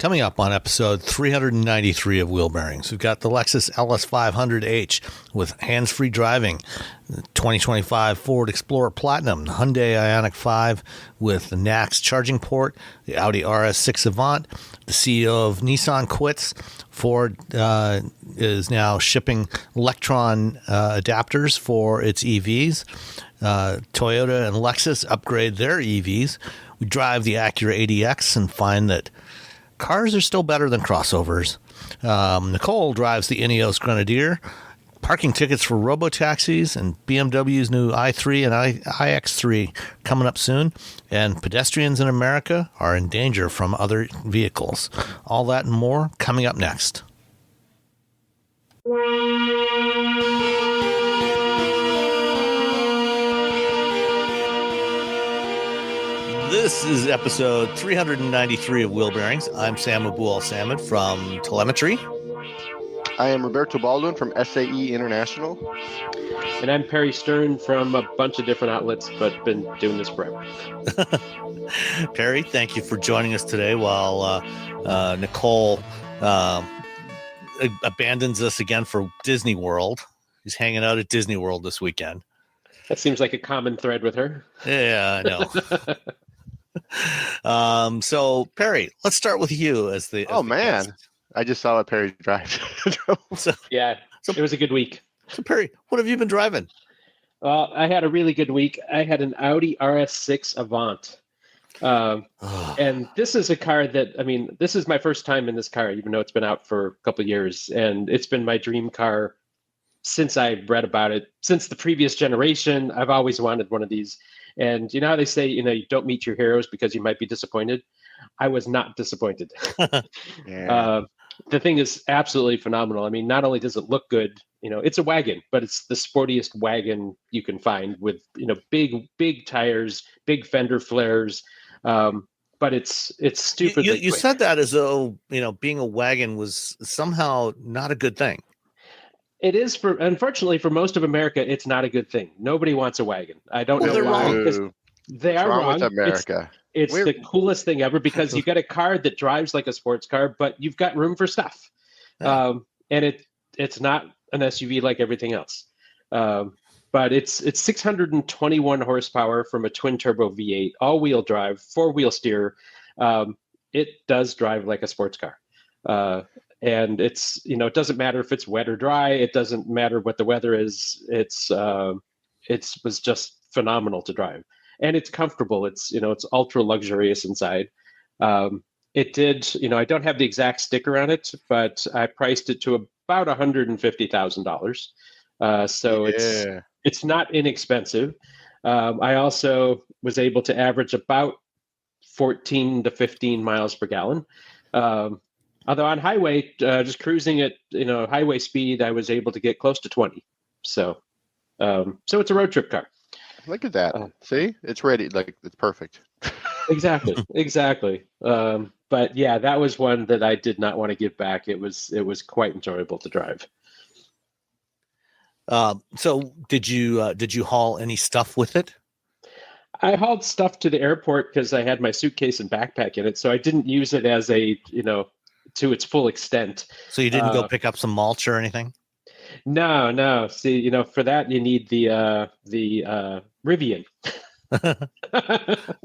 Coming up on episode 393 of Wheel Bearings, we've got the Lexus LS500H with hands-free driving, the 2025 Ford Explorer Platinum, the Hyundai Ioniq 5 with the NACS charging port, the Audi RS6 Avant. The CEO of Nissan quits. Ford is now shipping Electron adapters for its EVs. Toyota and Lexus upgrade their EVs. We drive the Acura ADX and find that cars are still better than crossovers. Nicole drives the Ineos Grenadier. Parking tickets for robo-taxis and BMW's new i3 and iX3 coming up soon. And pedestrians in America are in danger from other vehicles. All that and more coming up next. This is episode 393 of Wheel Bearings. I'm Sam Abu-Al-Samad from Telemetry. I am Roberto Baldwin from SAE International. And I'm Perry Stern from a bunch of different outlets, but been doing this forever. Perry, thank you for joining us today while Nicole abandons us again for Disney World. He's hanging out at Disney World this weekend. That seems like a common thread with her. Yeah, I know. So, Perry, let's start with you as the man. guest. I just saw what Perry drives. Yeah, it was a good week. So, Perry, what have you been driving? I had a really good week. I had an Audi RS6 Avant. And this is a car that, this is my first time in this car, even though it's been out for a couple of years. And it's been my dream car since I read about it. Since the previous generation, I've always wanted one of these. And you know how they say, you don't meet your heroes because you might be disappointed? I was not disappointed. Yeah. The thing is absolutely phenomenal. Not only does it look good, it's a wagon, but it's the sportiest wagon you can find with, big tires, big fender flares. But it's stupidly You quick. said that as though, being a wagon was somehow not a good thing. It is unfortunately for most of America, it's not a good thing. Nobody wants a wagon. I don't know why. Because they are wrong. With America. It's the coolest thing ever because you got a car that drives like a sports car, but you've got room for stuff. And it's not an SUV like everything else. But it's 621 horsepower from a twin turbo V8, all-wheel drive, four-wheel steer. It does drive like a sports car. And it's, it doesn't matter if it's wet or dry. It doesn't matter what the weather is. It was just phenomenal to drive. And it's comfortable. It's ultra luxurious inside. It did, I don't have the exact sticker on it, but I priced it to about $150,000. So it's not inexpensive. I also was able to average about 14 to 15 miles per gallon. Although on highway, just cruising at highway speed, I was able to get close to 20. So it's a road trip car. Look at that. See, it's ready. Like, it's perfect. Exactly. But yeah, that was one that I did not want to give back. It was quite enjoyable to drive. So did you haul any stuff with it? I hauled stuff to the airport because I had my suitcase and backpack in it. So I didn't use it as to its full extent. So you didn't go pick up some mulch or anything? No. See, for that you need the Rivian.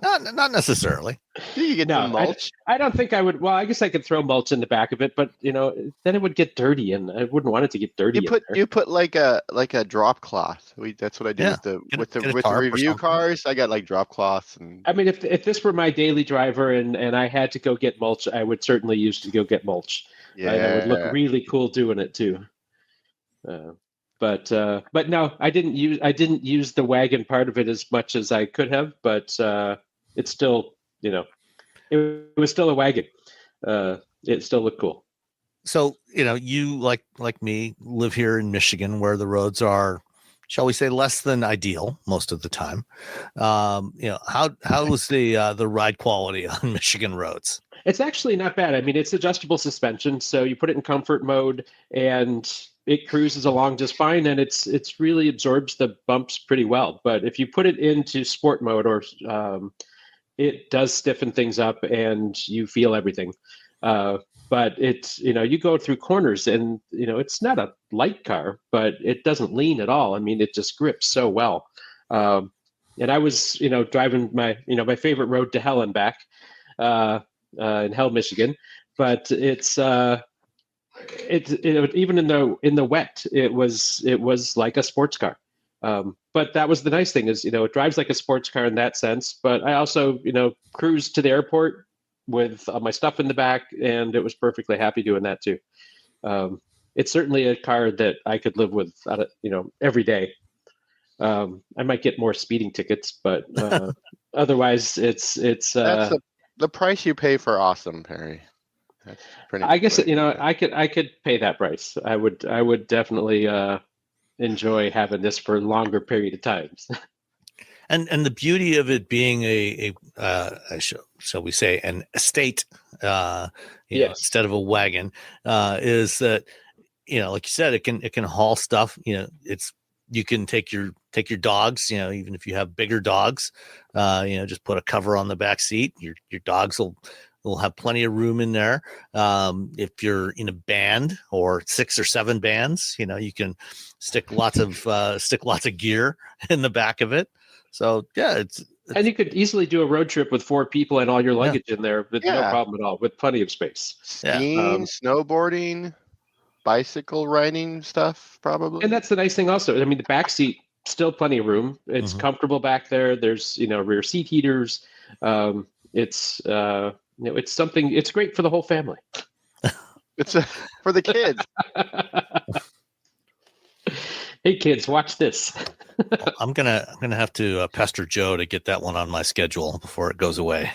Not necessarily. You get some mulch. I don't think I would. Well, I guess I could throw mulch in the back of it, but then it would get dirty, and I wouldn't want it to get dirty. You put like a drop cloth. That's what I do with the review cars. I got like drop cloths, and if this were my daily driver and I had to go get mulch, I would certainly use to go get mulch. Yeah, it would look really cool doing it too. But no, I didn't use the wagon part of it as much as I could have, but it's still, it was still a wagon. It still looked cool. So, you like me live here in Michigan where the roads are, shall we say, less than ideal most of the time. How was the ride quality on Michigan roads? It's actually not bad. It's adjustable suspension, so you put it in comfort mode and it cruises along just fine, and it's really absorbs the bumps pretty well. But if you put it into sport mode or it does stiffen things up and you feel everything. But it's, you go through corners and, it's not a light car, but it doesn't lean at all. I mean, it just grips so well. And I was, driving my favorite road to hell and back in Hell, Michigan. But it's even in the wet, it was like a sports car. But that was the nice thing is, it drives like a sports car in that sense. But I also, cruised to the airport with my stuff in the back, and it was perfectly happy doing that too. It's certainly a car that I could live with, every day. I might get more speeding tickets, but otherwise, it's. That's the price you pay for awesome, Perry. That's pretty. I guess I could pay that price. I would definitely enjoy having this for a longer period of times. And the beauty of it being shall we say, an estate, yes, instead of a wagon, is that, like you said, it can haul stuff. You can take your dogs. Even if you have bigger dogs, just put a cover on the back seat. Your dogs will have plenty of room in there. If you're in a band or 6 or 7 bands, you can stick lots of gear in the back of it. So yeah, and you could easily do a road trip with 4 people and all your luggage in there with no problem at all, with plenty of space. Skiing, snowboarding, bicycle riding stuff, probably. And that's the nice thing also. I mean, the back seat, still plenty of room. It's comfortable back there. There's, rear seat heaters. It's something, it's great for the whole family. It's for the kids. Hey kids, watch this. I'm gonna have to pester Joe to get that one on my schedule before it goes away.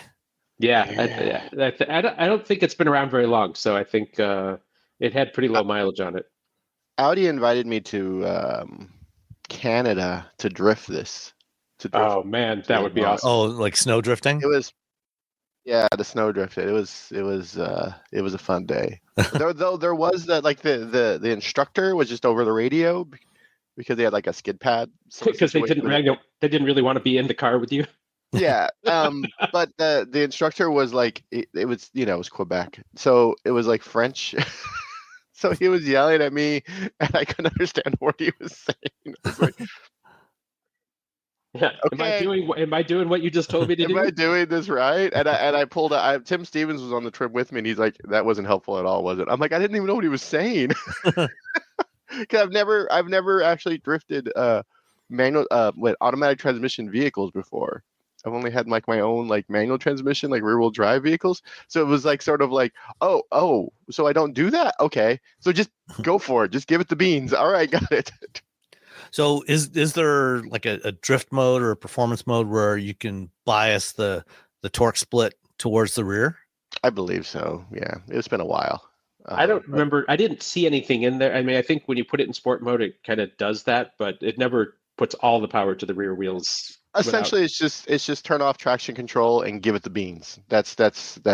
Yeah. I don't think it's been around very long, so I think it had pretty low mileage on it. Audi invited me to Canada to drift this. Oh man, that would be awesome. Oh, like snow drifting? It was. Yeah, the snow drifted. It was a fun day. there was that, like the instructor was just over the radio because they had like a skid pad. Because they didn't really want to be in the car with you. Yeah, but the instructor was like it was it was Quebec, so it was like French. So he was yelling at me, and I couldn't understand what he was saying. I was like, yeah. Okay. Am I doing what you just told me to do? Am I doing this right? And I pulled out. Tim Stevens was on the trip with me, and he's like, "That wasn't helpful at all, was it?" I'm like, "I didn't even know what he was saying." Because I've never actually drifted manual with automatic transmission vehicles before. I've only had like my own like manual transmission, like rear wheel drive vehicles. So it was like sort of like, oh, so I don't do that? Okay, so just go for it. Just give it the beans. All right, got it. So is there like a drift mode or a performance mode where you can bias the torque split towards the rear? I believe so. Yeah, it's been a while. I don't remember. I didn't see anything in there. I mean, I think when you put it in sport mode, it kind of does that, but it never puts all the power to the rear wheels. Essentially, it's just turn off traction control and give it the beans. That's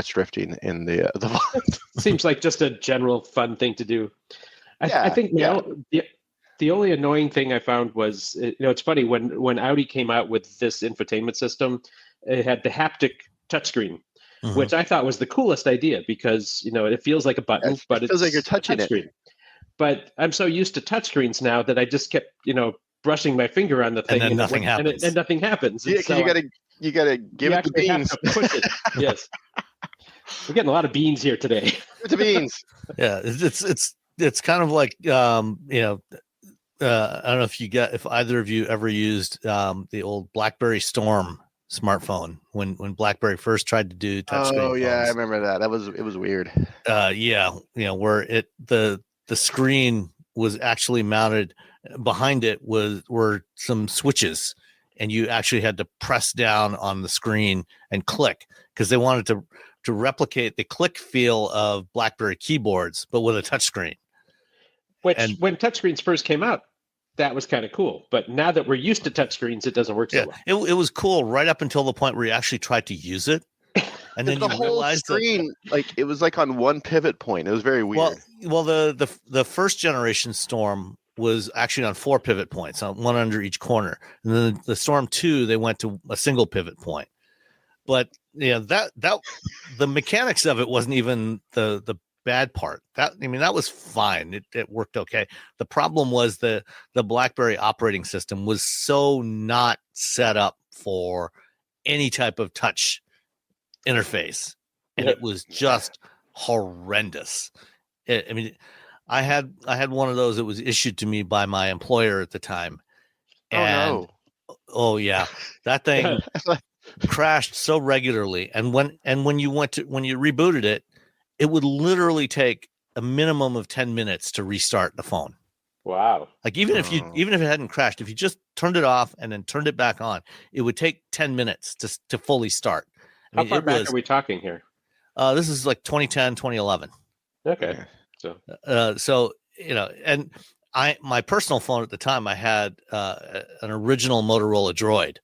drifting in the Seems like just a general fun thing to do. I think the only annoying thing I found was, it's funny when Audi came out with this infotainment system, it had the haptic touchscreen. Which I thought was the coolest idea because, it feels like a button, but it feels like you're touching it. But I'm so used to touchscreens now that I just kept, brushing my finger on the thing, and nothing happens. And nothing happens. Yeah, because you gotta give it the beans. Push it. Yes, we're getting a lot of beans here today. The beans. Yeah, it's kind of like I don't know if either of you ever used the old BlackBerry Storm smartphone when BlackBerry first tried to do touchscreen. Oh yeah, I remember that. It was weird. Where the screen was actually mounted behind it were some switches, and you actually had to press down on the screen and click because they wanted to replicate the click feel of BlackBerry keyboards, but with a touchscreen. When touchscreens first came out, that was kind of cool. But now that we're used to touchscreens, it doesn't work so well. It was cool right up until the point where you actually tried to use it. And then the whole screen, like it was like on one pivot point. It was very weird. Well, the first generation Storm was actually on 4 pivot points, on one under each corner. And then the Storm 2, they went to a single pivot point. But yeah, that the mechanics of it wasn't even the bad part. That was fine. It worked okay. The problem was the BlackBerry operating system was so not set up for any type of touch interface, and it was just horrendous. I had one of those that was issued to me by my employer at the time, and oh yeah, that thing crashed so regularly, and when you rebooted it, it would literally take a minimum of 10 minutes to restart the phone. Wow. Like even if it hadn't crashed, if you just turned it off and then turned it back on, it would take 10 minutes to fully start. How far back are we talking here? This is like 2010, 2011. Okay. So, and my personal phone at the time, I had an original Motorola Droid.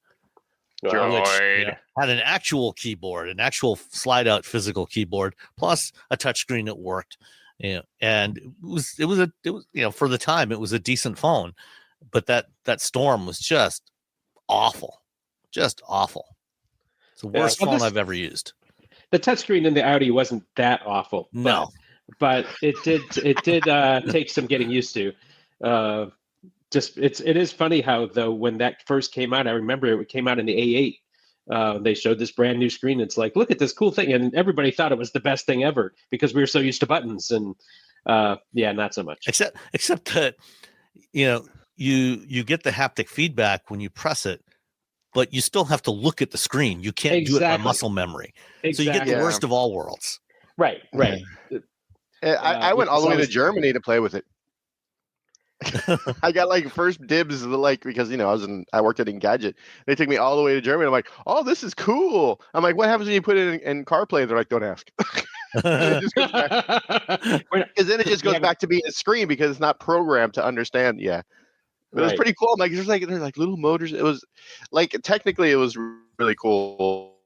Which had an actual keyboard, an actual slide out physical keyboard, plus a touchscreen that worked. And it was for the time it was a decent phone, but that Storm was just awful. It's the worst phone I've ever used. The touchscreen in the Audi wasn't that awful. No. But it did take some getting used to. It is funny how, though, when that first came out, I remember it came out in the A8. They showed this brand new screen. It's like, look at this cool thing, and everybody thought it was the best thing ever because we were so used to buttons, and not so much. Except that you get the haptic feedback when you press it, but you still have to look at the screen. You can't do it by muscle memory. So you get the worst of all worlds. Right. I went all the way to Germany to play with it. I got like first dibs, because I worked at Engadget. They took me all the way to Germany. I'm like, oh, this is cool. I'm like, what happens when you put it in CarPlay? They're like, don't ask. It just goes back. Because then it just goes back to being a screen because it's not programmed to understand. Yeah, but it was pretty cool. I'm like, there's like little motors. It was like technically it was really cool.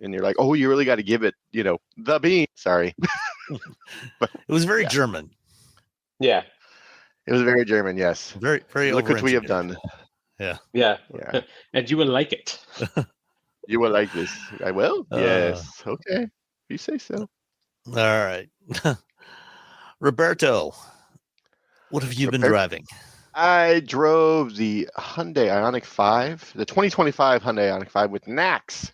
And you're like, oh, you really got to give it, the bean. Sorry. But it was very German. Yeah. It was very German, yes. Very, very. Look what we have done. Yeah. And you will like it. You will like this. I will. Yes. Okay. You say so. All right. Roberto, what have you been driving? I drove the Hyundai Ioniq 5, the 2025 Hyundai Ioniq 5 with NACS.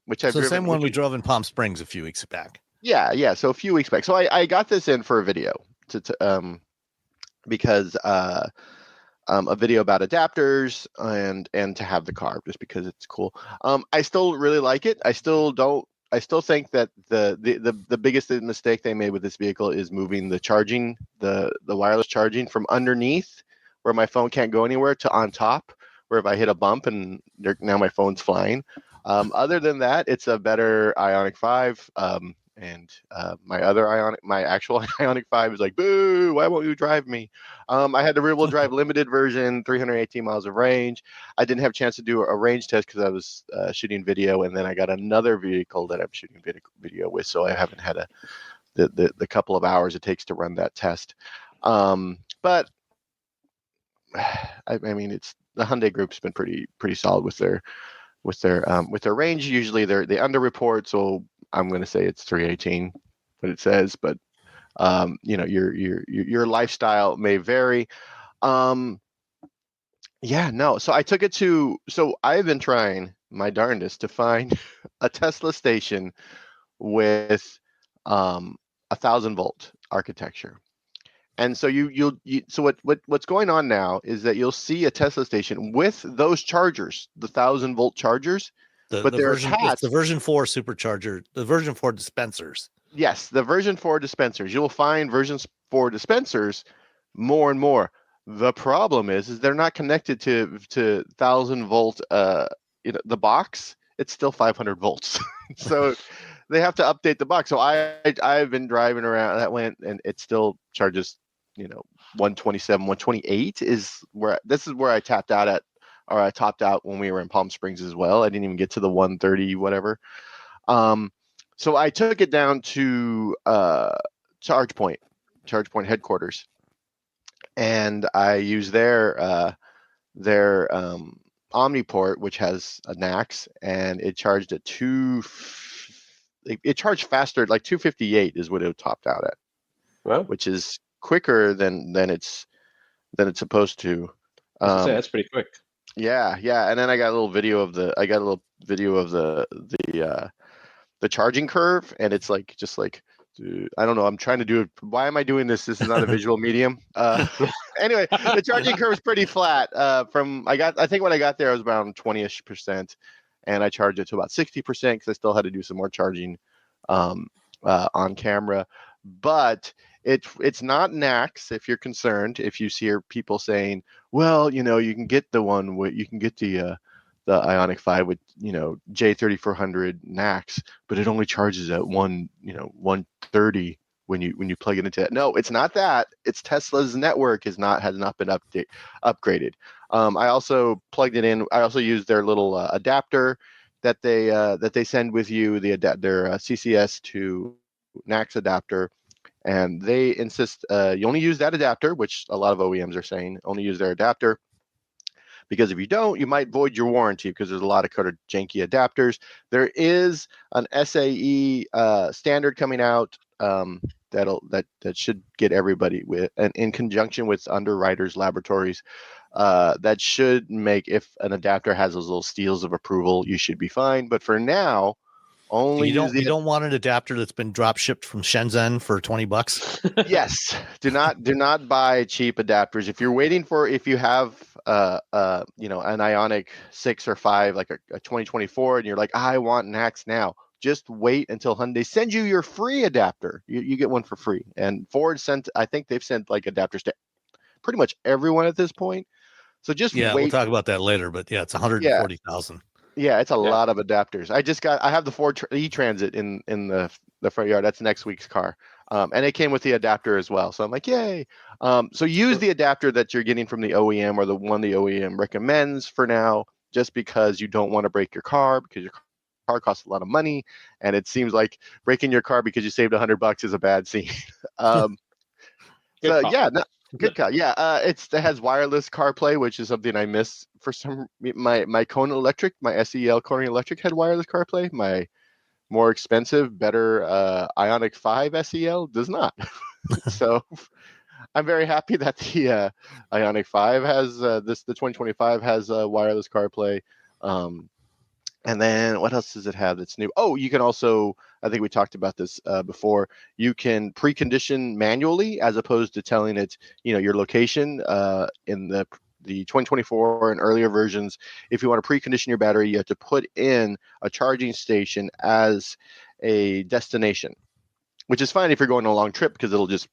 Which I've driven, same one we drove in Palm Springs a few weeks back. Yeah. So a few weeks back. So I got this in for a video because a video about adapters and to have the car just because it's cool. I still really like it. I still think that the biggest mistake they made with this vehicle is moving the charging, the wireless charging from underneath where my phone can't go anywhere to on top, where if I hit a bump and now my phone's flying. Other than that, it's a better Ioniq 5. And my actual Ioniq 5 is like, boo, why won't you drive me? I had the rear-wheel drive limited version, 318 miles of range. I didn't have a chance to do a range test because I was shooting video, and then I got another vehicle that I'm shooting video with, so I haven't had the couple of hours it takes to run that test. But I mean, it's the Hyundai Group's been pretty solid with their range. Usually they underreport, so I'm going to say it's 318, what it says, but your lifestyle may vary. So I took it so I've been trying my darndest to find a Tesla station with 1,000-volt architecture. And so so what's going on now is that you'll see a Tesla station with those chargers, the 1,000-volt chargers, but they're attached. The version 4 supercharger, the version 4 dispensers. Yes, the version 4 dispensers. You'll find versions 4 dispensers more and more. The problem is they're not connected to 1,000-volt. The box. It's still 500 volts. So they have to update the box. So I've been driving around that went, and it still charges 127, 128 is where I tapped out at, or I topped out when we were in Palm Springs as well. I didn't even get to the 130 whatever. So I took it down to ChargePoint headquarters, and I used their Omniport, which has a NAX, and it charged at it charged faster, like 258 is what it topped out at, Well, which is quicker than it's supposed to. I was gonna say, that's pretty quick. Yeah, and then I got a little video of the charging curve, and it's like just like, dude, I don't know. I'm trying to do it. Why am I doing this? This is not a visual medium. Anyway, the charging curve is pretty flat. I think when I got there, I was around 20-ish%, and I charged it to about 60% because I still had to do some more charging on camera. But it's not NAX if you're concerned. If you hear people saying, well, you can get the Ioniq 5 with J3400 NAX, but it only charges at 130 when you plug it into that. No, it's not that. It's Tesla's network has not been upgraded. I also plugged it in. I also used their little adapter that they send with you, their CCS to NAX adapter. And they insist you only use that adapter, which a lot of OEMs are saying only use their adapter, because if you don't, you might void your warranty because there's a lot of kind of janky adapters. There is an SAE standard coming out that should get everybody with, and in conjunction with Underwriters Laboratories, that should make, if an adapter has those little seals of approval, you should be fine. But for now, only you don't want an adapter that's been drop shipped from Shenzhen for $20. Yes, do not buy cheap adapters. If you have an Ioniq 6 or 5, like a 2024, and you're like, I want NAX now, just wait until Hyundai sends you your free adapter. You get one for free. And Ford I think they've sent like adapters to pretty much everyone at this point. So just wait. We'll talk about that later, but it's 140,000. Yeah, it's a lot of adapters. I have the Ford E-Transit in the front yard. That's next week's car. And it came with the adapter as well. So I'm like, yay. So use the adapter that you're getting from the OEM, or the one the OEM recommends for now, just because you don't want to break your car, because your car costs a lot of money. And it seems like breaking your car because you saved $100 is a bad scene. Good call. Yeah, it has wireless CarPlay, which is something I miss for some. My Kona Electric, my SEL Kona Electric had wireless CarPlay. My more expensive, better Ioniq 5 SEL does not. So I'm very happy that the Ioniq 5 has the 2025 has wireless CarPlay. And then what else does it have that's new? Oh, you can also, I think we talked about this before, you can precondition manually as opposed to telling it, your location in the 2024 and earlier versions. If you want to precondition your battery, you have to put in a charging station as a destination, which is fine if you're going on a long trip, because it'll just,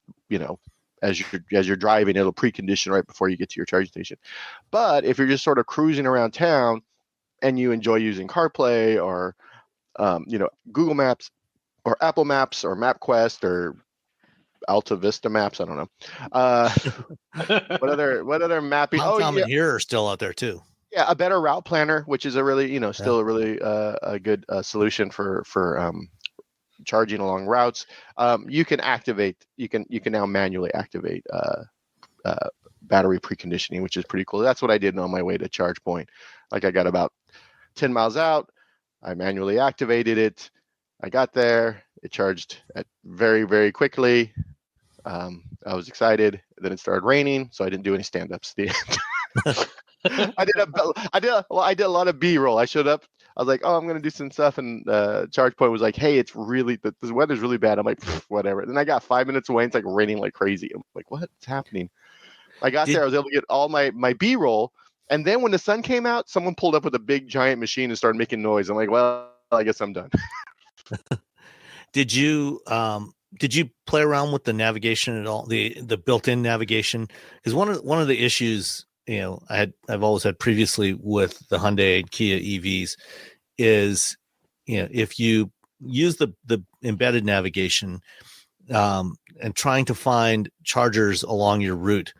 as you're driving, it'll precondition right before you get to your charging station. But if you're just sort of cruising around town, and you enjoy using CarPlay or, Google Maps or Apple Maps or MapQuest or Alta Vista Maps, I don't know. What other mapping? Common here are still out there too. Yeah, a better route planner, which is a really, still a really a good solution for charging along routes. You can now manually activate battery preconditioning, which is pretty cool. That's what I did on my way to ChargePoint. Like, I got about 10 miles out, I manually activated it. I got there, it charged very, very quickly. I was excited. Then it started raining, so I didn't do any stand-ups. I did a lot of B-roll. I showed up. I was like, oh, I'm gonna do some stuff, and ChargePoint was like, hey, it's really the weather's really bad. I'm like, whatever. Then I got 5 minutes away, and it's like raining like crazy. I'm like, what's happening? I got there. I was able to get all my B-roll. And then when the sun came out, someone pulled up with a big giant machine and started making noise. I'm like, well, I guess I'm done. Did you play around with the navigation at all? The built-in navigation? Because one of the issues, I've always had previously with the Hyundai and Kia EVs is, if you use the embedded navigation and trying to find chargers along your route,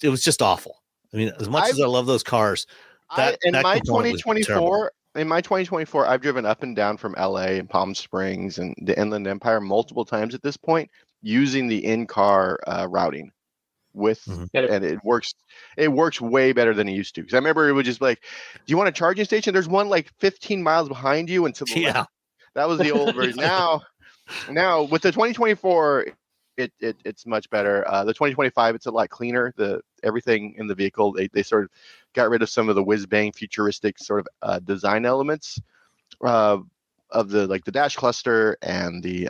it was just awful. I mean, as much as I love those cars, in my 2024, I've driven up and down from LA and Palm Springs and the Inland Empire multiple times at this point, using the in-car routing. with, Mhm. and it works way better than it used to. Because I remember it would just be like, do you want a charging station? There's one like 15 miles behind you and to the left. Yeah. That was the old version. Now with the 2024, it's much better. The 2025, it's a lot cleaner. Everything in the vehicle, they sort of got rid of some of the whiz bang futuristic sort of design elements of the dash cluster and the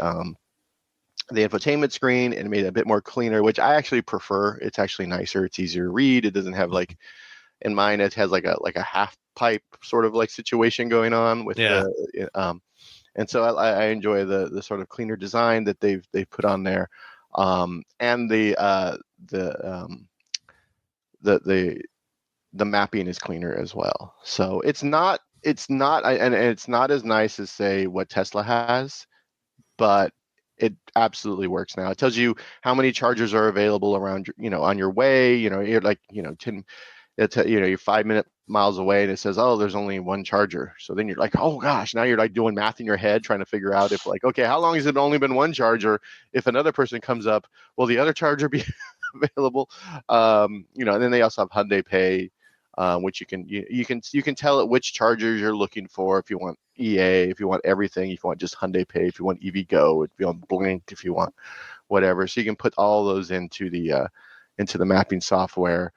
infotainment screen, and made it a bit more cleaner, which I actually prefer. It's actually nicer. It's easier to read. It doesn't have like, in mine, it has like a half pipe sort of like situation going on with and so I enjoy the sort of cleaner design that they've put on there, and the mapping is cleaner as well. So it's not and it's not as nice as say what Tesla has, but it absolutely works now. It tells you how many chargers are available around on your way. You're like 10. You're 5 miles away and it says, oh, there's only one charger. So then you're like, oh gosh, now you're like doing math in your head trying to figure out if like, okay, how long has it only been one charger? If another person comes up, will the other charger be available? And then they also have Hyundai Pay, which you can tell it which chargers you're looking for, if you want EA, if you want everything, if you want just Hyundai Pay, if you want EVgo, if you want Blink, if you want whatever. So you can put all those into the mapping software.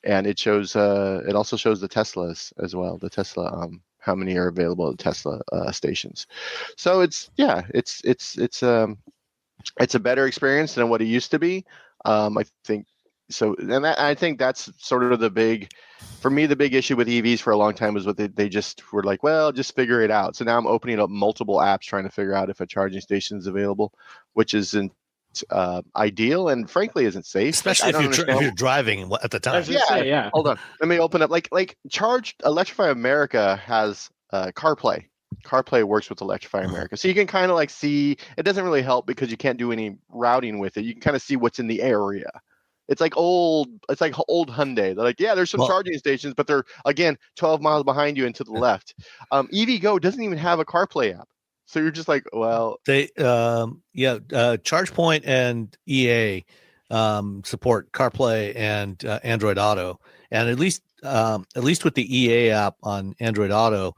And it shows. It also shows the Teslas as well. The Tesla, how many are available at Tesla stations. So it's a better experience than what it used to be. I think so, and I think that's sort of the big issue with EVs for a long time was what they just were like, well, just figure it out. So now I'm opening up multiple apps trying to figure out if a charging station is available, which isn't ideal and frankly isn't safe. Especially like, if you're driving at the I was time. gonna say, yeah. Hold on, let me open up. Like Electrify America has CarPlay. CarPlay works with Electrify America, so you can kind of like see. It doesn't really help because you can't do any routing with it. You can kind of see what's in the area. It's like old Hyundai. They're like, yeah, there's some charging stations, but they're again 12 miles behind you and to the left. EVgo doesn't even have a CarPlay app. So you're just like, well, they ChargePoint and EA support CarPlay and Android Auto, and at least with the EA app on Android Auto,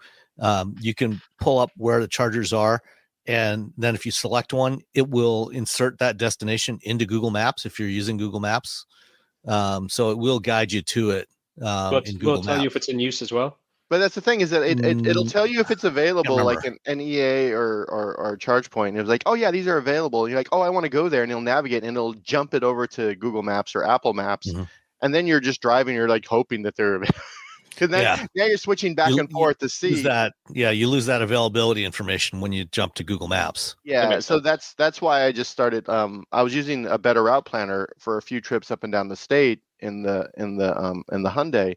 you can pull up where the chargers are, and then if you select one, it will insert that destination into Google Maps if you're using Google Maps. So it will guide you to it. In Google Will it tell you Maps. if it's in use as well? But that's the thing is that it'll tell you if it's available, like an EA or ChargePoint. And it was like, oh yeah, these are available. And you're like, oh, I want to go there, and it'll navigate and it'll jump it over to Google Maps or Apple Maps, and then you're just driving. You're like hoping that they're available. Because now you're switching back and forth to see you lose that availability information when you jump to Google Maps. Yeah, so that's why I just started. I was using a Better Route Planner for a few trips up and down the state in the Hyundai.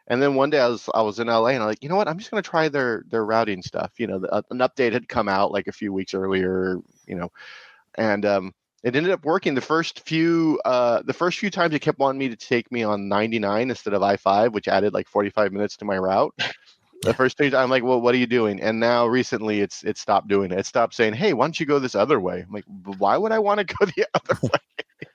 And then one day I was in LA and I'm like, you know what? I'm just going to try their routing stuff. An update had come out like a few weeks earlier, and it ended up working. The first few times it kept wanting me to take me on 99 instead of I-5, which added like 45 minutes to my route. The first page, I'm like, well, what are you doing? And now recently it stopped doing it. It stopped saying, hey, why don't you go this other way? I'm like, why would I want to go the other way?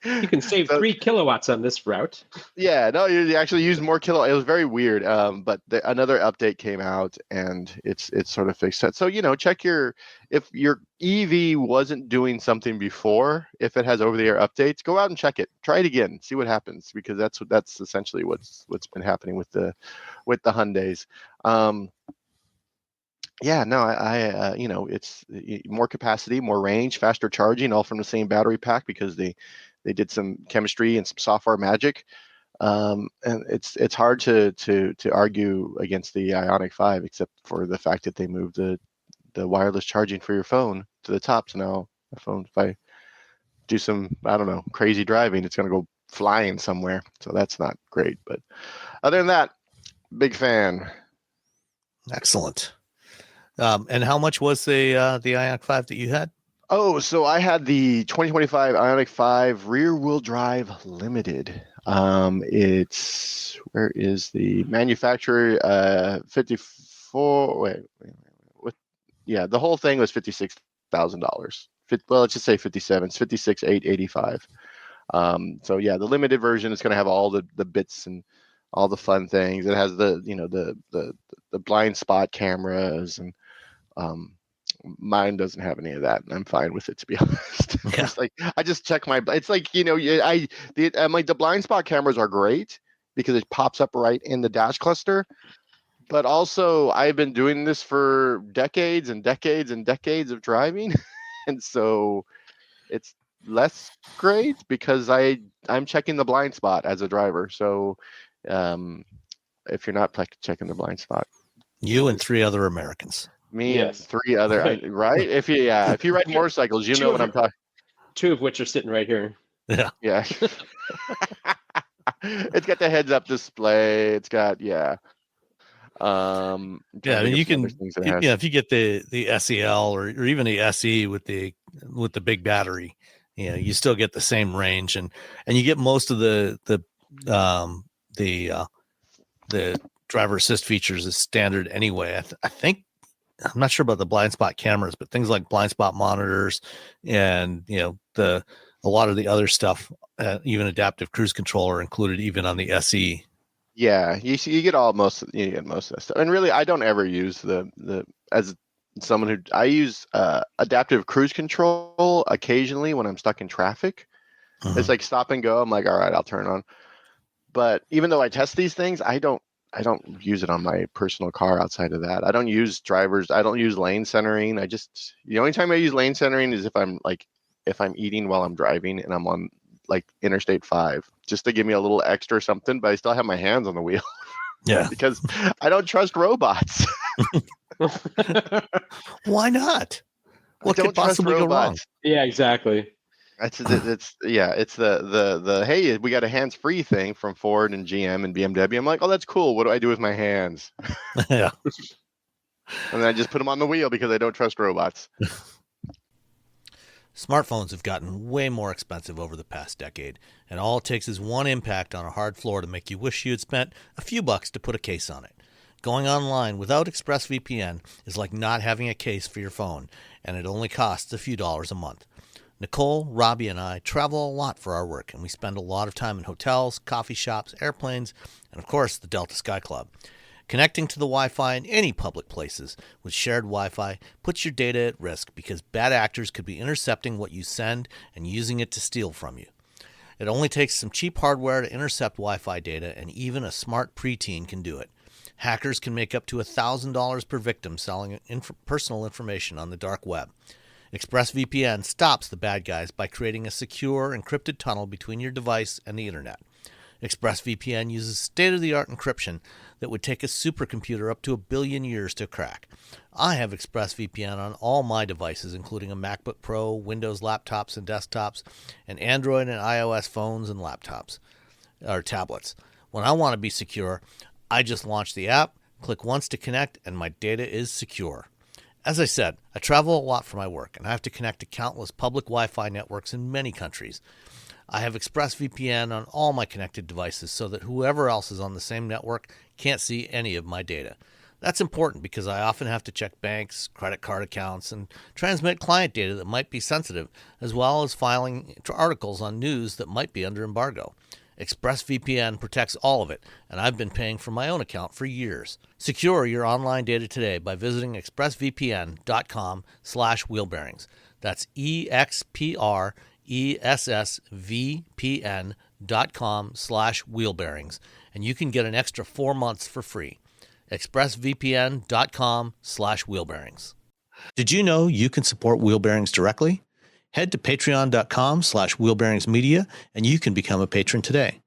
You can save 3 kilowatts on this route. Yeah, no, you actually use more kilowatt. It was very weird. But another update came out and it's sort of fixed that. So, check if your EV wasn't doing something before, if it has over-the-air updates, go out and check it. Try it again, see what happens, because that's essentially what's been happening with the Hyundais. Yeah, no, I it's more capacity, more range, faster charging, all from the same battery pack because they did some chemistry and some software magic. And it's hard to argue against the Ioniq 5, except for the fact that they moved the wireless charging for your phone to the top. So now my phone, if I do some, I don't know, crazy driving, it's going to go flying somewhere. So that's not great. But other than that, big fan. Excellent. And how much was the Ioniq 5 that you had? Oh, so I had the 2025 Ioniq 5 rear-wheel drive limited. Where is the manufacturer? 54. Wait. The whole thing was $56,000. Well, let's just say 57. It's 56,885. So yeah, the limited version is going to have all the bits and all the fun things. It has the blind spot cameras, and mine doesn't have any of that, and I'm fine with it, to be honest. I just check my. It's like I'm like, the blind spot cameras are great because it pops up right in the dash cluster. But also, I've been doing this for decades and decades and decades of driving, and so it's less great because I'm checking the blind spot as a driver. So if you're not checking the blind spot, you and 3 other Americans. Me and 3 other, right? If you ride motorcycles, you know what I'm talking. 2 of which are sitting right here. Yeah. It's got the heads-up display. It's got I mean, you can if you get the SEL or even the SE with the big battery, you still get the same range, and you get most of the driver assist features as standard anyway. I think, I'm not sure about the blind spot cameras, but things like blind spot monitors and a lot of the other stuff, even adaptive cruise control, are included even on the SE. Yeah, you get most of that stuff. And really, I don't ever use the as someone who I use adaptive cruise control occasionally when I'm stuck in traffic. Mm-hmm. It's like stop and go. I'm like, all right, I'll turn on. But even though I test these things, I don't use it on my personal car outside of that. I don't use lane centering. The only time I use lane centering is if I'm eating while I'm driving and I'm on like Interstate 5, just to give me a little extra something, but I still have my hands on the wheel. Yeah. Because I don't trust robots. Why not? What could possibly go wrong? Yeah, exactly. It's the hey, we got a hands-free thing from Ford and GM and BMW. I'm like, oh, that's cool. What do I do with my hands? Yeah. And then I just put them on the wheel because I don't trust robots. Smartphones have gotten way more expensive over the past decade, and all it takes is one impact on a hard floor to make you wish you had spent a few bucks to put a case on it. Going online without ExpressVPN is like not having a case for your phone, and it only costs a few dollars a month. Nicole, Robbie, and I travel a lot for our work, and we spend a lot of time in hotels, coffee shops, airplanes, and of course the Delta Sky Club. Connecting to the Wi-Fi in any public places with shared Wi-Fi puts your data at risk because bad actors could be intercepting what you send and using it to steal from you. It only takes some cheap hardware to intercept Wi-Fi data, and even a smart preteen can do it. Hackers can make up to $1,000 per victim selling personal information on the dark web. ExpressVPN stops the bad guys by creating a secure, encrypted tunnel between your device and the internet. ExpressVPN uses state-of-the-art encryption that would take a supercomputer up to 1 billion years to crack. I have ExpressVPN on all my devices, including a MacBook Pro, Windows laptops and desktops, and Android and iOS phones and laptops, or tablets. When I want to be secure, I just launch the app, click once to connect, and my data is secure. As I said, I travel a lot for my work, and I have to connect to countless public Wi-Fi networks in many countries. I have ExpressVPN on all my connected devices so that whoever else is on the same network can't see any of my data. That's important because I often have to check banks, credit card accounts, and transmit client data that might be sensitive, as well as filing articles on news that might be under embargo. ExpressVPN protects all of it, and I've been paying for my own account for years. Secure your online data today by visiting expressvpn.com/wheelbearings. That's expressvpn.com/wheelbearings, and you can get an extra 4 months for free. expressvpn.com/wheelbearings. Did you know you can support Wheel Bearings directly? Head to patreon.com/wheelbearingsmedia and you can become a patron today.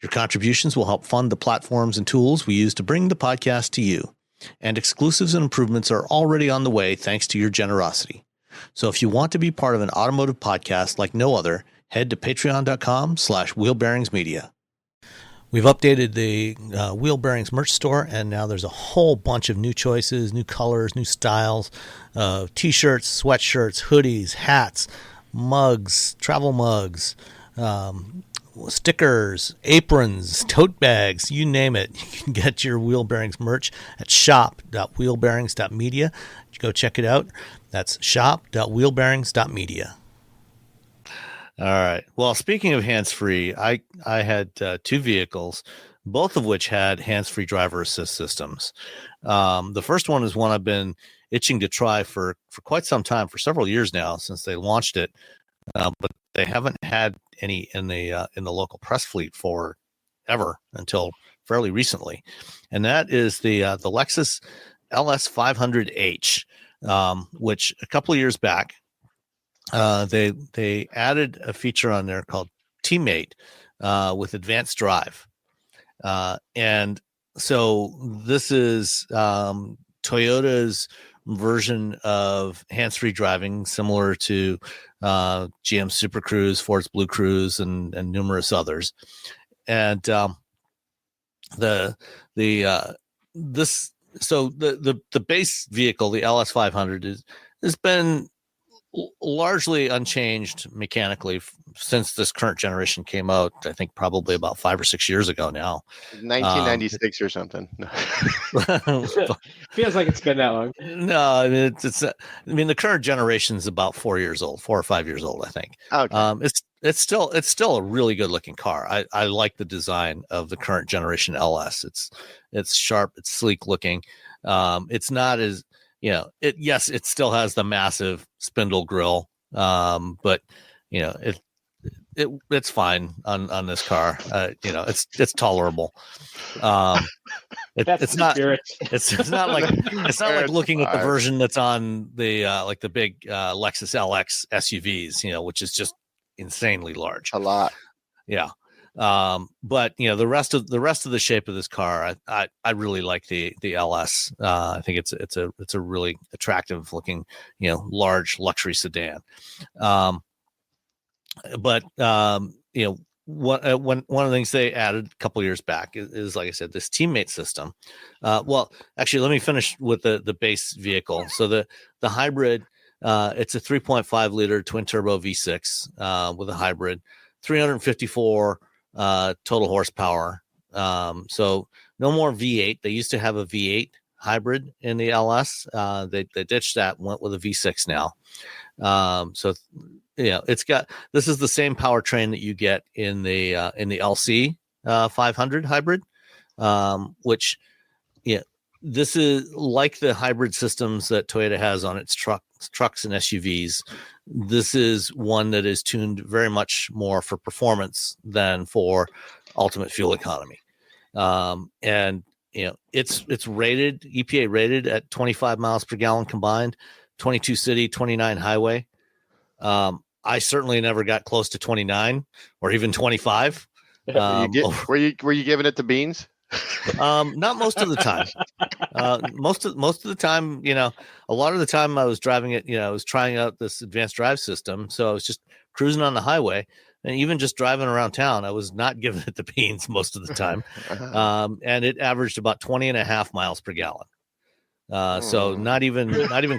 Your contributions will help fund the platforms and tools we use to bring the podcast to you. And exclusives and improvements are already on the way thanks to your generosity. So if you want to be part of an automotive podcast like no other, head to patreon.com/wheelbearingsmedia. We've updated the Wheel Bearings merch store, and now there's a whole bunch of new choices, new colors, new styles, t-shirts, sweatshirts, hoodies, hats, mugs, travel mugs, stickers, aprons, tote bags, you name it. You can get your Wheel Bearings merch at shop.wheelbearings.media. Go check it out. That's shop.wheelbearings.media. All right. Well, speaking of hands-free, I had two vehicles, both of which had hands-free driver assist systems. The first one is one I've been itching to try for quite some time, for several years now, since they launched it, but they haven't had any in the local press fleet for ever until fairly recently, and that is the Lexus LS500H, which a couple of years back. They added a feature on there called Teammate with advanced drive, and so this is Toyota's version of hands-free driving, similar to GM Super Cruise, Ford's Blue Cruise, and numerous others. And the base vehicle, the LS500, has been largely unchanged mechanically since this current generation came out. I think probably about 5 or 6 years ago now. 1996 or something. Feels like it's been that long. No, I mean the current generation is about 4 years old, 4 or 5 years old, I think. Okay. It's still a really good looking car. I like the design of the current generation LS. It's sharp, it's sleek looking. It's not as it still has the massive spindle grille, but it's fine on this car. It's tolerable. It's not like looking at the version that's on the like the big Lexus LX SUVs, which is just insanely large. A lot. Yeah. But the rest of the shape of this car, I really like the LS. I think it's a really attractive looking, large luxury sedan. But one of the things they added a couple years back is, like I said, this Teammate system. Well, actually, let me finish with the base vehicle. So the hybrid, it's a 3.5 liter twin turbo V6 with a hybrid, 354 total horsepower. So no more V8. They used to have a V8 hybrid in the LS. They ditched that, went with a V6 now. So this is the same powertrain that you get in the LC 500 hybrid, which this is like the hybrid systems that Toyota has on its trucks and SUVs. This is one that is tuned very much more for performance than for ultimate fuel economy. And it's rated, EPA rated at 25 miles per gallon combined, 22 city, 29 highway. I certainly never got close to 29 or even 25. Were you giving it to Beans? Not most of the time. Most of the time, a lot of the time I was driving it, I was trying out this advanced drive system. So I was just cruising on the highway, and even just driving around town, I was not giving it the beans most of the time. And it averaged about 20 and a half miles per gallon. So not even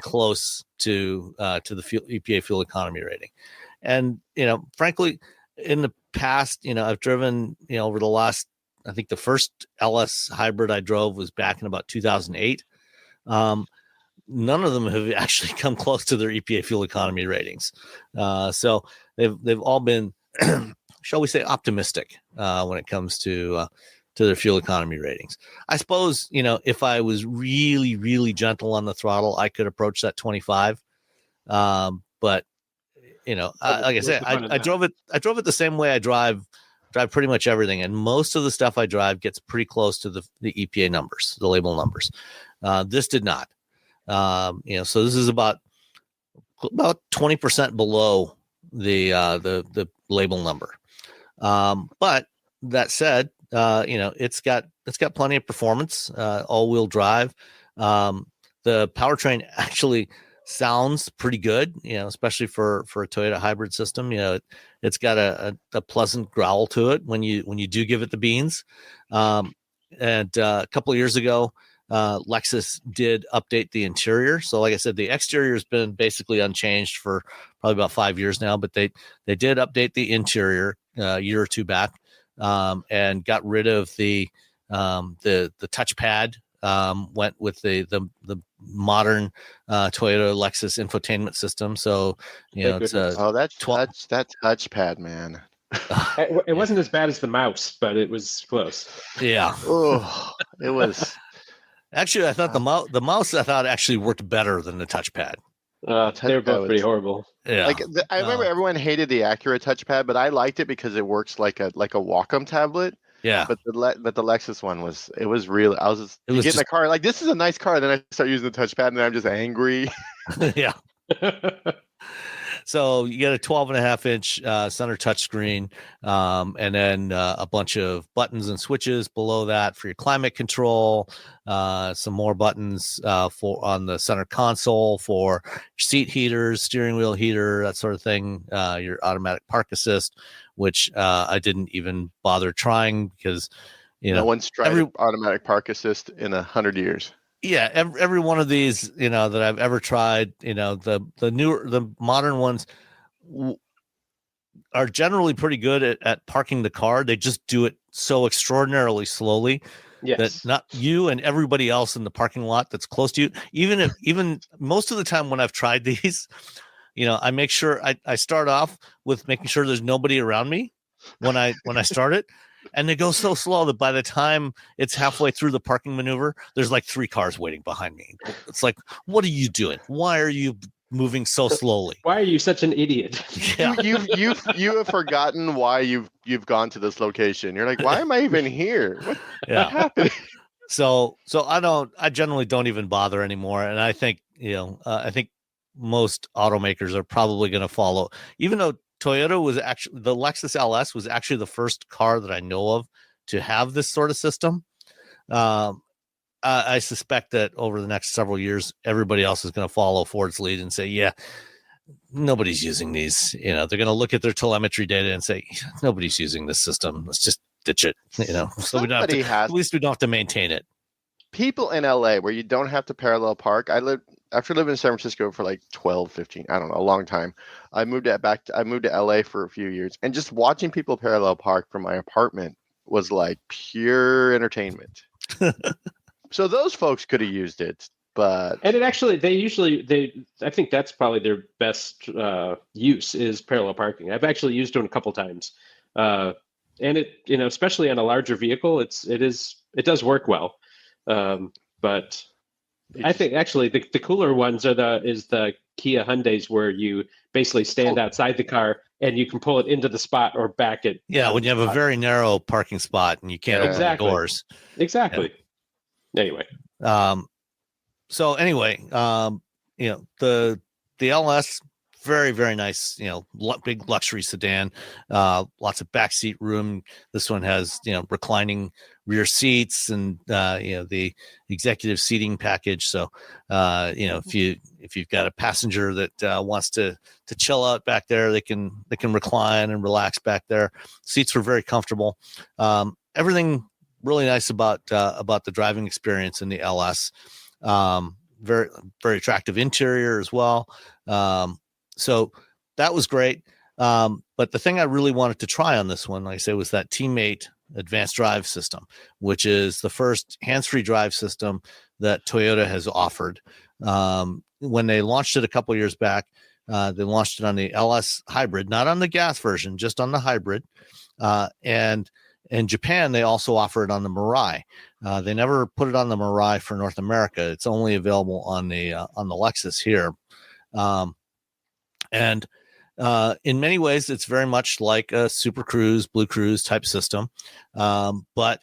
close to the EPA fuel economy rating. And, frankly, in the past, I've driven, over the last, I think the first LS hybrid I drove was back in about 2008. None of them have actually come close to their EPA fuel economy ratings. So they've all been, shall we say, optimistic when it comes to their fuel economy ratings. I suppose, if I was really, really gentle on the throttle, I could approach that 25. But like I said, I drove it the same way I drive pretty much everything, and most of the stuff I drive gets pretty close to the EPA numbers, the label numbers. This did not. So this is about 20% below the label number. But that said, it's got plenty of performance, all-wheel drive. The powertrain actually sounds pretty good, especially for a Toyota hybrid system. It's got a pleasant growl to it when you do give it the beans. And a couple of years ago, Lexus did update the interior. So like I said, the exterior has been basically unchanged for probably about 5 years now, but they did update the interior a year or two back, and got rid of the touchpad, went with the modern Toyota Lexus infotainment system. So, Thank it's goodness. Oh, that's 12 that touchpad, man. It wasn't as bad as the mouse, but it was close. yeah. Oh, it was. Actually, I thought the mouse I thought actually worked better than the touchpad. They were Touchpad both pretty was- horrible. Yeah. Like I remember everyone hated the Acura touchpad, but I liked it because it works like a Wacom tablet. yeah. But the Lexus one was real. I was just It was get in the just- car like this is a nice car, then I start using the touchpad and I'm just angry. yeah. So you get a 12.5-inch center touchscreen, and then a bunch of buttons and switches below that for your climate control. Some more buttons for on the center console for seat heaters, steering wheel heater, that sort of thing. Your automatic park assist, which I didn't even bother trying because No one's tried every- automatic park assist in 100 years. yeah, every one of these, that I've ever tried, the modern ones are generally pretty good at parking the car. They just do it so extraordinarily slowly that Yes. not you and everybody else in the parking lot that's close to you, even most of the time when I've tried these, I make sure I start off with making sure there's nobody around me when I start it. And they go so slow that by the time it's halfway through the parking maneuver, there's like 3 cars waiting behind me. It's like, what are you doing? Why are you moving so slowly? Why are you such an idiot? Yeah. You have forgotten why you've gone to this location. You're like, why am I even here? What Yeah. happened? So I generally don't even bother anymore. And I think, I think most automakers are probably going to follow, even though Toyota was actually, the Lexus LS was actually the first car that I know of to have this sort of system. I suspect that over the next several years, everybody else is going to follow Ford's lead and say, yeah, nobody's using these. They're going to look at their telemetry data and say, nobody's using this system. Let's just ditch it. So we don't have to, at least we don't have to maintain it. People in LA where you don't have to parallel park. After living in San Francisco for like 12, 15, I don't know, a long time. I moved to LA for a few years, and just watching people parallel park from my apartment was like pure entertainment. So those folks could have used it, but And it actually, I think that's probably their best use is parallel parking. I've actually used it a couple times, and it, especially on a larger vehicle, it does work well. But I think actually the cooler ones is the Kia Hyundais, where you basically stand outside the car and you can pull it into the spot or back it. Yeah, when you have a very narrow parking spot and you can't open the Exactly. doors. Exactly. Anyway, So anyway, the LS, very, very nice, big luxury sedan, lots of backseat room. This one has, reclining rear seats and, the executive seating package. So, if you've got a passenger that wants to chill out back there, they can recline and relax back there. Seats were very comfortable. Everything really nice about the driving experience in the LS. Very, very attractive interior as well. So that was great. But the thing I really wanted to try on this one, like I say, was that Teammate advanced drive system, which is the first hands-free drive system that Toyota has offered. When they launched it a couple years back, they launched it on the LS hybrid, not on the gas version, just on the hybrid. And in Japan, they also offer it on the Mirai. They never put it on the Mirai for North America. It's only available on the Lexus here. And in many ways, it's very much like a Super Cruise, Blue Cruise type system. But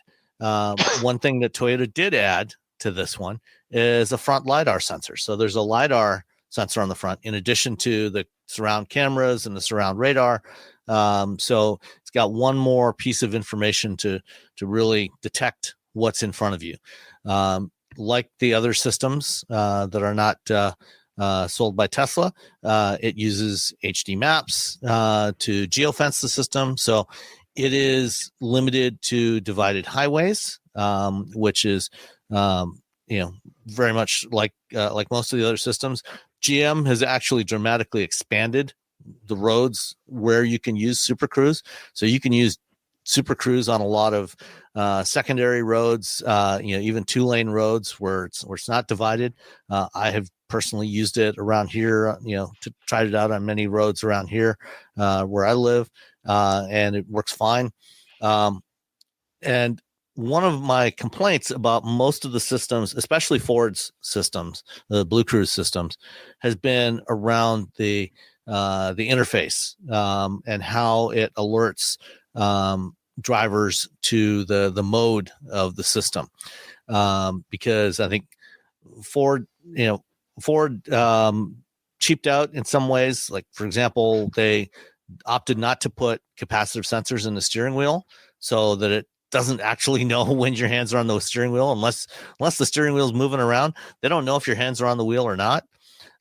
one thing that Toyota did add to this one is a front LiDAR sensor. So there's a LiDAR sensor on the front, in addition to the surround cameras and the surround radar. So it's got one more piece of information to really detect what's in front of you. Like the other systems that are not sold by Tesla, it uses HD maps to geofence the system. So it is limited to divided highways, which is very much like most of the other systems. GM has actually dramatically expanded the roads where you can use Super Cruise. So you can use Super Cruise on a lot of secondary roads, even 2-lane roads where it's not divided. I have personally used it around here, tried it out on many roads around here where I live, and it works fine. And one of my complaints about most of the systems, especially Ford's systems, the Blue Cruise systems, has been around the interface and how it alerts drivers to the mode of the system, because I think Ford cheaped out in some ways. Like, for example, they opted not to put capacitive sensors in the steering wheel so that it doesn't actually know when your hands are on the steering wheel unless the steering wheel is moving around. They don't know if your hands are on the wheel or not.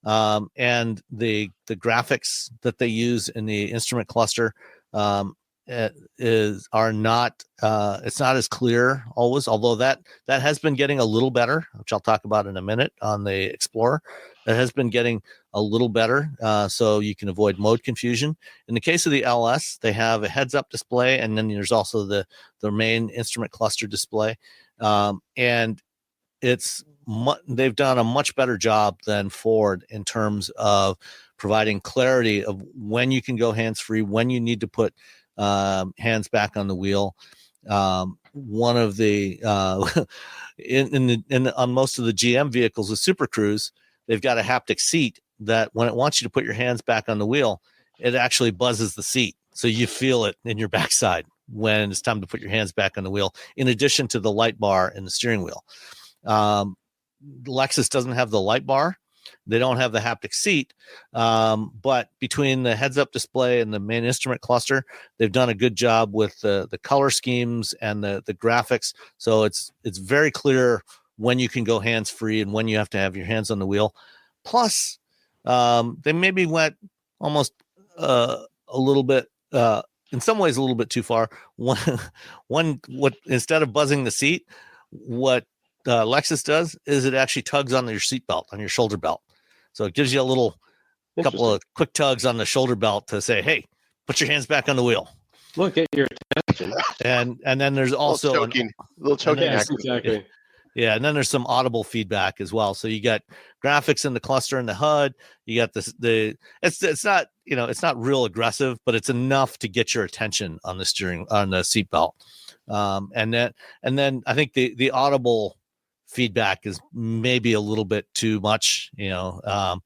And the graphics that they use in the instrument cluster it's not as clear always, although that has been getting a little better, which I'll talk about in a minute on the Explorer. That has been getting a little better, so you can avoid mode confusion. In the case of the LS, they have a heads-up display, and then there's also the main instrument cluster display, and they've done a much better job than Ford in terms of providing clarity of when you can go hands-free, when you need to put hands back on the wheel. One of the on most of the GM vehicles with Super Cruise, they've got a haptic seat that when it wants you to put your hands back on the wheel, it actually buzzes the seat, so you feel it in your backside when it's time to put your hands back on the wheel, in addition to the light bar in the steering wheel. Lexus doesn't have the light bar. They don't have the haptic seat, but between the heads-up display and the main instrument cluster, they've done a good job with the color schemes and the graphics. So it's very clear when you can go hands-free and when you have to have your hands on the wheel. Plus, they maybe went almost a little bit, in some ways, a little bit too far. What instead of buzzing the seat, what Lexus does is it actually tugs on your seatbelt, on your shoulder belt. So it gives you a couple of quick tugs on the shoulder belt to say, hey, put your hands back on the wheel. Look at your attention. And then there's also a little choking. Yes, exactly. Yeah, and then there's some audible feedback as well. So you got graphics in the cluster and the HUD. You got it's not, it's not real aggressive, but it's enough to get your attention on the seatbelt. And then I think the audible feedback is maybe a little bit too much. I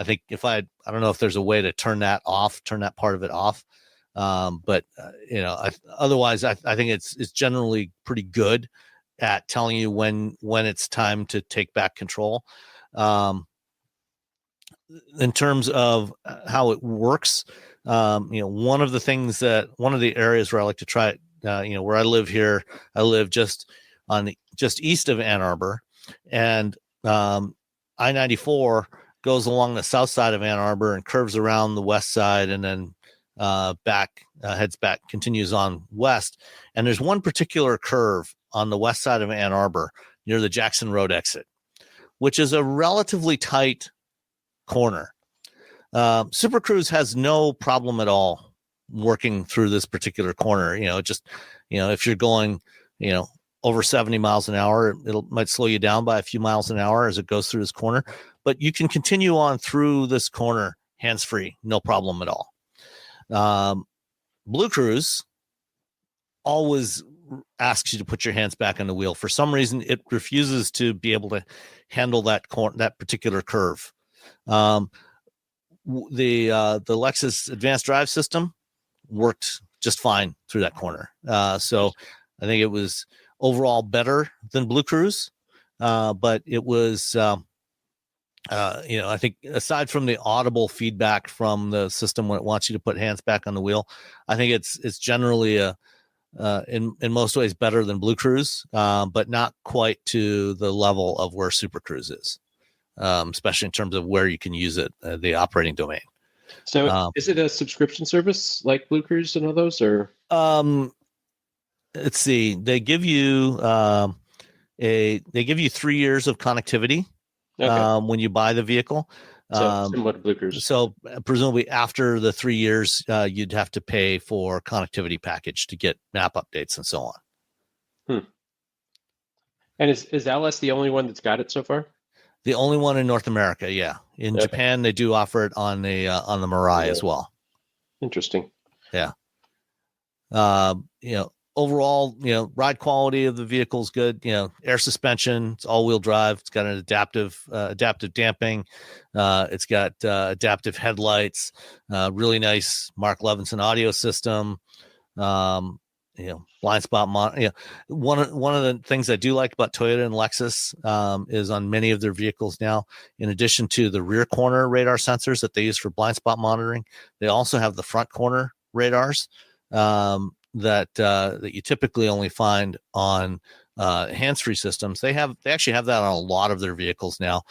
think I don't know if there's a way to turn that part of it off. But otherwise I think it's generally pretty good at telling you when it's time to take back control. In terms of how it works, one of the areas where I like to try it, where I live here, I live just east of Ann Arbor, and I-94 goes along the south side of Ann Arbor and curves around the west side, and then heads back, continues on west. And there's one particular curve on the west side of Ann Arbor near the Jackson Road exit, which is a relatively tight corner. Super Cruise has no problem at all working through this particular corner. If you're going, over 70 miles an hour, it might slow you down by a few miles an hour as it goes through this corner, but you can continue on through this corner hands-free, no problem at all. Blue Cruise always asks you to put your hands back on the wheel. For some reason, it refuses to be able to handle that particular curve. The Lexus Advanced Drive System worked just fine through that corner. So I think it was overall better than Blue Cruise, but it was, I think aside from the audible feedback from the system when it wants you to put hands back on the wheel, I think it's generally in most ways better than Blue Cruise, but not quite to the level of where Super Cruise is, especially in terms of where you can use it, the operating domain. So is it a subscription service like Blue Cruise and all those, or? Let's see. They give you 3 years of connectivity when you buy the vehicle. So similar to Blue Cruise. So presumably after the 3 years, you'd have to pay for connectivity package to get map updates and so on. And is LS the only one that's got it so far? The only one in North America, yeah. In Japan, they do offer it on the Mirai as well. Interesting. Yeah. Overall, ride quality of the vehicle is good. Air suspension, it's all-wheel drive. It's got an adaptive damping. It's got adaptive headlights. Really nice Mark Levinson audio system. Blind spot one of the things I do like about Toyota and Lexus is on many of their vehicles now, in addition to the rear corner radar sensors that they use for blind spot monitoring, they also have the front corner radars that you typically only find on hands-free systems. They actually have that on a lot of their vehicles now,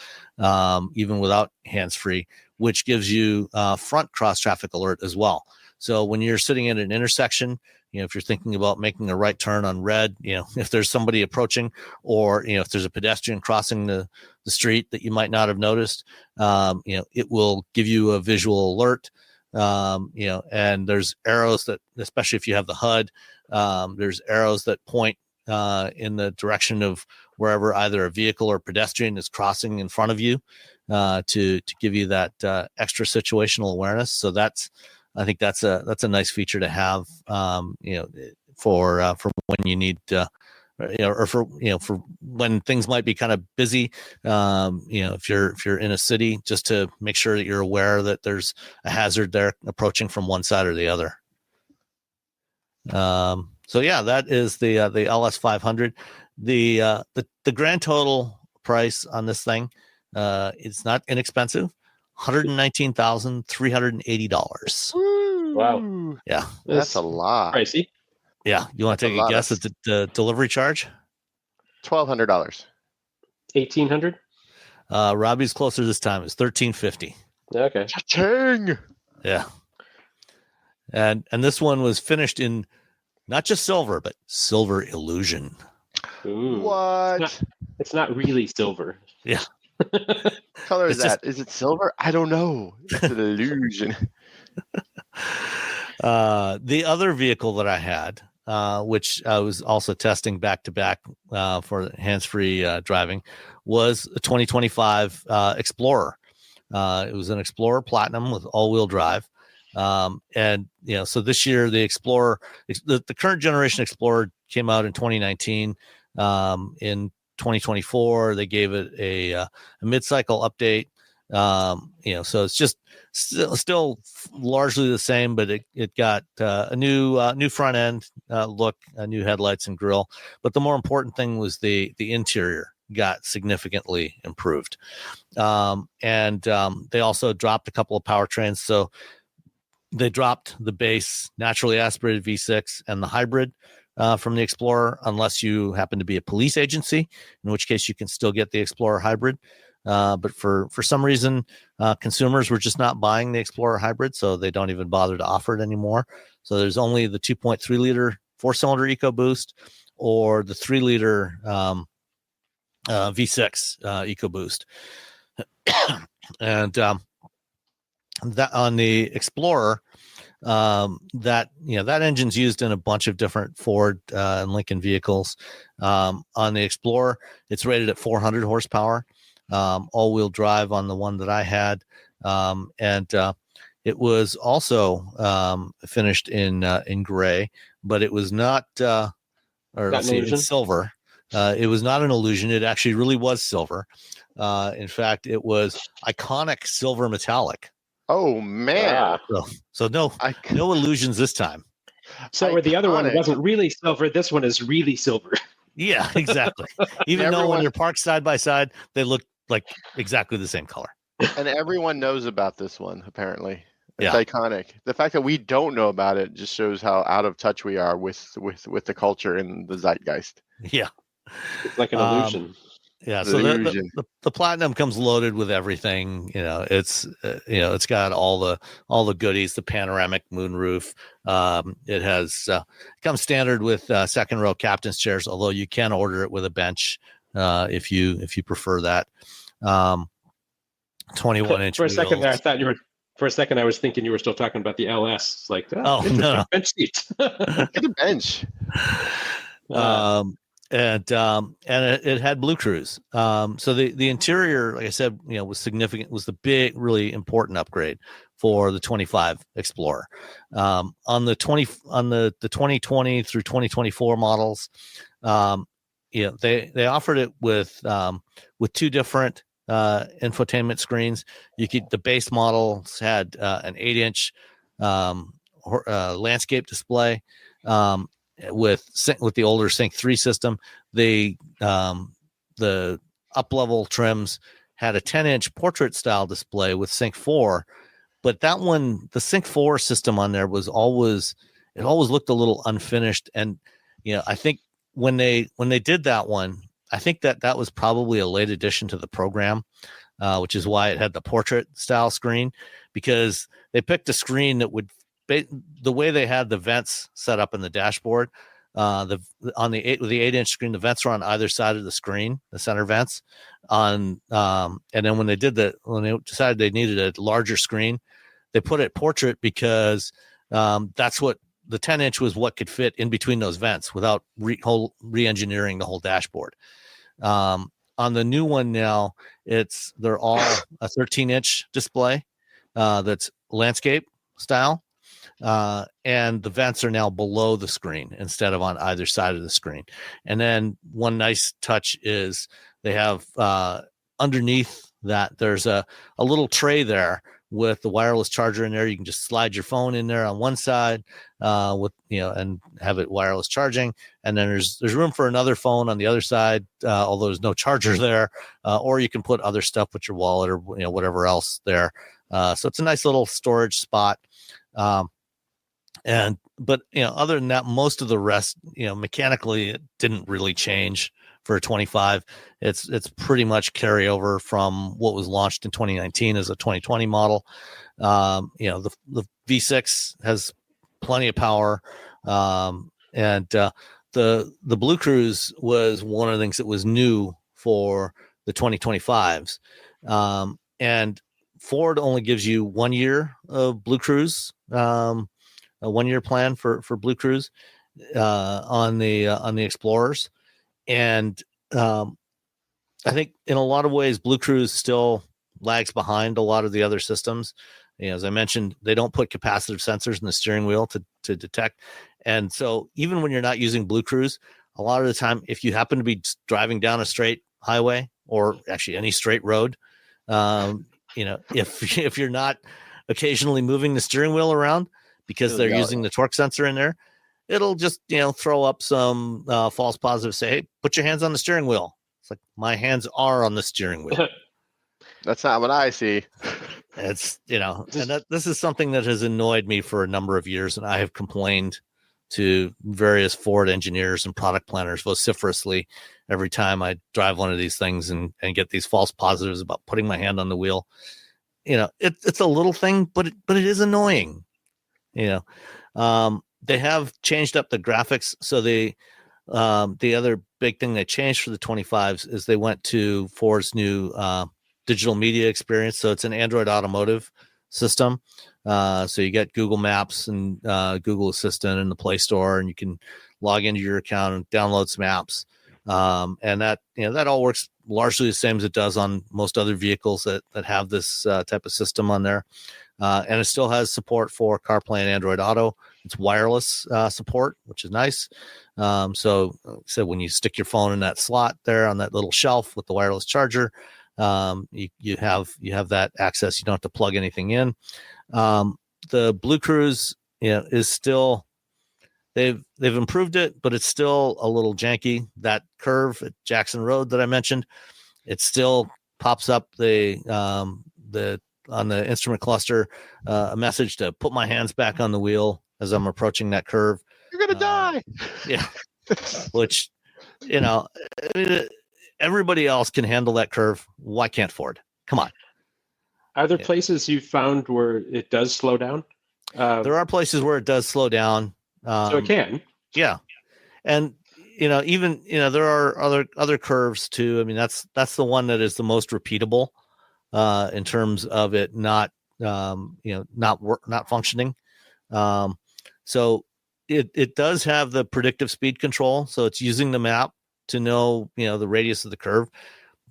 even without hands-free, which gives you front cross traffic alert as well. So when you're sitting at an intersection, if you're thinking about making a right turn on red, if there's somebody approaching, or if there's a pedestrian crossing the street that you might not have noticed, it will give you a visual alert. And there's arrows that, especially if you have the HUD, there's arrows that point in the direction of wherever either a vehicle or pedestrian is crossing in front of you, to give you that extra situational awareness. So I think that's a nice feature to have, for when you need, or for when things might be kind of busy, if you're in a city, just to make sure that you're aware that there's a hazard there approaching from one side or the other. So yeah, that is the LS 500. The grand total price on this thing, it's not inexpensive. $119,380. Wow. Yeah. That's a lot. Pricey. Yeah. You want to take a guess at the delivery charge? $1,200. 1,800. Robbie's closer this time. It's $1,350. Okay. Cha-ching! Yeah. And this one was finished in not just silver, but silver illusion. Ooh. What? It's not really silver. Yeah. Color is that? Is it silver? I don't know. It's an illusion. The other vehicle that I had, which I was also testing back to back for hands-free driving, was a 2025 Explorer. It was an Explorer Platinum with all-wheel drive. And so this year the Explorer, the current generation Explorer came out in 2019. In 2024, they gave it a mid-cycle update. So it's just still largely the same, but it got a new front end look, new headlights and grille. But the more important thing was the interior got significantly improved. And they also dropped a couple of powertrains. So they dropped the base naturally aspirated V6 and the hybrid from the Explorer, unless you happen to be a police agency, in which case you can still get the Explorer hybrid. But for some reason, consumers were just not buying the Explorer hybrid, so they don't even bother to offer it anymore. So there's only the 2.3 liter 4-cylinder EcoBoost or the 3 liter V6 EcoBoost. And that on the Explorer, that engine's used in a bunch of different Ford and Lincoln vehicles. On the Explorer, it's rated at 400 horsepower. All-wheel drive on the one that I had, and it was also finished in gray, but it was not, in silver. It was not an illusion. It actually really was silver. In fact, it was iconic silver metallic. Oh man! So no illusions this time. So where the other one wasn't really silver, this one is really silver. Yeah, exactly. Even though when you're parked side by side, they look like exactly the same color. And everyone knows about this one, apparently. It's iconic. The fact that we don't know about it just shows how out of touch we are with the culture and the zeitgeist. Yeah. It's like an illusion. Yeah, so the Platinum comes loaded with everything. It's got all the goodies. The panoramic moonroof. It has comes standard with second row captain's chairs, although you can order it with a bench if you prefer that. 21-inch For a second there, I wheels. thought you were. For a second, I was thinking you were still talking about the LS. It's like, Oh, interesting. no. Bench seat. Get a bench. And it had Blue Cruise. So the interior, like I said, was significant. Was the big, really important upgrade for the 25 Explorer. On the 2020 through 2024 models, they offered it with two different infotainment screens. The base models had an 8-inch landscape display. With the older Sync 3 system, the up level trims had a 10-inch portrait style display with Sync 4, but that one, the Sync 4 system on there always looked a little unfinished. And I think when they did that one, I think that was probably a late addition to the program, which is why it had the portrait style screen, because they picked a screen that would, the way they had the vents set up in the dashboard, on the 8-inch screen, the vents are on either side of the screen, the center vents and then when they decided they needed a larger screen, they put it portrait because that's what the 10-inch was, what could fit in between those vents without re-engineering the whole dashboard. On the new one now, they're all a 13-inch display that's landscape style. And the vents are now below the screen instead of on either side of the screen. And then one nice touch is they have underneath that, there's a little tray there with the wireless charger in there. You can just slide your phone in there on one side and have it wireless charging. And then there's room for another phone on the other side, although there's no charger there. Or you can put other stuff with your wallet or whatever else there. So it's a nice little storage spot. But other than that, most of the rest, mechanically, it didn't really change for a 25. It's pretty much carryover from what was launched in 2019 as a 2020 model. The V6 has plenty of power, and the Blue Cruise was one of the things that was new for the 2025s, and Ford only gives you 1 year of Blue Cruise. A 1-year plan for Blue Cruise on the Explorers, and I think in a lot of ways Blue Cruise still lags behind a lot of the other systems. As I mentioned, they don't put capacitive sensors in the steering wheel to detect, and so even when you're not using Blue Cruise, a lot of the time, if you happen to be driving down a straight highway or actually any straight road, if you're not occasionally moving the steering wheel around, because they're using the torque sensor in there, it'll just, throw up some false positives, say, hey, put your hands on the steering wheel. It's like, my hands are on the steering wheel. That's not what I see. It's, and this is something that has annoyed me for a number of years. And I have complained to various Ford engineers and product planners vociferously every time I drive one of these things and get these false positives about putting my hand on the wheel. It's a little thing, but it is annoying. They have changed up the graphics. So the other big thing they changed for the 25s is they went to Ford's new digital media experience. So it's an Android Automotive system. So you get Google Maps and Google Assistant in the Play Store, and you can log into your account and download some apps. And that all works largely the same as it does on most other vehicles that have this type of system on there. And it still has support for CarPlay and Android Auto. It's wireless support, which is nice. So when you stick your phone in that slot there on that little shelf with the wireless charger, you have that access. You don't have to plug anything in. The Blue Cruise, is still, they've improved it, but it's still a little janky. That curve at Jackson Road that I mentioned, it still pops up on the instrument cluster, a message to put my hands back on the wheel as I'm approaching that curve. You're gonna die. Yeah, which everybody else can handle that curve. Why can't Ford? Come on. Are there places you found where it does slow down? There are places where it does slow down. So it can. Yeah, and even there are other curves too. I mean, that's the one that is the most repeatable in terms of it not not functioning. So it does have the predictive speed control, so it's using the map to know the radius of the curve.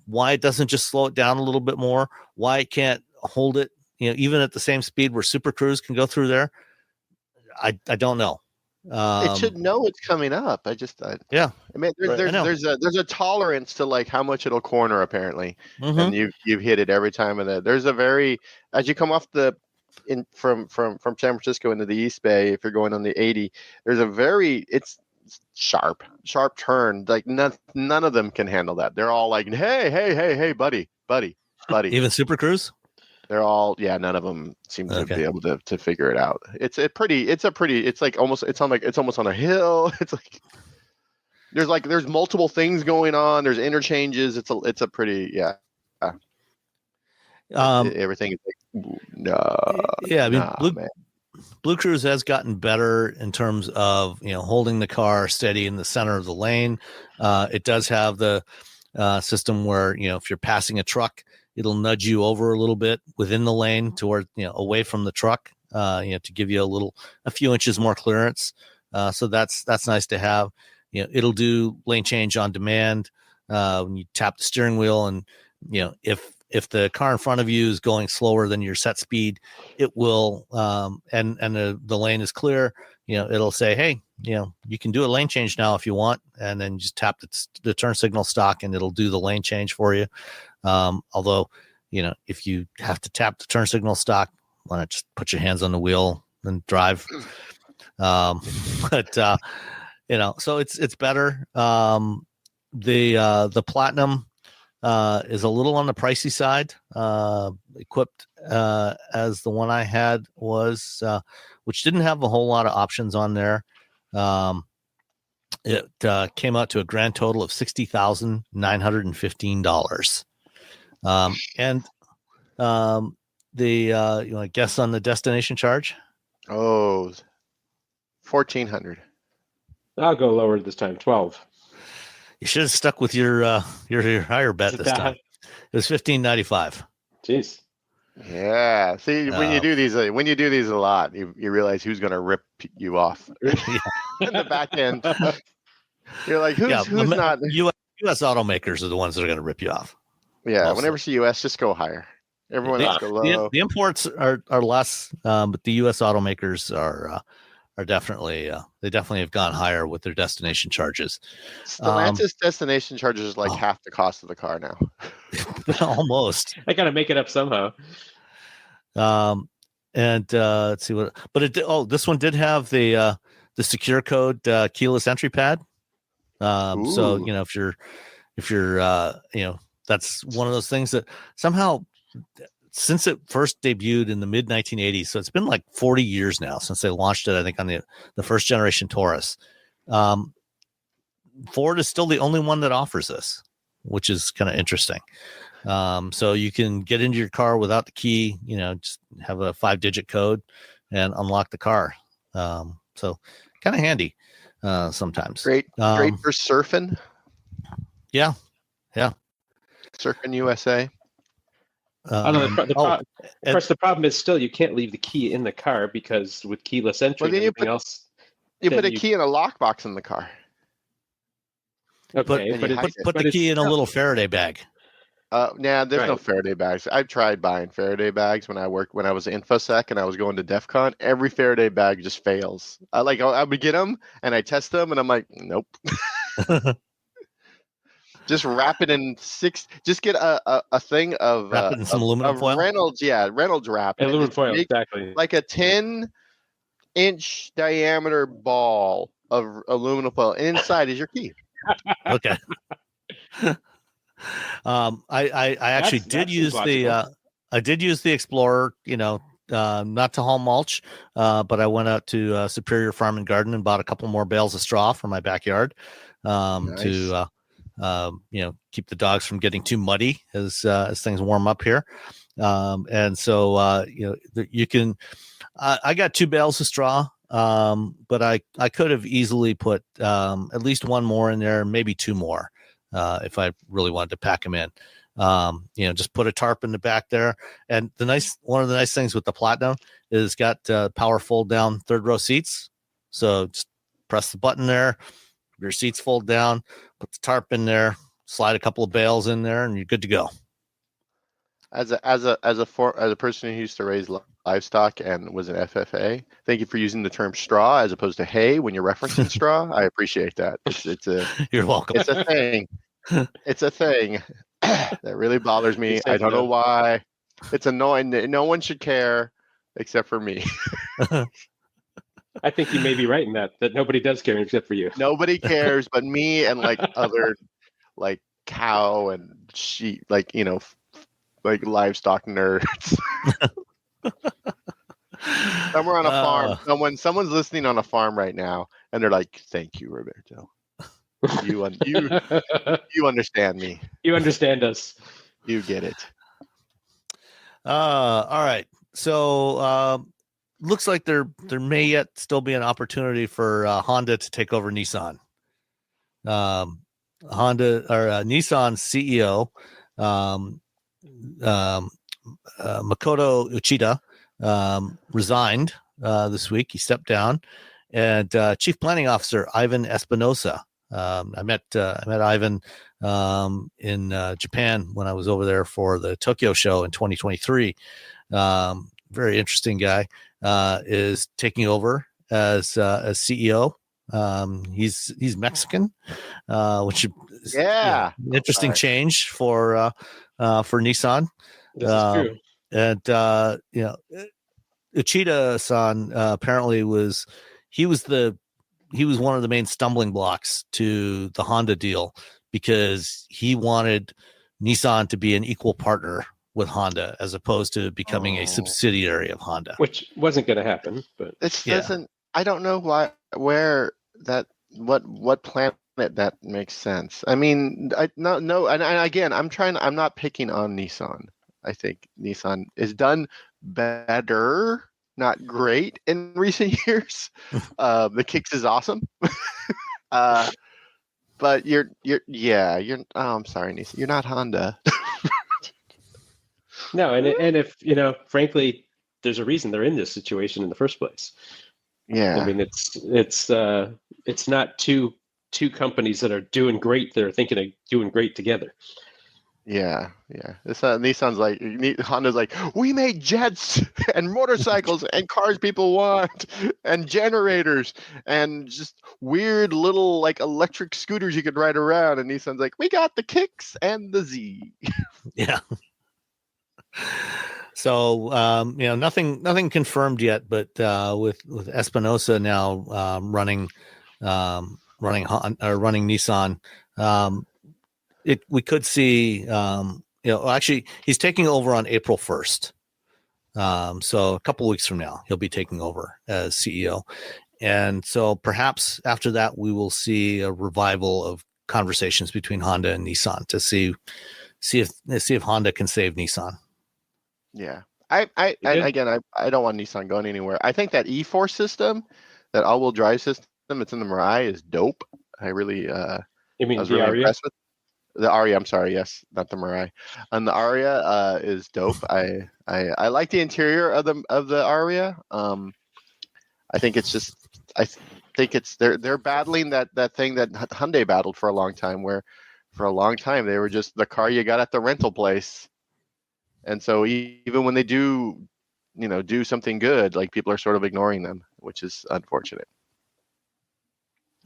Why it doesn't just slow it down a little bit more? Why it can't hold it even at the same speed where Super Cruise can go through there? I don't know. It should know it's coming up. I mean, there's a tolerance to like how much it'll corner apparently, and you've hit it every time. And there's a as you come off from San Francisco into the East Bay, if you're going on the 80, there's it's sharp turn. Like none of them can handle that. They're all like, hey, buddy. Even Super Cruise. They're all none of them seem to be able to figure it out. It's almost on a hill. It's like there's multiple things going on. There's interchanges. It's a pretty everything is like no. Yeah, I mean Blue Cruise has gotten better in terms of holding the car steady in the center of the lane. It does have the system where if you're passing a truck, it'll nudge you over a little bit within the lane toward, away from the truck, to give you a few inches more clearance. So that's nice to have. It'll do lane change on demand when you tap the steering wheel, and if the car in front of you is going slower than your set speed, it will, and the lane is clear. It'll say, hey, you can do a lane change now if you want, and then just tap the turn signal stock, and it'll do the lane change for you. Although, if you have to tap the turn signal stock, why not just put your hands on the wheel and drive? But so it's better. The Platinum is a little on the pricey side, equipped as the one I had was, which didn't have a whole lot of options on there. It came out to a grand total of $60,915. And you want to guess on the destination charge? Oh, $1,400. I'll go lower this time. 12. You should have stuck with your higher bet this time. It was $1,595. Jeez. Yeah. See, when you do these a lot, you realize who's going to rip you off in the back end. You're like, who's not? U.S. automakers are the ones that are going to rip you off. Yeah. Mostly. Whenever see U.S., just go higher. Everyone else go low. The imports are less, but the U.S. automakers are definitely they definitely have gone higher with their destination charges. Stellantis destination charges is like half the cost of the car now. Almost. I got to make it up somehow. And let's see what. But this one did have the secure code keyless entry pad. So if you're that's one of those things that somehow, since it first debuted in the mid 1980s, so it's been like 40 years now since they launched it, I think, on the first generation Taurus. Ford is still the only one that offers this, which is kind of interesting. So you can get into your car without the key, just have a 5-digit code and unlock the car. So kind of handy sometimes. Great for surfing. Yeah. Surfing USA. Of course, the problem is still you can't leave the key in the car, because with keyless entry and everything else, you put a key in a lockbox in the car. Okay, put the key in a little Faraday bag. There's no Faraday bags. I've tried buying Faraday bags when I was at InfoSec and I was going to DEF CON. Every Faraday bag just fails. I would get them and I test them and I'm like, nope. Just wrap it in just get a thing of wrap it in some aluminum foil. Reynolds wrap. Aluminum foil, exactly. Like a 10-inch diameter ball of aluminum foil, and inside is your key. Okay. I actually did use the Explorer, not to haul mulch, but I went out to Superior Farm and Garden and bought a couple more bales of straw for my backyard to keep the dogs from getting too muddy as things warm up here. And so you can. I got 2 bales of straw, but I could have easily put at least one more in there, maybe 2 more. If I really wanted to pack them in. Just put a tarp in the back there. And one of the nice things with the Platinum is got power fold down third row seats. So just press the button there, your seats fold down, put the tarp in there, slide a couple of bales in there, and you're good to go. As a person who used to raise livestock and was an FFA, thank you for using the term straw as opposed to hay when you're referencing straw. I appreciate that. You're welcome. It's a thing. It's a thing that really bothers me. I don't know why. It's annoying. No one should care except for me. I think you may be right in that nobody does care except for you. Nobody cares but me and like other like cow and sheep, like, like livestock nerds. Somewhere on a farm, someone's listening on a farm right now, and they're like, "Thank you, Roberto. You understand me. You understand us. You get it." All right. So looks like there may yet still be an opportunity for Honda to take over Nissan. Nissan's CEO, Makoto Uchida, resigned this week. He stepped down, and Chief Planning Officer Ivan Espinosa. I met Ivan in Japan when I was over there for the Tokyo show in 2023. Very interesting guy. Is taking over as CEO. He's Mexican, which is interesting change for Nissan. This is true. And Uchida-san apparently was one of the main stumbling blocks to the Honda deal, because he wanted Nissan to be an equal partner with Honda as opposed to becoming a subsidiary of Honda, which wasn't going to happen. But it doesn't. I don't know what planet that makes sense. I mean, no, and again, I'm not picking on Nissan. I think Nissan is done better, not great in recent years. The Kicks is awesome. But I'm sorry, Nissan. You're not Honda. No, and if frankly, there's a reason they're in this situation in the first place. Yeah, I mean, it's not two companies that are doing great. They're thinking of doing great together. Yeah. Nissan's like, Honda's like, we made jets and motorcycles and cars people want and generators and just weird little like electric scooters you could ride around. And Nissan's like, we got the Kicks and the Z. Yeah. So nothing confirmed yet, but with Espinosa now running Nissan, we could see actually he's taking over on April 1st. So a couple of weeks from now he'll be taking over as CEO, and so perhaps after that we will see a revival of conversations between Honda and Nissan to see if Honda can save Nissan. Yeah. I don't want Nissan going anywhere. I think that E-Force system, that all-wheel drive system that's in the Mirai, is dope. I really you mean I was the really Aria? impressed with the Aria. I'm sorry, yes, not the Mirai. And the Aria is dope. I like the interior of the Aria. I think it's just they're battling that thing that Hyundai battled for a long time, where for a long time they were just the car you got at the rental place. And so even when they do something good, like people are sort of ignoring them, which is unfortunate.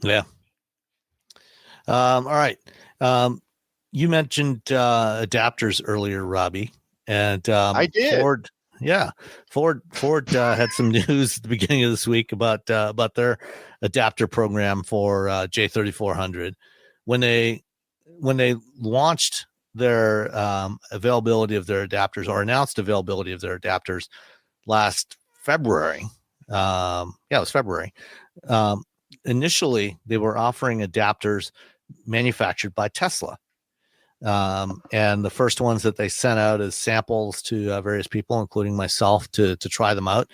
Yeah. All right. You mentioned adapters earlier, Robbie, and I did. Ford had some news at the beginning of this week about their adapter program for J3400. When they launched their availability of their adapters, or announced availability of their adapters last February. It was February. Initially, they were offering adapters manufactured by Tesla. And the first ones that they sent out as samples to various people, including myself, to try them out.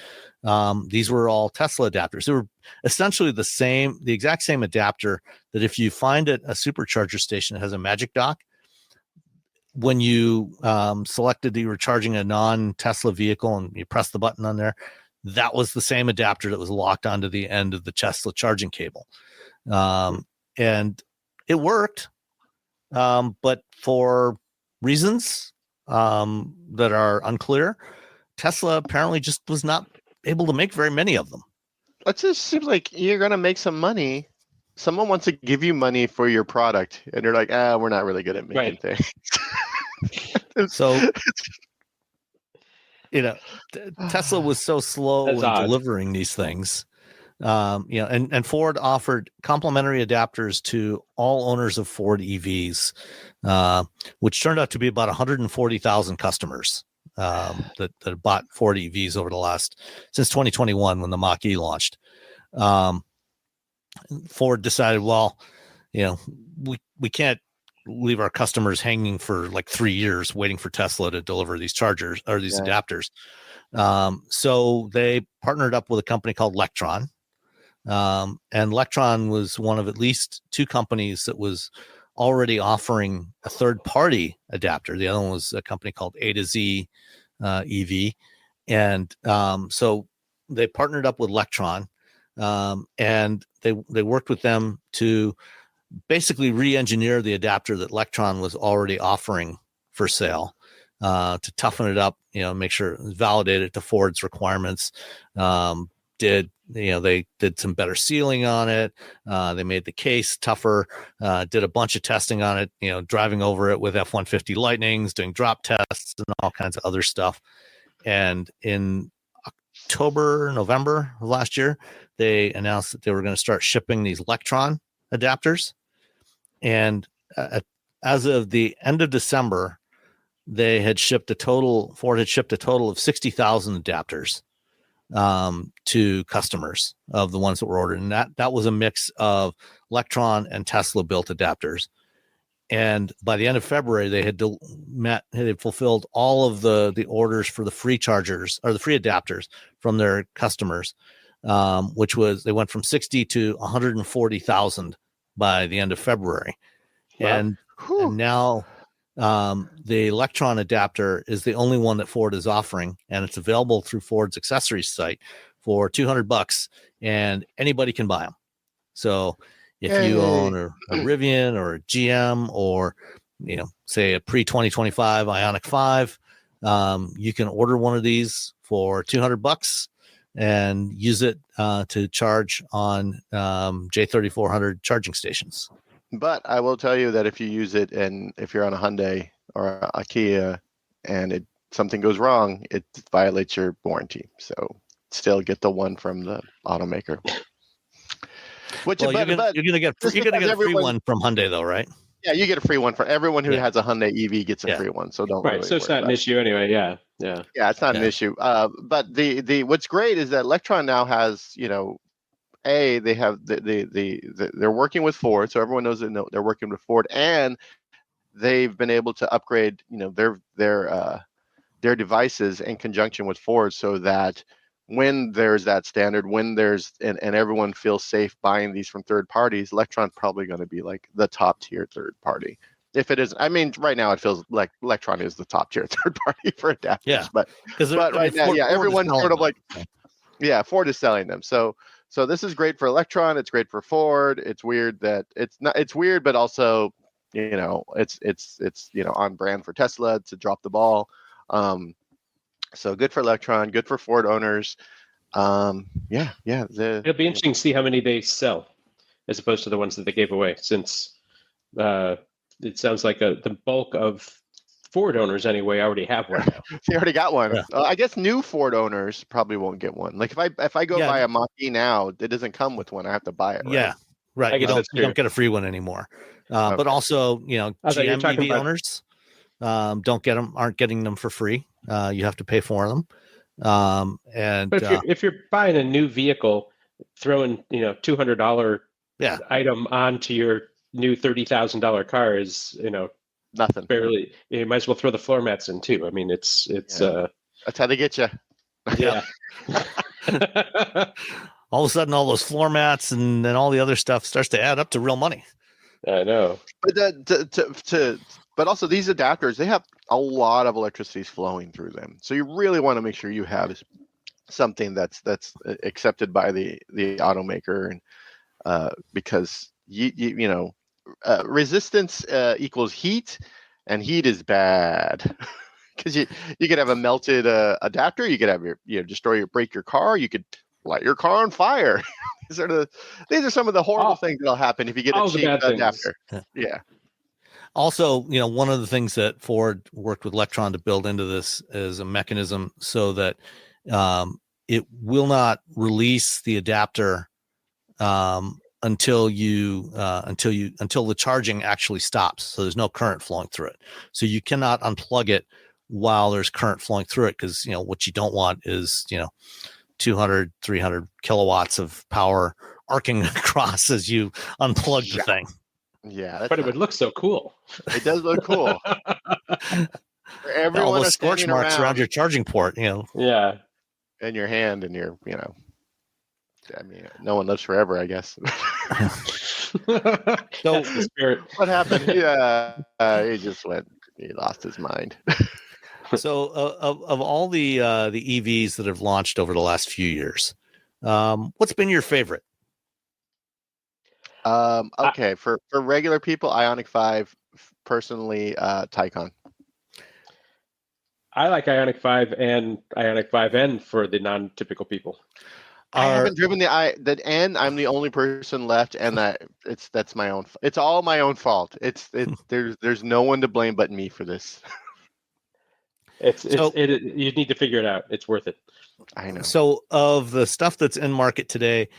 These were all Tesla adapters. They were essentially the exact same adapter that if you find at a supercharger station that has a Magic Dock, when you selected that you were charging a non-Tesla vehicle and you press the button on there, that was the same adapter that was locked onto the end of the Tesla charging cable. And it worked, but for reasons that are unclear, Tesla apparently just was not able to make very many of them. It just seems like you're gonna make some money. Someone wants to give you money for your product, and you're like, we're not really good at making things. So, Tesla was so slow in delivering these things. And Ford offered complimentary adapters to all owners of Ford EVs, which turned out to be about 140,000 customers that bought Ford EVs since 2021 when the Mach-E launched. Ford decided, well, we can't leave our customers hanging for like 3 years waiting for Tesla to deliver these chargers or these adapters. So they partnered up with a company called Lectron. And Lectron was one of at least two companies that was already offering a third-party adapter. The other one was a company called A to Z EV. And so they partnered up with Lectron, and they worked with them to basically re-engineer the adapter that Lectron was already offering for sale, to toughen it up, make sure it was validated to Ford's requirements. They did some better sealing on it. They made the case tougher, did a bunch of testing on it, driving over it with F-150 Lightnings, doing drop tests and all kinds of other stuff. And in November of last year, they announced that they were going to start shipping these Lectron adapters. And as of the end of December, Ford had shipped a total of 60,000 adapters to customers of the ones that were ordered. And that was a mix of Lectron and Tesla built adapters. And by the end of February, they had fulfilled all of the orders for the free chargers or the free adapters from their customers, which was, they went from 60 to 140,000 by the end of February. Wow. And now the Lectron adapter is the only one that Ford is offering, and it's available through Ford's accessories site for $200, and anybody can buy them. So if you own a Rivian or a GM or, say a pre-2025 Ioniq 5, you can order one of these for $200 and use it to charge on J3400 charging stations. But I will tell you that if you use it, and if you're on a Hyundai or a Kia and something goes wrong, it violates your warranty. So still get the one from the automaker. You're gonna get a free one from Hyundai though, right? Yeah, you get a free one for everyone who has a Hyundai EV gets a free one. So don't. Right, so it's not an issue anyway. Yeah, it's not an issue. But the what's great is that Lectron now has, they have they're working with Ford, so everyone knows that they're working with Ford, and they've been able to upgrade, their devices in conjunction with Ford, so that when there's that standard, and everyone feels safe buying these from third parties, Lectron's probably going to be like the top tier third party. If it is, right now it feels like Lectron is the top tier third party for adapters. Yeah, but right now, everyone's sort of like, Ford is selling them. So this is great for Lectron. It's great for Ford. It's weird that it's weird, but also, it's on brand for Tesla to drop the ball. So good for Lectron, good for Ford owners. It'll be interesting to see how many they sell as opposed to the ones that they gave away, since it sounds like the bulk of Ford owners anyway already have one. They already got one. Yeah. I guess new Ford owners probably won't get one. Like if I go buy a Mach-E now, it doesn't come with one. I have to buy it. Right? Yeah, right. You don't get a free one anymore. Okay. But also, GM EV owners aren't getting them for free. You have to pay for them. But if you're buying a new vehicle, throwing $200 item onto your new $30,000 car is nothing. Barely. You might as well throw the floor mats in too. I mean, it's that's how they get you. Yeah. All of a sudden, all those floor mats and all the other stuff starts to add up to real money. I know. But but also these adapters, they have a lot of electricity flowing through them. So you really want to make sure you have something that's accepted by the automaker, and because you know, resistance equals heat, and heat is bad. Because you could have a melted adapter, you could have break your car, you could light your car on fire. these are some of the horrible things that'll happen if you get a cheap adapter. Yeah. Also, you know, one of the things that Ford worked with Electron to build into this is a mechanism so that it will not release the adapter until the charging actually stops. So there's no current flowing through it. So you cannot unplug it while there's current flowing through it, because, you know, what you don't want is, you know, 200, 300 kilowatts of power arcing across as you unplug the thing. Yeah, but it would look so cool. It does look cool. Everyone all those scorch marks around your charging port, you know. Yeah. In your hand, and your, you know, I mean, no one lives forever, I guess. So that's the spirit. What happened? Yeah, he lost his mind. So of all the EVs that have launched over the last few years, what's been your favorite? Okay, for regular people, Ioniq 5. Personally, Taycan. I like Ioniq 5 and Ioniq 5N for the non-typical people. I haven't driven the N. I'm the only person left, and that's my own. It's all my own fault. There's no one to blame but me for this. You need to figure it out. It's worth it. I know. So of the stuff that's in market today,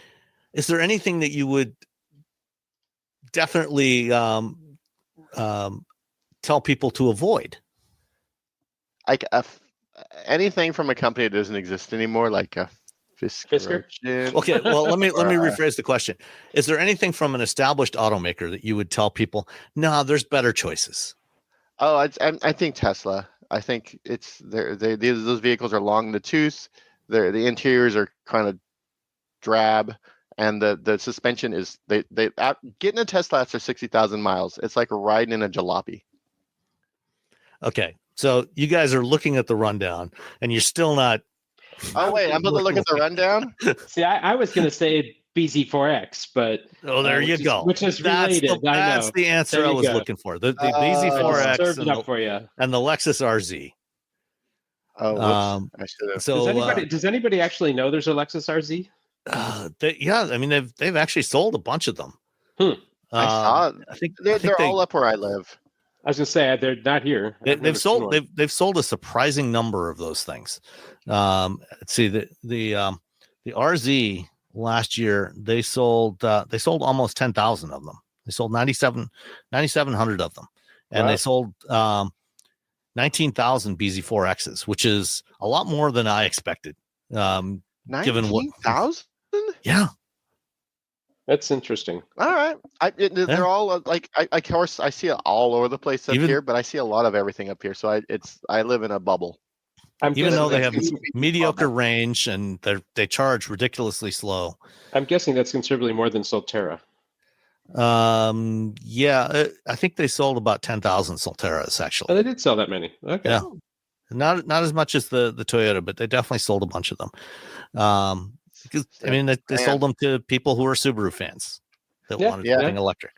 is there anything that you would definitely tell people to avoid? Like anything from a company that doesn't exist anymore, like a Fisker. Okay, well, let me rephrase the question. Is there anything from an established automaker that you would tell people, no, there's better choices? Oh, I think Tesla. I think it's those vehicles are long in the tooth. The interiors are kind of drab, and the suspension is getting a Tesla after 60,000 miles. It's like riding in a jalopy. Okay, so you guys are looking at the rundown, and you're still not. Oh wait, I'm going to look at the rundown. See, I was going to say BZ4X, but there you go. Which is related. That's the answer I was looking for. The BZ4X for you. And the Lexus RZ. Oh, I should have. So does anybody actually know there's a Lexus RZ? I mean they've actually sold a bunch of them. I saw. I think they're all up where I live. I was gonna say they're not here. They've sold a surprising number of those things. Let's see, the RZ last year they sold almost 10,000 of them. They sold 9,700 of them, and they sold 19,000 BZ4Xs, which is a lot more than I expected. Given what 19,000? Yeah. That's interesting. All right. They're all like, of course, I see it all over the place up here, but I see a lot of everything up here. So I live in a bubble. Even though they have mediocre range and they charge ridiculously slow. I'm guessing that's considerably more than Solterra. Yeah, I think they sold about 10,000 Solterras actually. Oh, they did sell that many. Okay. Yeah. Not as much as the Toyota, but they definitely sold a bunch of them. Because I mean, they sold them to people who are Subaru fans that wanted something electric.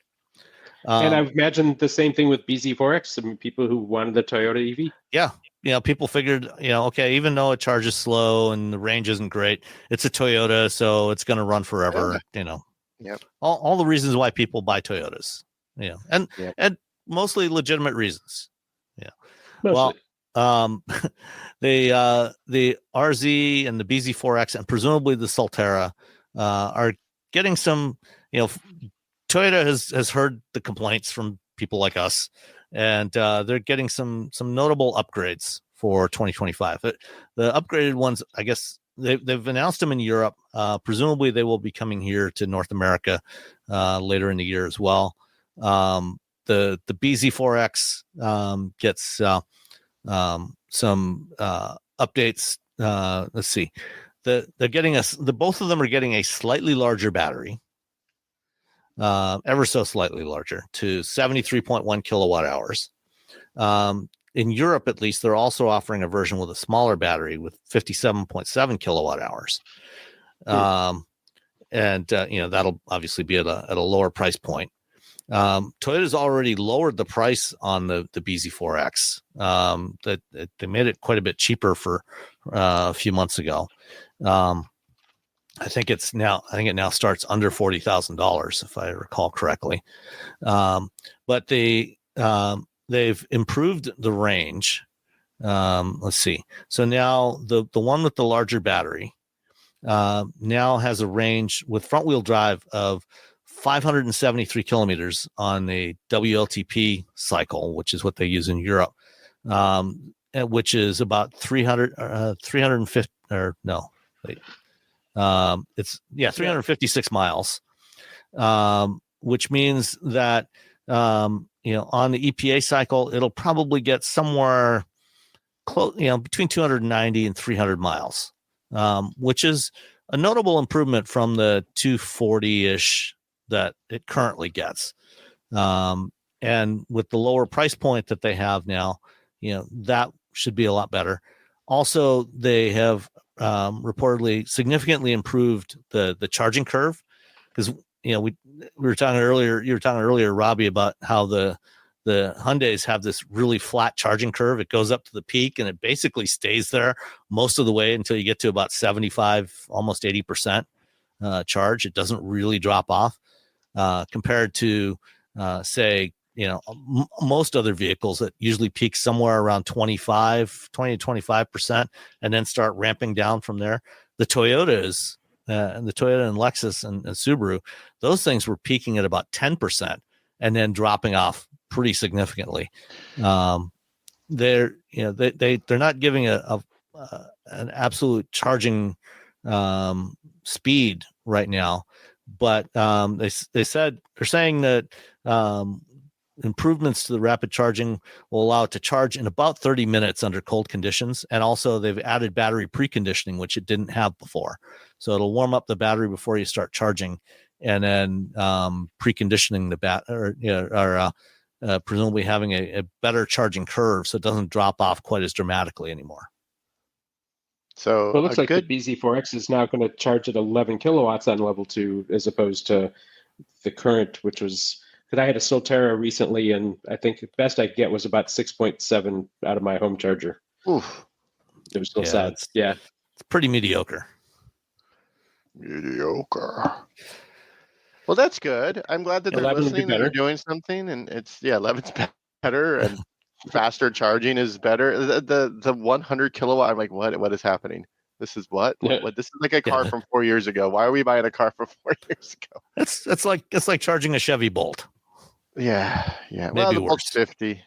And I imagine the same thing with BZ4X. Some people who wanted the Toyota EV. Yeah. You know, people figured, okay, even though it charges slow and the range isn't great, it's a Toyota, so it's going to run forever. Yep. All the reasons why people buy Toyotas, and mostly legitimate reasons. Yeah. Mostly. Well, the RZ and the BZ4X and presumably the Solterra are getting some, Toyota has heard the complaints from people like us, and they're getting some notable upgrades for 2025. The upgraded ones, I guess, they've announced them in Europe. Presumably, they will be coming here to North America later in the year as well. The BZ4X gets some updates. Let's see. They're getting both of them are getting a slightly larger battery. Ever so slightly larger, to 73.1 kilowatt hours. In Europe, at least, they're also offering a version with a smaller battery with 57.7 kilowatt hours. And that'll obviously be at a lower price point. Toyota's already lowered the price on the BZ4X. That they made it quite a bit cheaper for a few months ago. I think it now starts under $40,000 if I recall correctly. But they've improved the range. Let's see. So now the one with the larger battery now has a range with front wheel drive of 573 kilometers on the WLTP cycle, which is what they use in Europe, which is about 350 or no, wait. It's 356 miles, which means that, on the EPA cycle, it'll probably get somewhere close, between 290 and 300 miles, which is a notable improvement from the 240-ish that it currently gets. And with the lower price point that they have now, that should be a lot better. Also, they have reportedly significantly improved the charging curve, because we were talking earlier. You were talking earlier, Robbie, about how the Hyundais have this really flat charging curve. It goes up to the peak and it basically stays there most of the way until you get to about 75, almost 80% charge. It doesn't really drop off compared to say, most other vehicles that usually peak somewhere around 20 to 25% and then start ramping down from there. The Toyotas and the Toyota and Lexus and Subaru, those things were peaking at about 10% and then dropping off pretty significantly. They're not giving an absolute charging speed right now, but they're saying that improvements to the rapid charging will allow it to charge in about 30 minutes under cold conditions. And also they've added battery preconditioning, which it didn't have before. So it'll warm up the battery before you start charging, and then preconditioning the presumably having a better charging curve so it doesn't drop off quite as dramatically anymore. So it looks like the BZ4X is now going to charge at 11 kilowatts on level 2, as opposed to the current, which was, because I had a Solterra recently, and I think the best I get was about 6.7 out of my home charger. Oof. It was still sad. It's pretty mediocre. Well, that's good. I'm glad that they're listening and they're doing something, and 11's better and faster charging is better. The 100 kilowatt, I'm like, what is happening? This is what? This is like a car from 4 years ago. Why are we buying a car from 4 years ago? It's like charging a Chevy Bolt. Yeah. Maybe Well, the worse. Bolt's 50.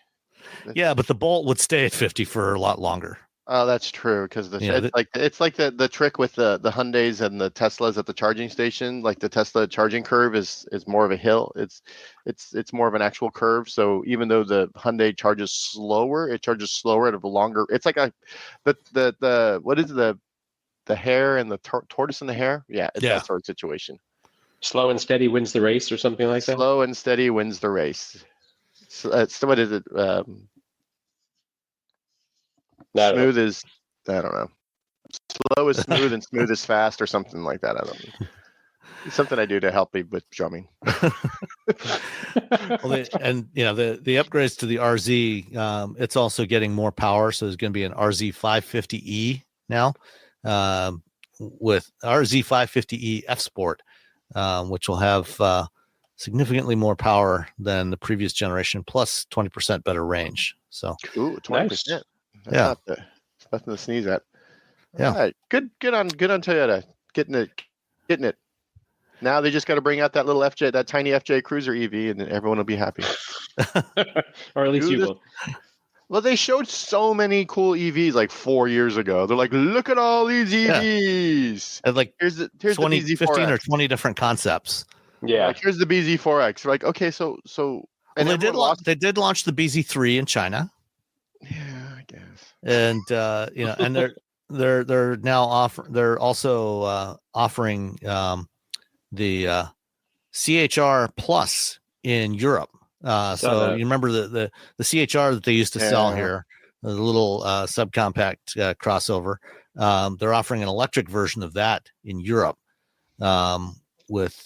Yeah, but the Bolt would stay at 50 for a lot longer. Oh, that's true, because it's like the trick with the Hyundais and the Teslas at the charging station. Like the Tesla charging curve is more of a hill. It's more of an actual curve. So even though the Hyundai charges slower, it charges slower at a longer. It's like the what is the hare and the tortoise and the hare? Yeah, it's that sort of situation. Slow and steady wins the race, or something like that. Slow and steady wins the race. So what is it? Smooth is, I don't know. Slow is smooth and smooth is fast, or something like that. I don't know. It's something I do to help me with drumming. The upgrades to the RZ, it's also getting more power. So there's going to be an RZ 550E now, with RZ 550E F Sport, which will have significantly more power than the previous generation, plus 20% better range. So, 20%. Nice. That's nothing to sneeze at. Yeah. All right. Good on Toyota. Getting it. Now they just got to bring out that little FJ, that tiny FJ Cruiser EV, and then everyone will be happy. Or at least you will. Well, they showed so many cool EVs like 4 years ago. They're like, look at all these EVs. And like here's 20, the BZ4X. 15 or 20 different concepts. Yeah. Like, here's the BZ4X. We're like, okay, so and they did launch the BZ3 in China. Yeah, I guess. And and they're now they're also offering the CHR Plus in Europe, So you remember the CHR that they used to sell here, the little subcompact crossover. They're offering an electric version of that in Europe with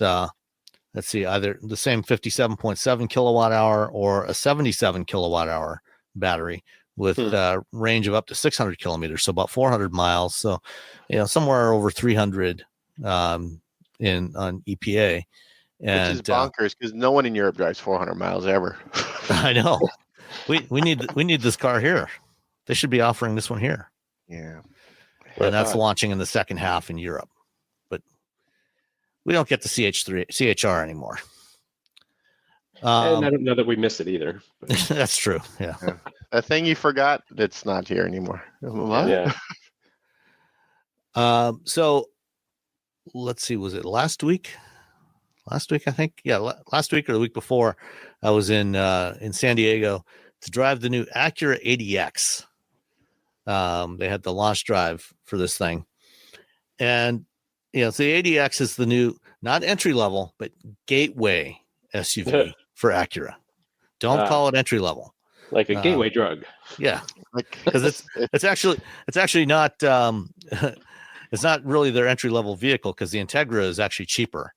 let's see, either the same 57.7 kilowatt hour or a 77 kilowatt hour battery with range of up to 600 kilometers, so about 400 miles. So, somewhere over 300 on EPA. And, which is bonkers because no one in Europe drives 400 miles ever. I know. We need this car here. They should be offering this one here. Yeah. And that's launching in the second half in Europe. But we don't get the CHR anymore. And I don't know that we miss it either. That's true. Yeah. A thing you forgot that's not here anymore. What? Yeah. So let's see. Was it last week? Last week, I think. Yeah, last week or the week before, I was in San Diego to drive the new Acura ADX. They had the launch drive for this thing, and so the ADX is the new, not entry level, but gateway SUV for Acura. Don't call it entry level. Like a gateway drug. Yeah, because it's actually not it's not really their entry level vehicle, because the Integra is actually cheaper.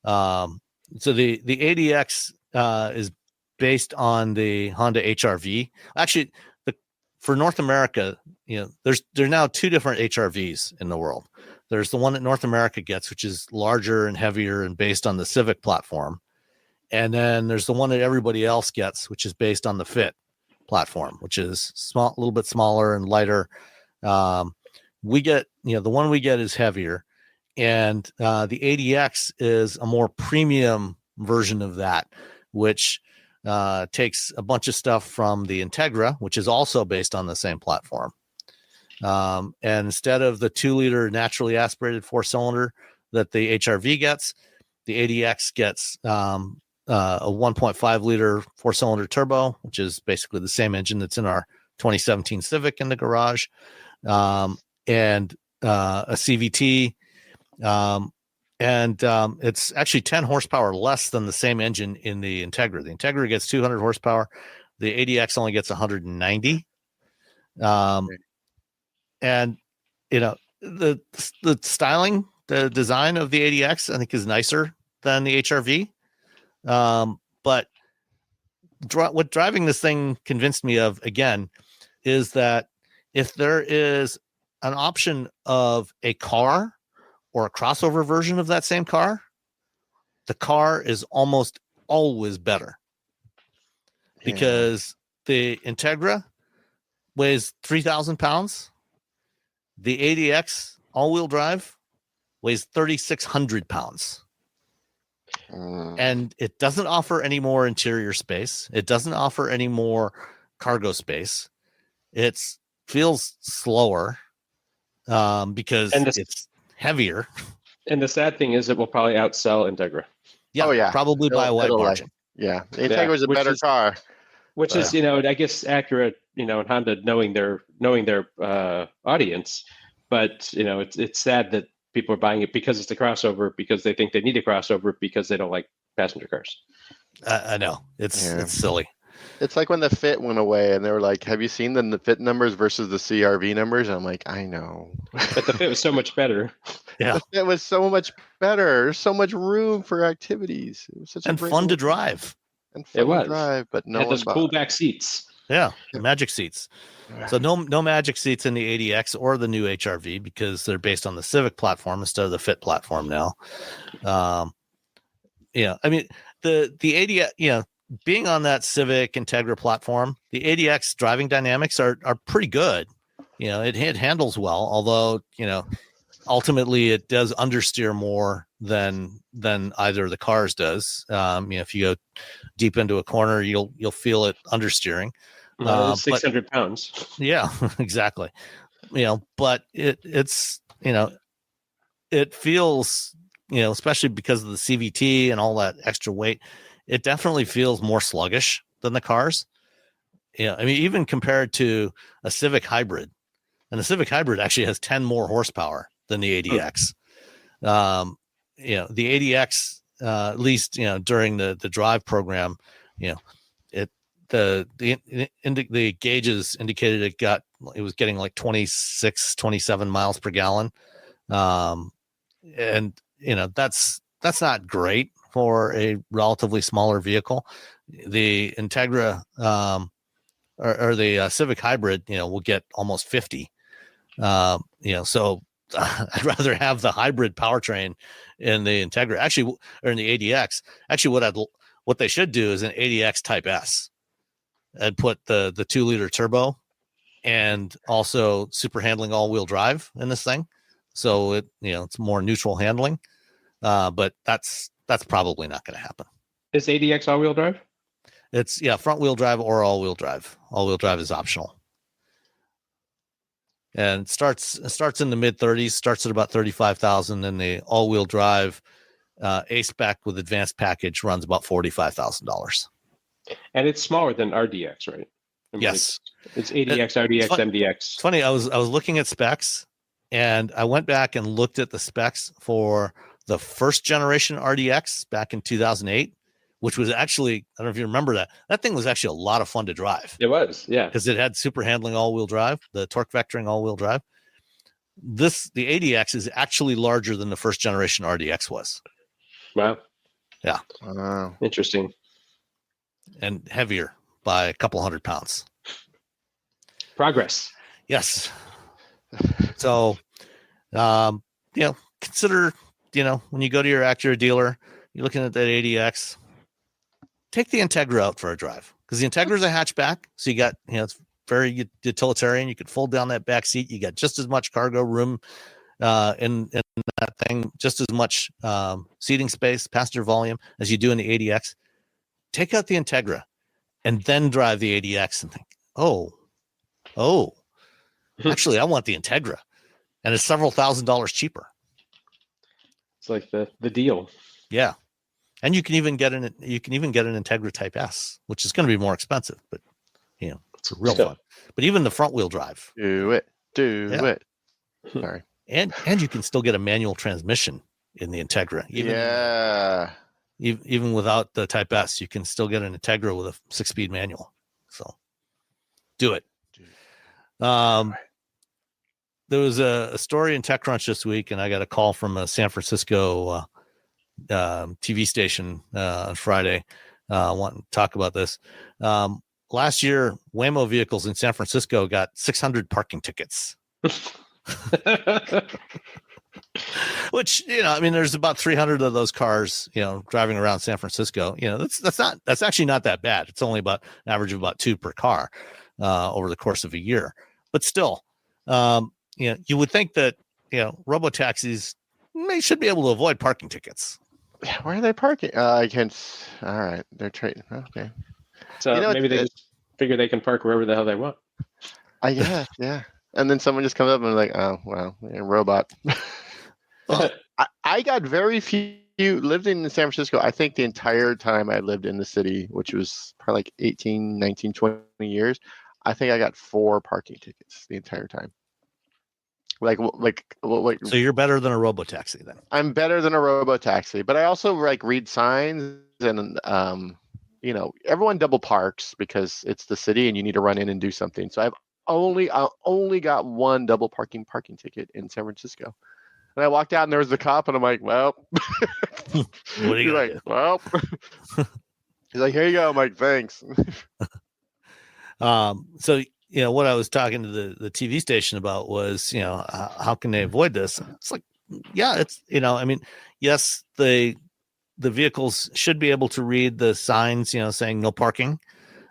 So the ADX is based on the Honda HR-V. Actually, for North America, there's now two different HR-Vs in the world. There's the one that North America gets, which is larger and heavier and based on the Civic platform. And then there's the one that everybody else gets, which is based on the Fit platform, which is small, a little bit smaller and lighter. We get, the one we get is heavier, and the ADX is a more premium version of that, which takes a bunch of stuff from the Integra, which is also based on the same platform. And instead of the 2-liter naturally aspirated 4-cylinder that the HR-V gets, the ADX gets a 1.5-liter 4-cylinder turbo, which is basically the same engine that's in our 2017 Civic in the garage, and a CVT. It's actually 10 horsepower less than the same engine in the Integra. The Integra gets 200 horsepower. The ADX only gets 190. And the styling, the design of the ADX, I think, is nicer than the HR-V. But what driving this thing convinced me of, again, is that if there is an option of a car or a crossover version of that same car, the car is almost always better, because the Integra weighs 3,000 pounds. The ADX all-wheel drive weighs 3,600 pounds. And it doesn't offer any more interior space. It doesn't offer any more cargo space. It feels slower because it's heavier. And the sad thing is, it will probably outsell Integra. Yeah, probably by a wide margin. The Integra is a better car. Which is, I guess Acura, and Honda knowing their audience, but it's sad that people are buying it because it's a crossover, because they think they need a crossover, because they don't like passenger cars. I know it's silly. It's like when the Fit went away and they were like, have you seen the Fit numbers versus the CR-V numbers? And I'm like, I know. But the Fit was so much better. Yeah. The Fit was so much better. There's so much room for activities. It was such and fun to drive. And fun to drive, but no had those cool back seats. Yeah, magic seats. So no magic seats in the ADX or the new HR-V, because they're based on the Civic platform instead of the Fit platform now. I mean, the ADX, being on that Civic Integra platform, the ADX driving dynamics are pretty good. It handles well, although ultimately it does understeer more than either of the cars does. If you go deep into a corner, you'll feel it understeering. 600 pounds. Yeah, exactly. But it's it feels, especially because of the CVT and all that extra weight, it definitely feels more sluggish than the cars. I mean, even compared to a Civic Hybrid, and the Civic Hybrid actually has 10 more horsepower than the ADX. The ADX, at least during the drive program, you know, the gauges indicated it was getting like 26, 27 miles per gallon. And that's not great for a relatively smaller vehicle. The Integra, or the Civic Hybrid, will get almost 50. So I'd rather have the hybrid powertrain in the Integra, actually, or in the ADX. Actually, what they should do is an ADX Type S, and put the 2-liter turbo and also super handling all-wheel drive in this thing, so it's more neutral handling. But that's probably not going to happen. Is ADX all-wheel drive? It's front-wheel drive or all-wheel drive. All-wheel drive is optional. And it starts in the mid 30s, starts at about 35,000, and the all-wheel drive A-Spec with advanced package runs about $45,000. And it's smaller than RDX, right? Yes. It's ADX, RDX, MDX. It's funny. I was looking at specs, and I went back and looked at the specs for the first generation RDX back in 2008, which was actually, I don't know if you remember that. That thing was actually a lot of fun to drive. It was, yeah. Because it had super handling all-wheel drive, the torque vectoring all-wheel drive. The ADX is actually larger than the first generation RDX was. Wow. Yeah. Interesting. And heavier by a couple 100 pounds. Progress. Yes. So, consider, when you go to your Acura dealer, you're looking at that ADX, take the Integra out for a drive, because the Integra is a hatchback. So you got, it's very utilitarian. You could fold down that back seat. You got just as much cargo room in that thing, just as much seating space, passenger volume as you do in the ADX. Take out the Integra and then drive the ADX and think, actually, I want the Integra, and it's several $1,000s cheaper. It's like the deal. Yeah. And you can even get an Integra Type S, which is going to be more expensive, but it's real fun. But even the front wheel drive. Do it. Sorry. And you can still get a manual transmission in the Integra. Even without the Type S, you can still get an Integra with a 6-speed manual. So do it. There was a story in TechCrunch this week, and I got a call from a San Francisco TV station on Friday wanting to talk about this. Last year, Waymo vehicles in San Francisco got 600 parking tickets. Which, there's about 300 of those cars, driving around San Francisco. That's actually not that bad. It's only about an average of about 2 per car over the course of a year. But still, you would think that, robo-taxis should be able to avoid parking tickets. Where are they parking? I can't. All right. They're trading. Okay. So maybe they just figure they can park wherever the hell they want. I guess, yeah. And then someone just comes up and like, oh, well, you're a robot. I got very few, lived in San Francisco. I think the entire time I lived in the city, which was probably like 18, 19, 20 years, I think I got 4 parking tickets the entire time. Like. So you're better than a robo-taxi then? I'm better than a robo-taxi, but I also read signs, and everyone double parks because it's the city and you need to run in and do something. So I only got 1 double parking ticket in San Francisco. And I walked out and there was the cop, and I'm like, well, what are you like? Well, he's like, here you go. I'm like, thanks. So, what I was talking to the TV station about was, how can they avoid this? It's like, yes, the vehicles should be able to read the signs, saying no parking.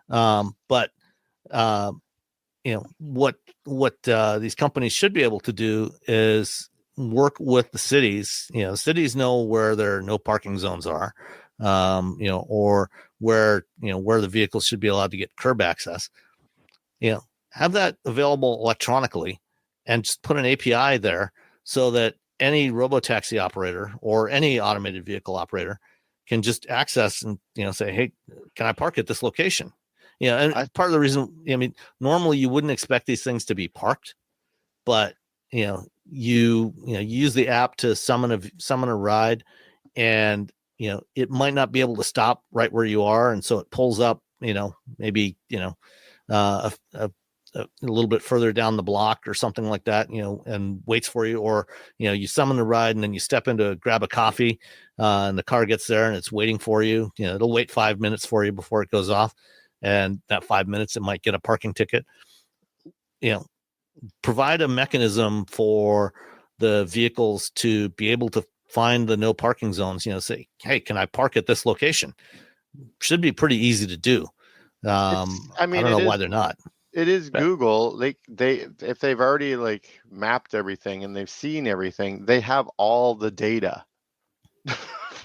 But what these companies should be able to do is work with the cities. Cities know where their no parking zones are, or where the vehicles should be allowed to get curb access. Have that available electronically, and just put an API there so that any robo-taxi operator or any automated vehicle operator can just access and say, hey, can I park at this location? And part of the reason, normally you wouldn't expect these things to be parked, but you use the app to summon a ride, and it might not be able to stop right where you are, and so it pulls up, maybe a little bit further down the block or something like that, and waits for you, or you summon the ride and then you step in to grab a coffee, and the car gets there and it's waiting for you. It'll wait 5 minutes for you before it goes off, and that 5 minutes it might get a parking ticket. Provide a mechanism for the vehicles to be able to find the no parking zones. Say, hey, can I park at this location? Should be pretty easy to do. I don't know why they're not. It is Google. They if they've already like mapped everything and they've seen everything, they have all the data.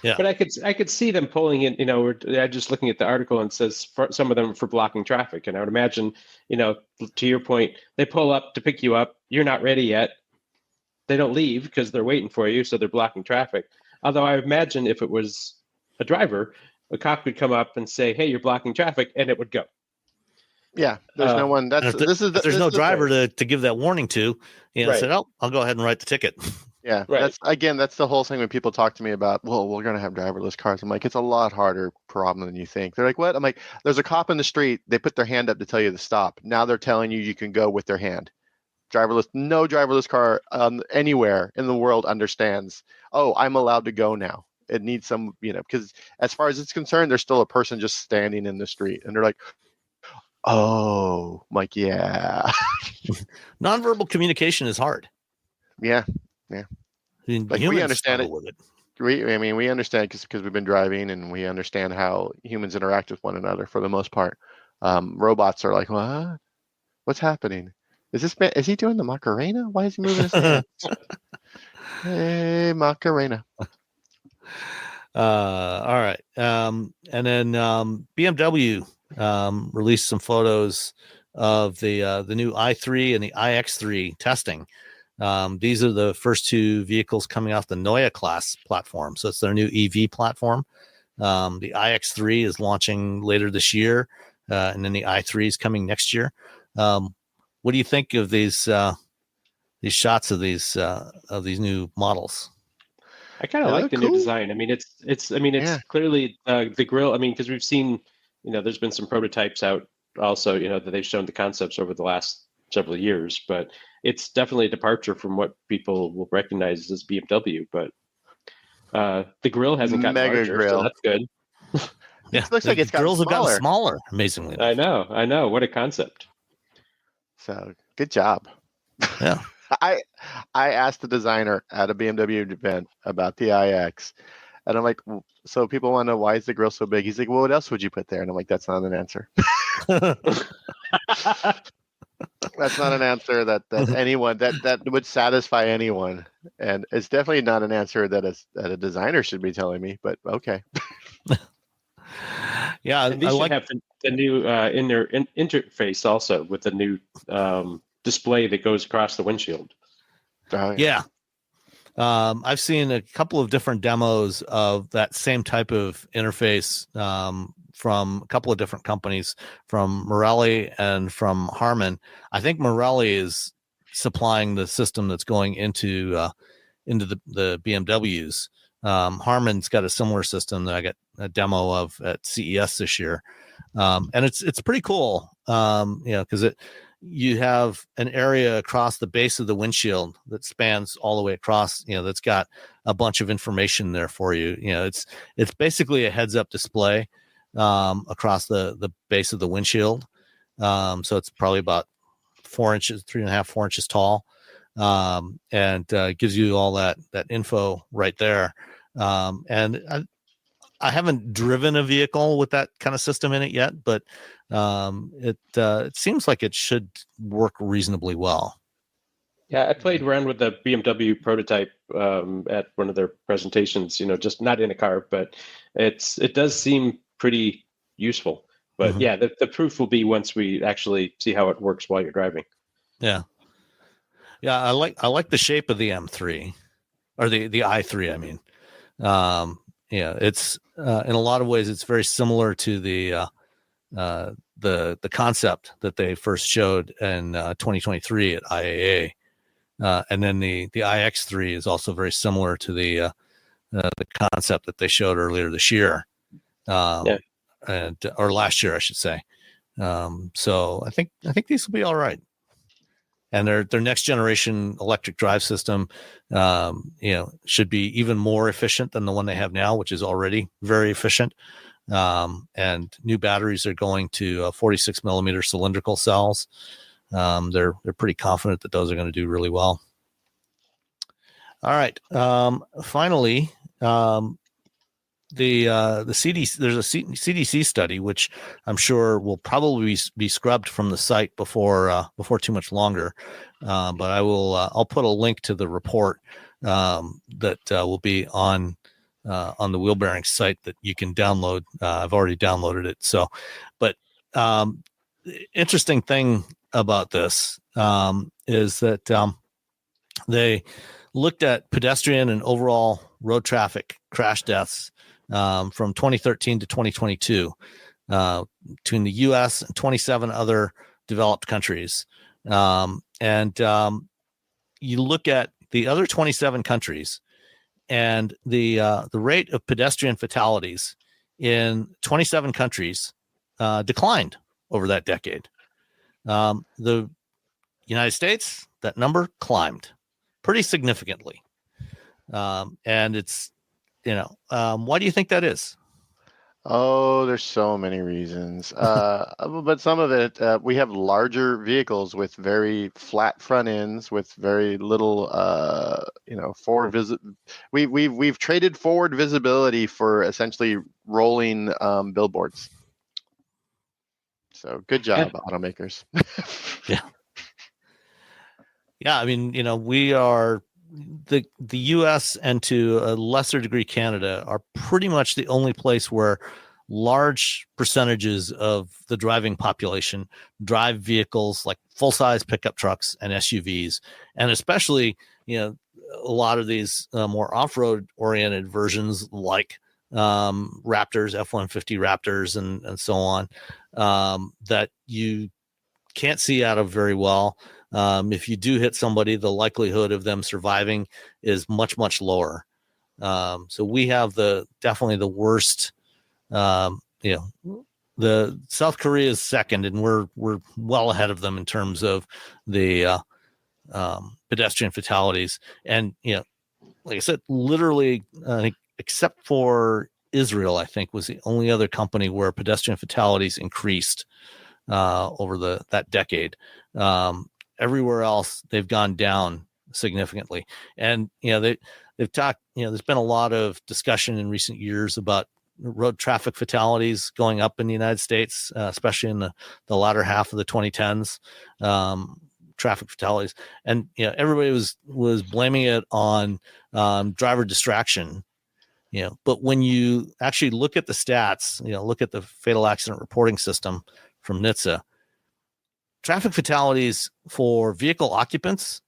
Yeah. But I could see them pulling in, I'm just looking at the article and it says for some of them for blocking traffic. And I would imagine, to your point, they pull up to pick you up. You're not ready yet. They don't leave because they're waiting for you. So they're blocking traffic. Although I imagine if it was a driver, a cop could come up and say, hey, you're blocking traffic, and it would go. Yeah, there's no one. There's no driver to give that warning to. Right. Said, I'll go ahead and write the ticket. Yeah, right. That's the whole thing when people talk to me about, well, we're going to have driverless cars. I'm like, it's a lot harder problem than you think. They're like, what? I'm like, there's a cop in the street. They put their hand up to tell you to stop. Now they're telling you can go with their hand. No driverless car anywhere in the world understands, oh, I'm allowed to go now. It needs some, because as far as it's concerned, there's still a person just standing in the street. And they're like, oh, I'm like, yeah. Nonverbal communication is hard. Yeah. Like we understand it. We understand because we've been driving and we understand how humans interact with one another for the most part. Robots are like, what? What's happening? Is he doing the Macarena? Why is he moving his hands? Hey, Macarena. All right. And then BMW released some photos of the new i3 and the iX3 testing. These are the first two vehicles coming off the Neue class platform. So it's their new EV platform. The iX3 is launching later this year, and then the i3 is coming next year. What do you think of these shots of these new models? I kind of like the new design. I mean, it's clearly the grille. I mean, because we've seen, there's been some prototypes out also, that they've shown the concepts over the last several years, but it's definitely a departure from what people will recognize as BMW. But the grille hasn't gotten larger, grill. So that's good. Yeah, it looks like it's grills have gotten smaller, amazingly. I know. What a concept. So good job. Yeah. I asked the designer at a BMW event about the iX, and I'm like, so people want to know why is the grill so big? He's like, well, what else would you put there? And I'm like, that's not an answer. That's not an answer that anyone that would satisfy anyone, and it's definitely not an answer that a designer should be telling me. But okay. Yeah, and these should have the new interface also with the new display that goes across the windshield. Yeah. I've seen a couple of different demos of that same type of interface from a couple of different companies, from Marelli and from Harman. I think Marelli is supplying the system that's going into the BMWs. Harman's got a similar system that I got a demo of at CES this year, and it's pretty cool. Because you have an area across the base of the windshield that spans all the way across. That's got a bunch of information there for you. It's basically a heads-up display across the base of the windshield. So it's probably about 4 inches, 3.5, 4 inches tall, and gives you all that info right there. And I haven't driven a vehicle with that kind of system in it yet, but it seems like it should work reasonably well. Yeah, I played around with the BMW prototype at one of their presentations. Just not in a car, but it does seem pretty useful. But yeah, the proof will be once we actually see how it works while you're driving. Yeah, I like the shape of the M3 or the i3. I mean, it's in a lot of ways it's very similar to the concept that they first showed in 2023 at IAA, and then the iX3 is also very similar to the the concept that they showed earlier this year, or last year, I should say. So I think these will be all right. And their next generation electric drive system, should be even more efficient than the one they have now, which is already very efficient. And new batteries are going to 46 millimeter cylindrical cells. They're pretty confident that those are going to do really well. All right. Finally, the CDC, there's a CDC study, which I'm sure will probably be scrubbed from the site before too much longer. But I'll put a link to the report that will be on the Wheel Bearings site that you can download. I've already downloaded it. So, but interesting thing about this is that they looked at pedestrian and overall road traffic crash deaths from 2013 to 2022 between the U.S. and 27 other developed countries. And you look at the other 27 countries, and the rate of pedestrian fatalities in 27 countries declined over that decade. The United States, that number climbed pretty significantly. And it's, why do you think that is? Oh, there's so many reasons. But some of it, we have larger vehicles with very flat front ends, with very little, forward We've traded forward visibility for essentially rolling billboards. So good job, automakers. Yeah. Yeah, I mean, we are the U.S. and to a lesser degree Canada are pretty much the only place where large percentages of the driving population drive vehicles like full-size pickup trucks and SUVs, and especially a lot of these more off-road oriented versions like Raptors, F-150 Raptors, and so on, that you can't see out of very well. If you do hit somebody, the likelihood of them surviving is much, much lower. So we have definitely the worst. The South Korea is second, and we're well ahead of them in terms of the pedestrian fatalities. And like I said, literally, except for Israel, I think was the only other company where pedestrian fatalities increased over that decade. Everywhere else, they've gone down significantly. And, they've talked, there's been a lot of discussion in recent years about road traffic fatalities going up in the United States, especially in the latter half of the 2010s, traffic fatalities. And, everybody was blaming it on driver distraction, but when you actually look at the stats, look at the fatal accident reporting system from NHTSA, traffic fatalities for vehicle occupants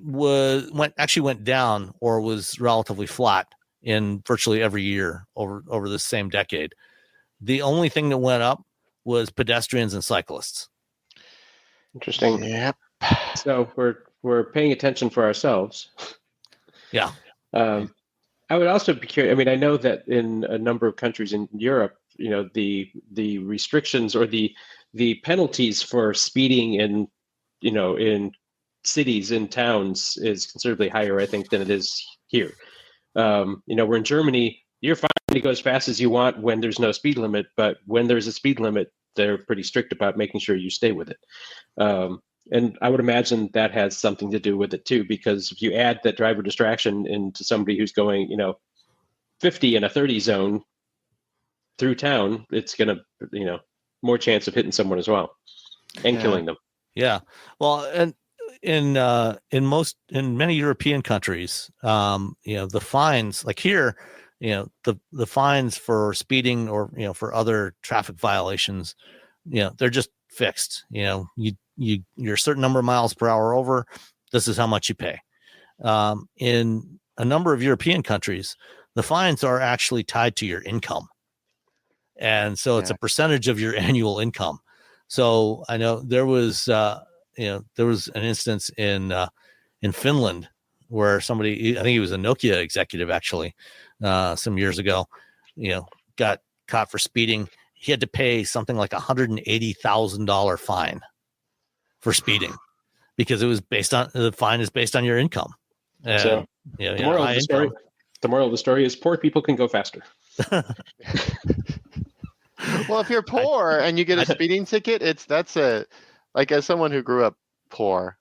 went down or was relatively flat in virtually every year over the same decade. The only thing that went up was pedestrians and cyclists. Interesting. Yep. So we're paying attention for ourselves. Yeah. I would also be curious. I mean, I know that in a number of countries in Europe, the restrictions or the penalties for speeding in cities, in towns, is considerably higher, I think, than it is here. We're in Germany. You're fine to go as fast as you want when there's no speed limit, but when there's a speed limit, they're pretty strict about making sure you stay with it. And I would imagine that has something to do with it too, because if you add that driver distraction into somebody who's going, 50 in a 30 zone through town, it's going to, more chance of hitting someone as well and killing them. Yeah. Well, and in many European countries, the fines, like here, the fines for speeding or, for other traffic violations, they're just fixed. You're a certain number of miles per hour over, this is how much you pay. In a number of European countries, the fines are actually tied to your income. And so it's a percentage of your annual income. So I know there was an instance in Finland where somebody, I think he was a Nokia executive actually, some years ago, got caught for speeding. He had to pay something like $180,000 fine for speeding because it was the fine is based on your income. So the moral of the story, is poor people can go faster. Well, if you're poor and you get a speeding ticket, that's as someone who grew up poor,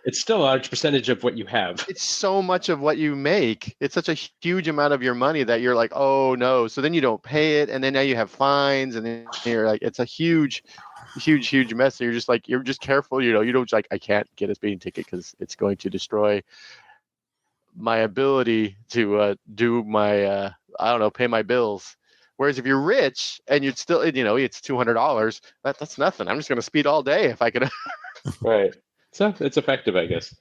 it's still a large percentage of what you have. It's so much of what you make. It's such a huge amount of your money that you're like, oh no. So then you don't pay it, and then now you have fines, and then you're like, it's a huge mess. And you're just careful. You don't I can't get a speeding ticket because it's going to destroy my ability to do my pay my bills. Whereas if you're rich and you'd still, it's $200, that's nothing. I'm just going to speed all day if I can. Right. So it's effective, I guess.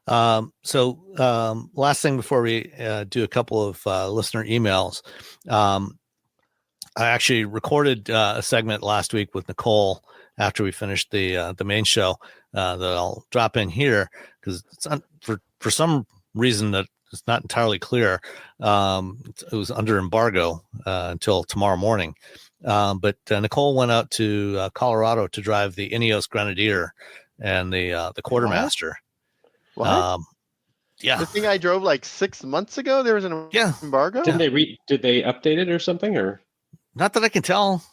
Last thing before we do a couple of listener emails, I actually recorded a segment last week with Nicole after we finished the main show that I'll drop in here because it's for some reason that it's not entirely clear. It was under embargo until tomorrow morning. But Nicole went out to Colorado to drive the Ineos Grenadier and the Quartermaster. What? Yeah. The thing I drove like 6 months ago, there was an embargo? Did they update it or something? Or not that I can tell.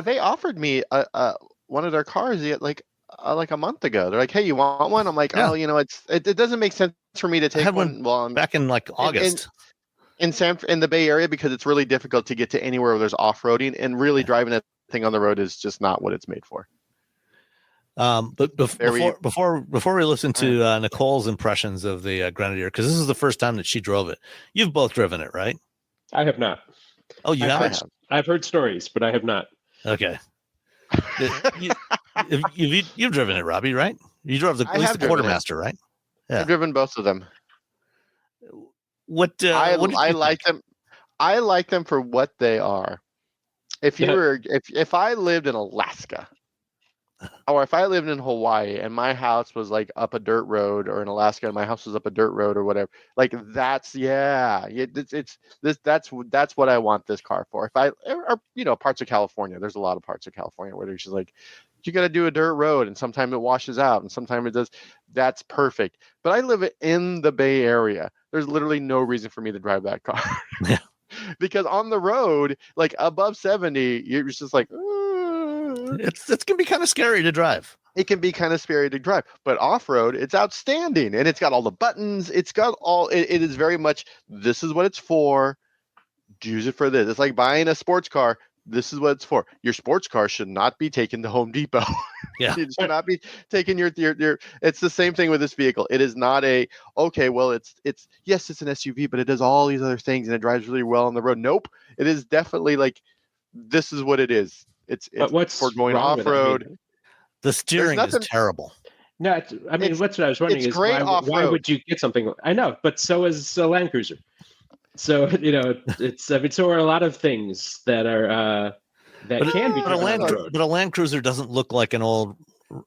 They offered me one of their cars like a month ago. They're like, "Hey, you want one?" I'm like, "Oh, it doesn't make sense for me to take one." Well, back in like August in the Bay Area because it's really difficult to get to anywhere where there's off-roading, and really driving that thing on the road is just not what it's made for. But before we listen to Nicole's impressions of the Grenadier, because this is the first time that she drove it. You've both driven it, right? I have not. Oh, you haven't? I've heard stories, but I have not. Okay. You've driven it, Robbie, right? You drove at least the Quartermaster, right? Yeah. I've driven both of them. What I like them. I like them for what they are. If I lived in Alaska, or if I lived in Hawaii and my house was like up a dirt road, or in Alaska and my house was up a dirt road or whatever, like that's what I want this car for. Parts of California, there's a lot of parts of California where there's just like, you got to do a dirt road and sometimes it washes out and sometimes it does. That's perfect. But I live in the Bay Area. There's literally no reason for me to drive that car. Yeah. Because on the road, like above 70, you're just like, it's gonna be kind of scary to drive. It can be kind of scary to drive, but off-road, it's outstanding, and it's got all the buttons. It's got all. It is very much. This is what it's for. Use it for this. It's like buying a sports car. This is what it's for. Your sports car should not be taken to Home Depot. Yeah, it should not be taking your. It's the same thing with this vehicle. It is not it's yes, it's an SUV, but it does all these other things and it drives really well on the road. Nope, it is definitely like this is what it is. It's for going off road. The steering is terrible. No, that's what I was wondering is why would you get something? I know, but so is a Land Cruiser. So so are a lot of things that are can be. But a Land Cruiser doesn't look like an old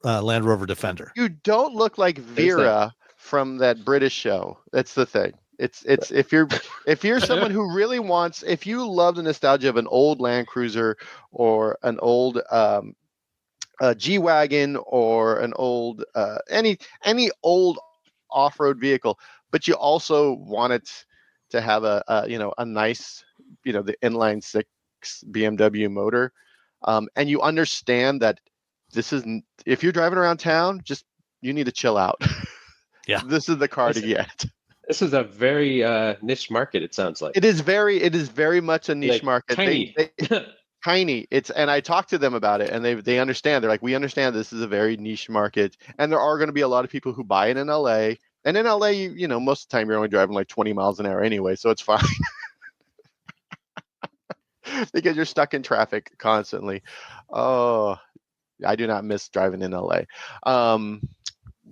Land Rover Defender. You don't look like Vera from that British show. That's the thing. It's if you're someone who really wants, if you love the nostalgia of an old Land Cruiser or an old G-Wagon or an old any old off-road vehicle, but you also want it to have a nice, the inline six BMW motor, and you understand that this isn't, if you're driving around town, you need to chill out. Yeah, this is the car to get. This is a very niche market. It sounds like it is very much a niche market. Tiny. Tiny. And I talked to them about it, and they understand. They're like, we understand this is a very niche market, and there are going to be a lot of people who buy it in LA. And in LA, most of the time you're only driving like 20 miles an hour anyway, so it's fine. Because you're stuck in traffic constantly. Oh, I do not miss driving in LA.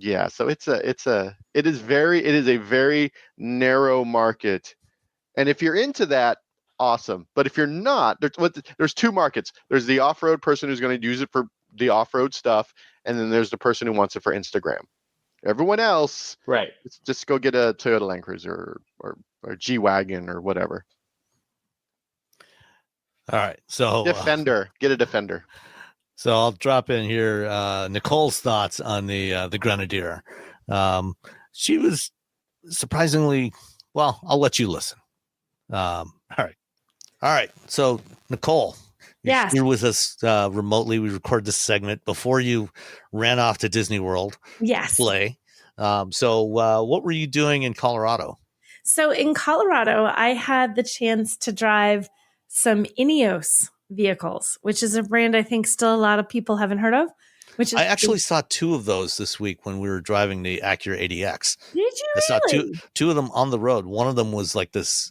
Yeah, so it is a very narrow market. And if you're into that, awesome. But if you're not, there's two markets. There's the off-road person who's going to use it for the off-road stuff, and then there's the person who wants it for Instagram. Everyone else, Right. just go get a Toyota Land Cruiser or G-Wagon or whatever. All right. So Defender. Get a Defender. So I'll drop in here Nicole's thoughts on the Grenadier. She was surprisingly well. I'll let you listen. All right. So Nicole, Yes. you're with us remotely. We recorded this segment before you ran off to Disney World. Yes. Play. So what were you doing in Colorado? So in Colorado, I had the chance to drive some Ineos vehicles, which is a brand I think still a lot of people haven't heard of. Which is I actually saw two of those this week when we were driving the Acura ADX. Did you I saw really? two of them on the road. One of them was like this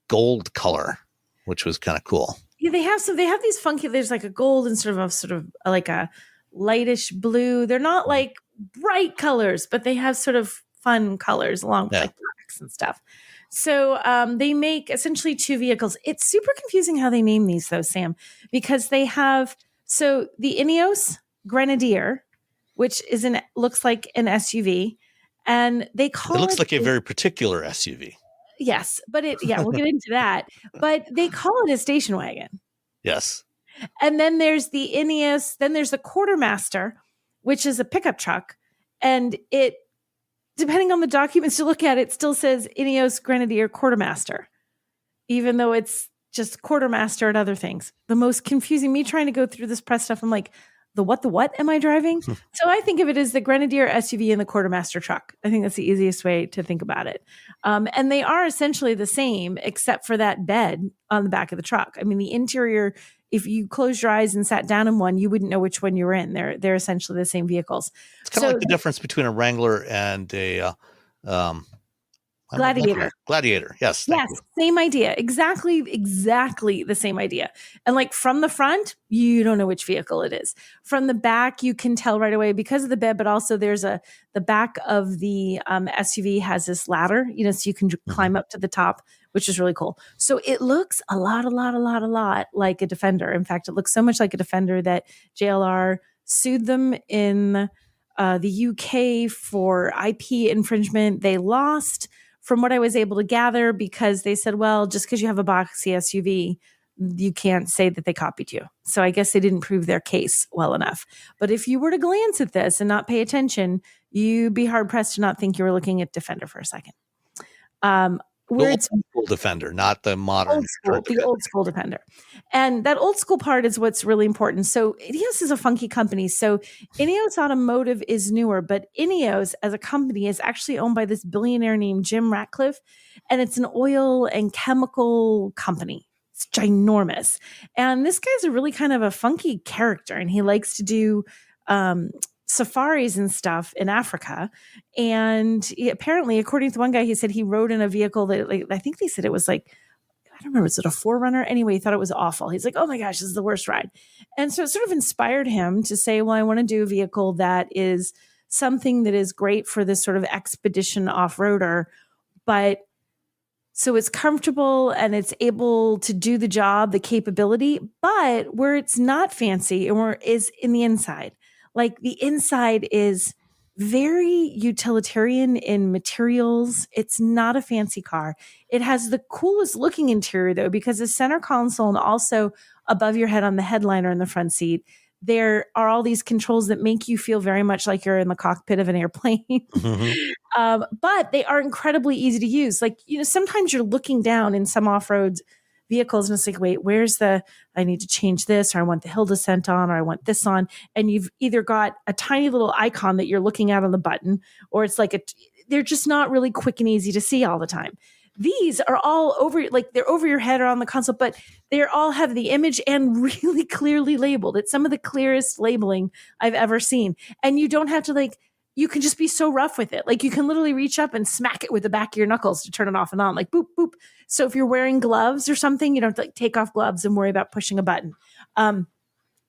gold color, which was kind of cool. Yeah, they have these funky. There's like a gold and sort of like a lightish blue. They're not like bright colors, but they have sort of fun colors along with like blacks and stuff. So they make essentially two vehicles. It's super confusing how they name these though, Sam, because they have the Ineos Grenadier, which looks like an SUV, and they call it looks like a very particular SUV. Yes, but we'll get into that. But they call it a station wagon. Yes. And then there's the Ineos, then there's the Quartermaster, which is a pickup truck, and it, depending on the documents you look at, it still says Ineos Grenadier Quartermaster, even though it's just Quartermaster and other things. The most confusing, me trying to go through this press stuff, I'm like, the what am I driving? So I think of it as the Grenadier SUV and the Quartermaster truck. I think that's the easiest way to think about it. And they are essentially the same, except for that bed on the back of the truck. I mean, the interior, if you closed your eyes and sat down in one, you wouldn't know which one you were in. They're essentially the same vehicles. It's kind of like the difference between a Wrangler and a Gladiator. Gladiator. Yes. Yes. Same idea. Exactly the same idea. And like from the front, you don't know which vehicle it is. From the back, you can tell right away because of the bed, but also there's the back of the SUV has this ladder, so you can climb up to the top, which is really cool. So it looks a lot like a Defender. In fact, it looks so much like a Defender that JLR sued them in the UK for IP infringement. They lost, from what I was able to gather, because they said, well, just because you have a boxy SUV, you can't say that they copied you. So I guess they didn't prove their case well enough. But if you were to glance at this and not pay attention, you'd be hard pressed to not think you were looking at Defender for a second. The old school Defender, not the modern. The old school Defender. And that old school part is what's really important. So Ineos is a funky company. So Ineos Automotive is newer, but Ineos as a company is actually owned by this billionaire named Jim Ratcliffe. And it's an oil and chemical company. It's ginormous. And this guy's a really kind of a funky character. And he likes to do safaris and stuff in Africa. And apparently, according to one guy, he said he rode in a vehicle that, I think they said it was like, I don't remember, was it a 4Runner? Anyway, he thought it was awful. He's like, oh my gosh, this is the worst ride. And so it sort of inspired him to say, well, I want to do a vehicle that is something that is great for this sort of expedition off-roader, but so it's comfortable and it's able to do the job, the capability, but where it's not fancy and is in the inside. Like the inside is very utilitarian in materials. It's not a fancy car. It has the coolest looking interior though, because the center console and also above your head on the headliner in the front seat, there are all these controls that make you feel very much like you're in the cockpit of an airplane. Mm-hmm. But they are incredibly easy to use. Like, sometimes you're looking down in some off-road vehicles and it's like, wait, where's I need to change this, or I want the hill descent on, or I want this on. And you've either got a tiny little icon that you're looking at on the button, or it's like they're just not really quick and easy to see all the time. These are all they're over your head or on the console, but they all have the image and really clearly labeled. It's some of the clearest labeling I've ever seen. And you don't have to you can just be so rough with it. Like you can literally reach up and smack it with the back of your knuckles to turn it off and on, like boop, boop. So if you're wearing gloves or something, you don't have to take off gloves and worry about pushing a button. And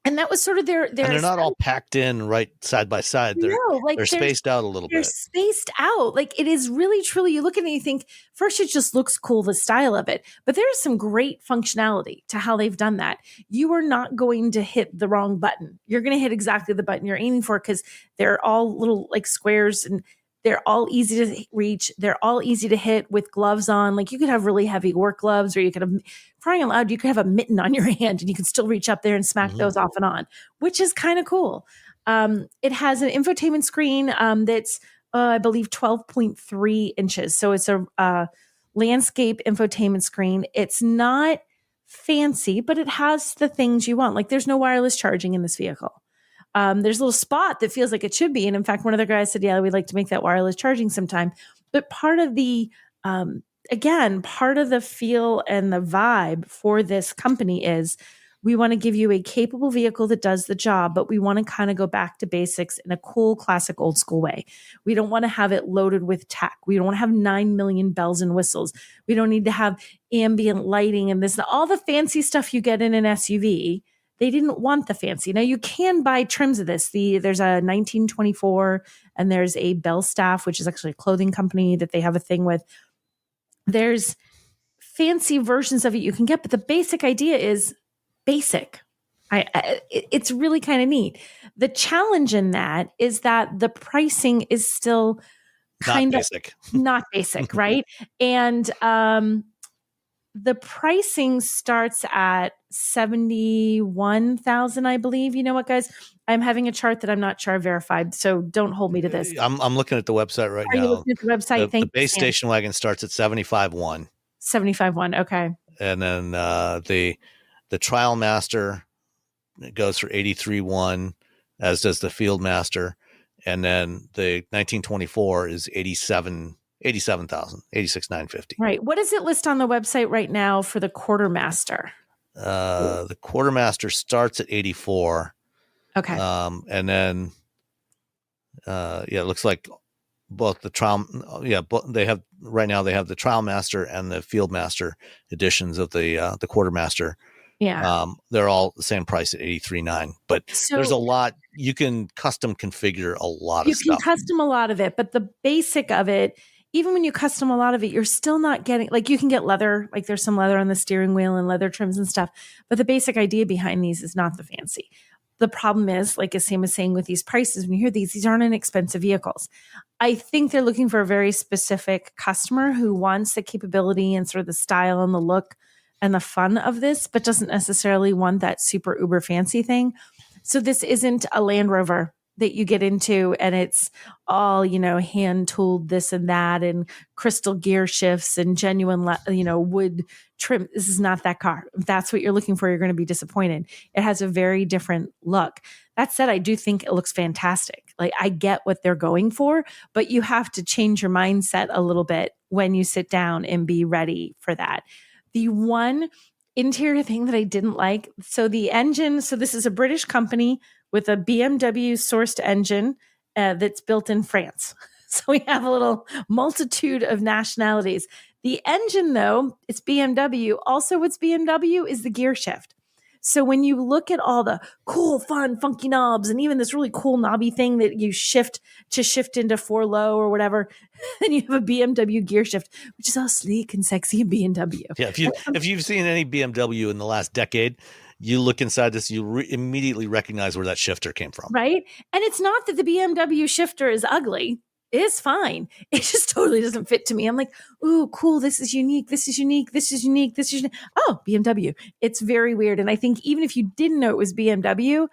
And that was sort of their And they're not all packed in right side by side. They're spaced out a little they're bit. spaced out. Like it is really, truly, you look at it and you think, first, it just looks cool, the style of it. But there's some great functionality to how they've done that. You are not going to hit the wrong button. You're going to hit exactly the button you're aiming for because they're all little like squares and they're all easy to reach. They're all easy to hit with gloves on. Like you could have really heavy work gloves, or you could have, crying out loud, you could have a mitten on your hand and you could still reach up there and smack those off and on, which is kind of cool. It has an infotainment screen that's, I believe, 12.3 inches. So it's a landscape infotainment screen. It's not fancy, but it has the things you want. Like there's no wireless charging in this vehicle. There's a little spot that feels like it should be. And in fact, one of the guys said, yeah, we'd like to make that wireless charging sometime. But part of the, part of the feel and the vibe for this company is we want to give you a capable vehicle that does the job, but we want to kind of go back to basics in a cool, classic, old school way. We don't want to have it loaded with tech. We don't want to have 9 million bells and whistles. We don't need to have ambient lighting and this, all the fancy stuff you get in an SUV. They didn't want the fancy. Now you can buy trims of this. There's a 1924 and there's a Belstaff, which is actually a clothing company that they have a thing with. There's fancy versions of it you can get, but the basic idea is basic. It's really kind of neat. The challenge in that is that the pricing is still kind of not basic, right? And the pricing starts at $71,000, I believe. You know what, guys? I'm having a chart that I'm not sure I verified, so don't hold me to this. I'm looking at the website right now. Are you looking at the website? The base station wagon starts at 75,100. 75,100. Okay. And then the Trial Master goes for 83,100, as does the Field Master, and then the 1924 is 87,000, 86,950. Right. What does it list on the website right now for the Quartermaster? The Quartermaster starts at 84. Okay. And then, it looks like both the trial, they have right now. They have the Trial Master and the Field Master editions of the Quartermaster. Yeah. They're all the same price at 83,900. But there's a lot you can custom configure a lot of stuff. You can custom a lot of it, but the basic of it, even when you custom a lot of it, you're still not getting, like you can get leather, like there's some leather on the steering wheel and leather trims and stuff. But the basic idea behind these is not the fancy. The problem is, like as Sam was saying with these prices, when you hear these aren't inexpensive vehicles. I think they're looking for a very specific customer who wants the capability and sort of the style and the look and the fun of this, but doesn't necessarily want that super uber fancy thing. So this isn't a Land Rover that you get into and it's all, hand tooled this and that and crystal gear shifts and genuine, wood trim. This is not that car. If that's what you're looking for, you're going to be disappointed. It has a very different look. That said, I do think it looks fantastic. Like I get what they're going for, but you have to change your mindset a little bit when you sit down and be ready for that. The one interior thing that I didn't like, so the engine, so this is a British company with a BMW sourced engine that's built in France. So we have a little multitude of nationalities. The engine, though, it's BMW. Also, what's BMW is the gear shift. So when you look at all the cool, fun, funky knobs, and even this really cool knobby thing that you shift into 4 low or whatever, then you have a BMW gear shift, which is all sleek and sexy in BMW. Yeah, if you've seen any BMW in the last decade, you look inside this, you immediately recognize where that shifter came from. Right? And it's not that the BMW shifter is ugly. It's fine. It just totally doesn't fit to me. I'm like, ooh, cool. This is unique. This is unique. This is unique. This is unique. Oh, BMW. It's very weird. And I think even if you didn't know it was BMW,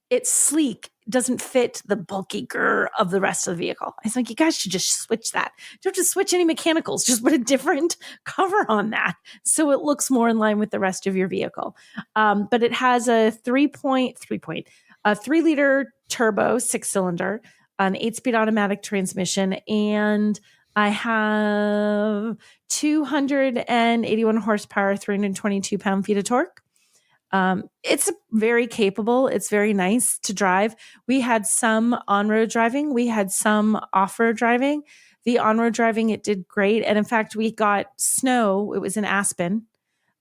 it's sleek. Doesn't fit the bulky grr of the rest of the vehicle. I was like, you guys should just switch that. Don't just switch any mechanicals. Just put a different cover on that so it looks more in line with the rest of your vehicle. But it has a 3-liter turbo 6-cylinder, an 8-speed automatic transmission, and I have 281 horsepower, 322 pound-feet of torque. It's very capable. It's very nice to drive. We had some on-road driving. We had some off-road driving. The on-road driving, it did great. And in fact, we got snow. It was in Aspen.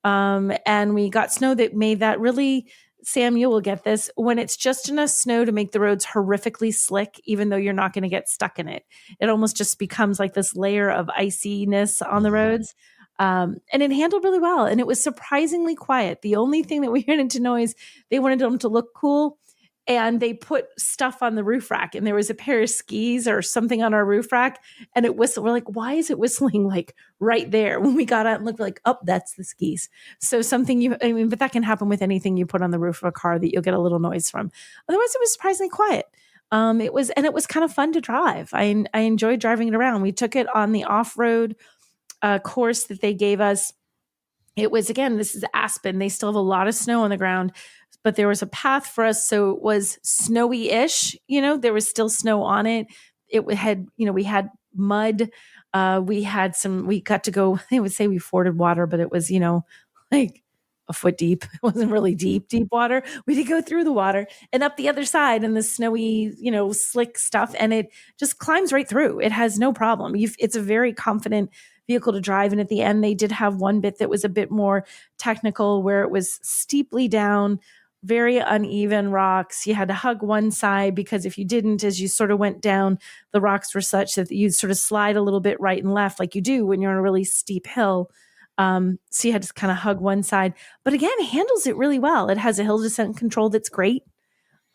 And we got snow that made that really Sam, you will get this, when it's just enough snow to make the roads horrifically slick, even though you're not going to get stuck in it. It almost just becomes like this layer of iciness on the roads. And it handled really well. And it was surprisingly quiet. The only thing that we ran into noise, they wanted them to look cool. And they put stuff on the roof rack, and there was a pair of skis or something on our roof rack, and it whistled. We're like, why is it whistling like right there? When we got out and looked, like, oh, that's the skis. So but that can happen with anything you put on the roof of a car that you'll get a little noise from. Otherwise, it was surprisingly quiet. It was kind of fun to drive. I enjoyed driving it around. We took it on the off-road course that they gave us. It was, again, this is Aspen. They still have a lot of snow on the ground, but there was a path for us. So it was snowy-ish, there was still snow on it. It had, we had mud. We got to go, they would say we forded water, but it was, like a foot deep. It wasn't really deep water. We did go through the water and up the other side in the snowy, slick stuff. And it just climbs right through. It has no problem. It's a very confident vehicle to drive. And at the end, they did have one bit that was a bit more technical, where it was steeply down, very uneven rocks. You had to hug one side, because if you didn't, as you sort of went down, the rocks were such that you'd sort of slide a little bit right and left, like you do when you're on a really steep hill. So you had to kind of hug one side. But again, it handles it really well. It has a hill descent control that's great.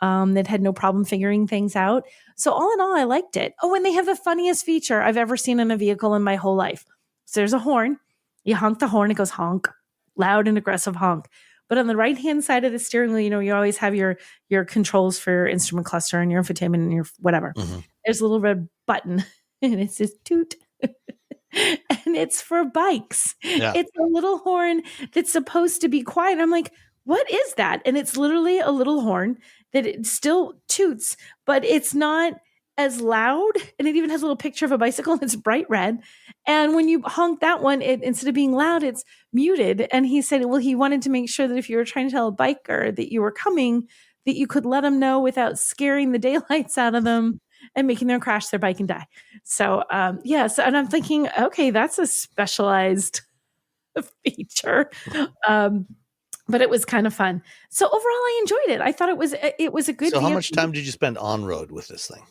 That had no problem figuring things out. So all in all, I liked it. Oh, and they have the funniest feature I've ever seen in a vehicle in my whole life. So there's a horn. You honk the horn, it goes honk, loud and aggressive honk. But on the right-hand side of the steering wheel, you always have your controls for your instrument cluster and your infotainment and your whatever. Mm-hmm. There's a little red button, and it says toot. And it's for bikes. Yeah. It's a little horn that's supposed to be quiet. I'm like, what is that? And it's literally a little horn that it still toots, but it's not as loud. And it even has a little picture of a bicycle, and it's bright red. And when you honk that one, instead of being loud, it's muted. And he said, well, he wanted to make sure that if you were trying to tell a biker that you were coming, that you could let them know without scaring the daylights out of them and making them crash their bike and die. So, and I'm thinking, okay, that's a specialized feature. But it was kind of fun. So overall, I enjoyed it. I thought it was a good. So how much time did you spend on road with this thing?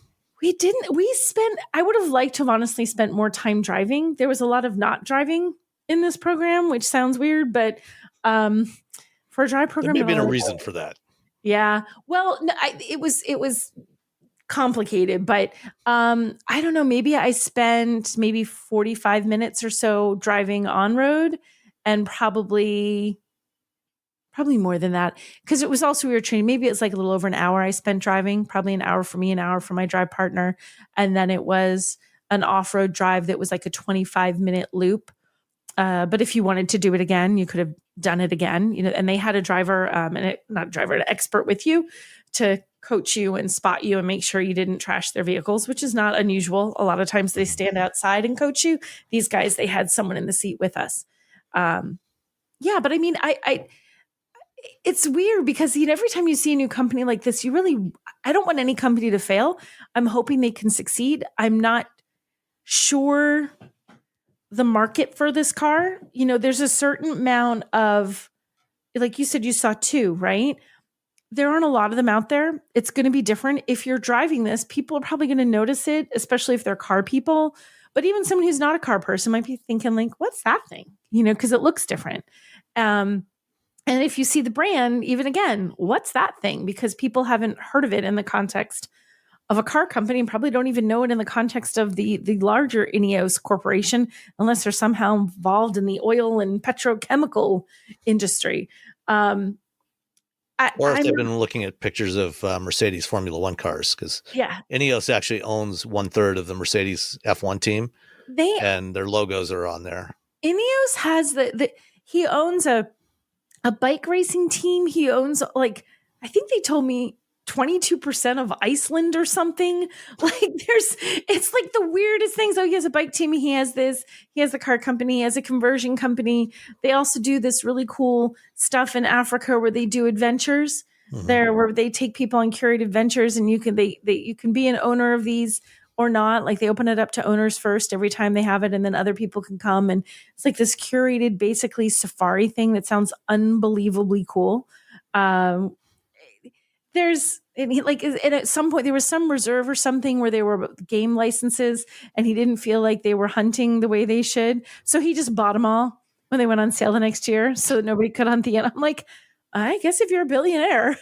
I would have liked to have honestly spent more time driving. There was a lot of not driving in this program, which sounds weird, but for a drive program, there may have been a reason for that. Yeah. Well, no, it was complicated, but I don't know. Maybe I spent 45 minutes or so driving on road, and probably more than that, because it was also, we were training. Maybe it's like a little over an hour I spent driving, probably an hour for me, an hour for my drive partner. And then it was an off-road drive that was like a 25-minute loop. But if you wanted to do it again, you could have done it again, and they had a driver, an expert with you to coach you and spot you and make sure you didn't trash their vehicles, which is not unusual. A lot of times they stand outside and coach you. These guys, they had someone in the seat with us. But I mean, it's weird because every time you see a new company like this, I don't want any company to fail. I'm hoping they can succeed. I'm not sure the market for this car. There's a certain amount of, like you said, you saw two, right? There aren't a lot of them out there. It's going to be different. If you're driving this, people are probably going to notice it, especially if they're car people. But even someone who's not a car person might be thinking, like, what's that thing? Because it looks different. And if you see the brand, even again, what's that thing? Because people haven't heard of it in the context of a car company, and probably don't even know it in the context of the larger Ineos corporation, unless they're somehow involved in the oil and petrochemical industry. Or if they've been looking at pictures of Mercedes Formula One cars, because Ineos actually owns 1/3 of the Mercedes F1 team, and their logos are on there. Ineos has he owns a bike racing team. He owns, I think they told me 22% of Iceland or something. It's like the weirdest things. Oh, he has a bike team. He has this. He has a car company. He has a conversion company. They also do this really cool stuff in Africa where they do adventures there, where they take people on curated adventures, and you can be an owner of these or not. Like, they open it up to owners first every time they have it, and then other people can come. And it's like this curated, basically safari thing that sounds unbelievably cool. and at some point there was some reserve or something where they were game licenses, and he didn't feel like they were hunting the way they should, so he just bought them all when they went on sale the next year, so that nobody could hunt the end. I'm like, I guess if you're a billionaire,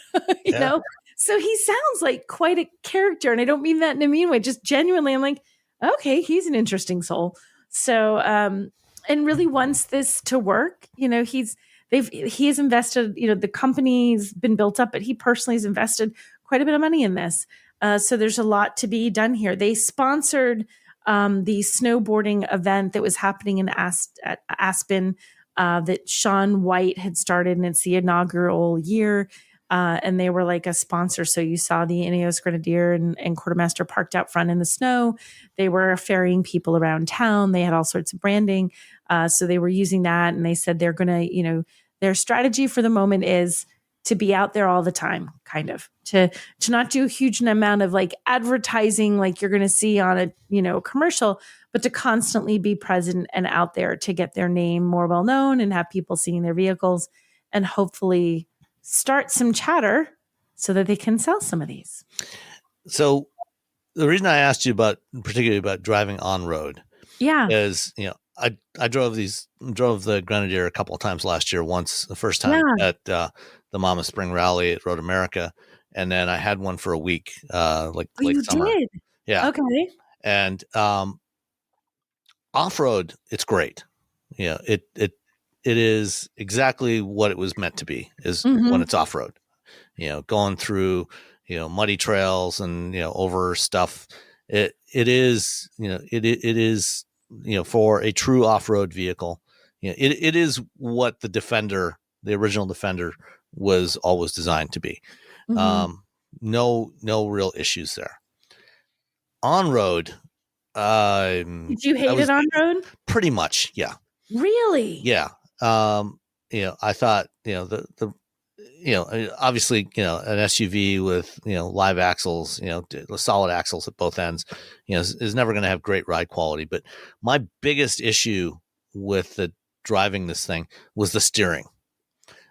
you Yeah. know. So he sounds like quite a character, and I don't mean that in a mean way. Just genuinely, I'm like, okay, he's an interesting soul. So, and really wants this to work. You know, he has invested. You know, the company's been built up, but he personally has invested quite a bit of money in this. So there's a lot to be done here. They sponsored the snowboarding event that was happening in Aspen that Shaun White had started, and it's the inaugural year. And they were like a sponsor. So you saw the Ineos Grenadier and Quartermaster parked out front in the snow. They were ferrying people around town. They had all sorts of branding. So they were using that. And they said they're going to, you know, their strategy for the moment is to be out there all the time, kind of to not do a huge amount of like advertising like you're going to see on a, you know, commercial, but to constantly be present and out there to get their name more well known and have people seeing their vehicles and hopefully start some chatter so that they can sell some of these. So the reason I asked you particularly about driving on road, Yeah, is, you know, I drove the Grenadier a couple of times last year. Once the first time at the Mama Spring Rally at Road America, and then I had one for a week, like late you summer. did. Yeah, Okay. and off road, it's great. You know, it is exactly what it was meant to be. Is when it's off road. You know, going through, you know, muddy trails and, you know, over stuff. It is, you know, it is, you know, for a true off-road vehicle, you know, it is what the original Defender was always designed to be. No real issues there. On road, Did you hate it on road? pretty much, yeah. Really? Yeah. You know, I thought, you know, the you know, obviously, you know, an SUV with, you know, live axles, you know, solid axles at both ends, you know, is never going to have great ride quality. But my biggest issue with driving this thing was the steering.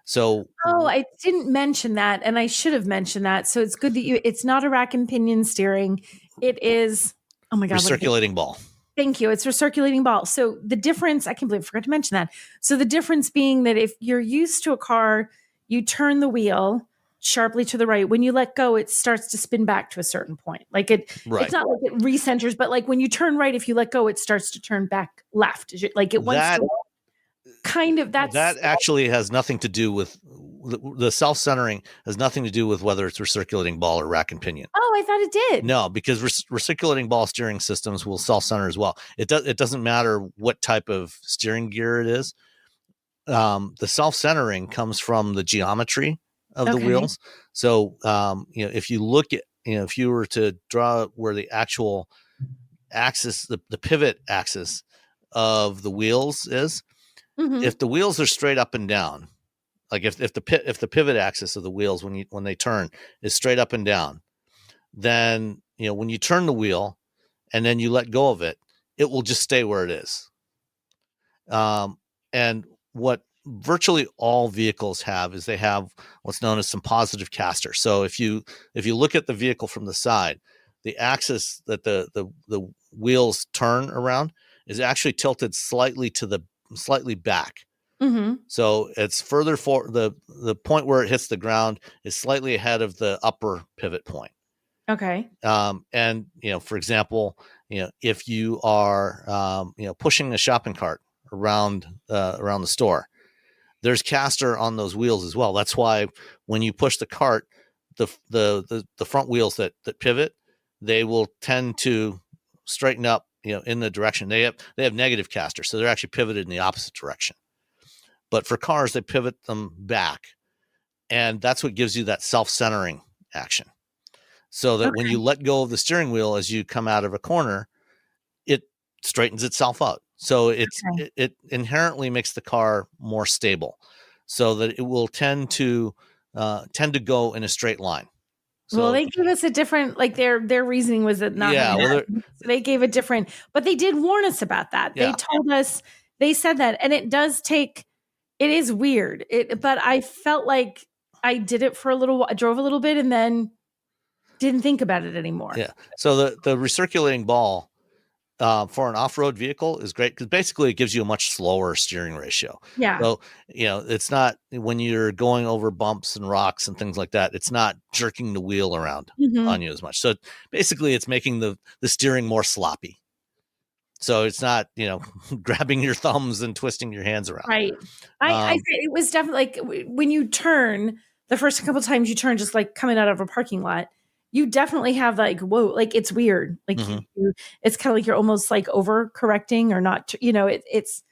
So, I didn't mention that, and I should have mentioned that. So it's good that it's not a rack and pinion steering. It is, oh my God. recirculating ball. Thank you. It's recirculating ball. So the difference, I can't believe I forgot to mention that. So the difference being that if you're used to a car, you turn the wheel sharply to the right. When you let go, it starts to spin back to a certain point. Like it's not like it recenters, but like when you turn right, if you let go, it starts to turn back left. Like it wants to kind of, that actually has nothing to do with the self-centering, has nothing to do with whether it's recirculating ball or rack and pinion. Oh, I thought it did. No, because recirculating ball steering systems will self-center as well. It doesn't matter what type of steering gear it is. The self-centering comes from the geometry of the wheels. So, you know, if you look at, you know, if you were to draw where the actual axis, the pivot axis of the wheels is, if the wheels are straight up and down, like if the pivot axis of the wheels when they turn is straight up and down, then, you know, when you turn the wheel and then you let go of it, it will just stay where it is. And what virtually all vehicles have is they have what's known as some positive caster. So if you look at the vehicle from the side, the axis that the wheels turn around is actually tilted slightly back. So it's further for the point where it hits the ground is slightly ahead of the upper pivot point. Okay. And, you know, for example, you know, if you are, you know, pushing a shopping cart around the store, there's caster on those wheels as well. That's why when you push the cart, the front wheels that pivot, they will tend to straighten up, you know, in the direction they have negative caster. So they're actually pivoted in the opposite direction. But for cars, they pivot them back. And that's what gives you that self-centering action. So that when you let go of the steering wheel as you come out of a corner, it straightens itself out. So it inherently makes the car more stable, so that it will tend to go in a straight line. So, well, they gave us a different, like their reasoning was that not. Yeah, so they gave a different, but they did warn us about that. Yeah. They told us, they said that, and it does take. It is weird. But I felt like I did it for a little while. I drove a little bit and then didn't think about it anymore. Yeah. So the recirculating ball for an off-road vehicle is great because basically it gives you a much slower steering ratio. Yeah. So, it's not when you're going over bumps and rocks and things like that, it's not jerking the wheel around Mhm. on you as much. So basically it's making the steering more sloppy. So it's not, grabbing your thumbs and twisting your hands around. Right. I it was definitely like when you turn, the first couple times you turn, just like coming out of a parking lot, you definitely have like, whoa, like it's weird. Like Mhm. it's kind of like you're almost like over correcting or not, it's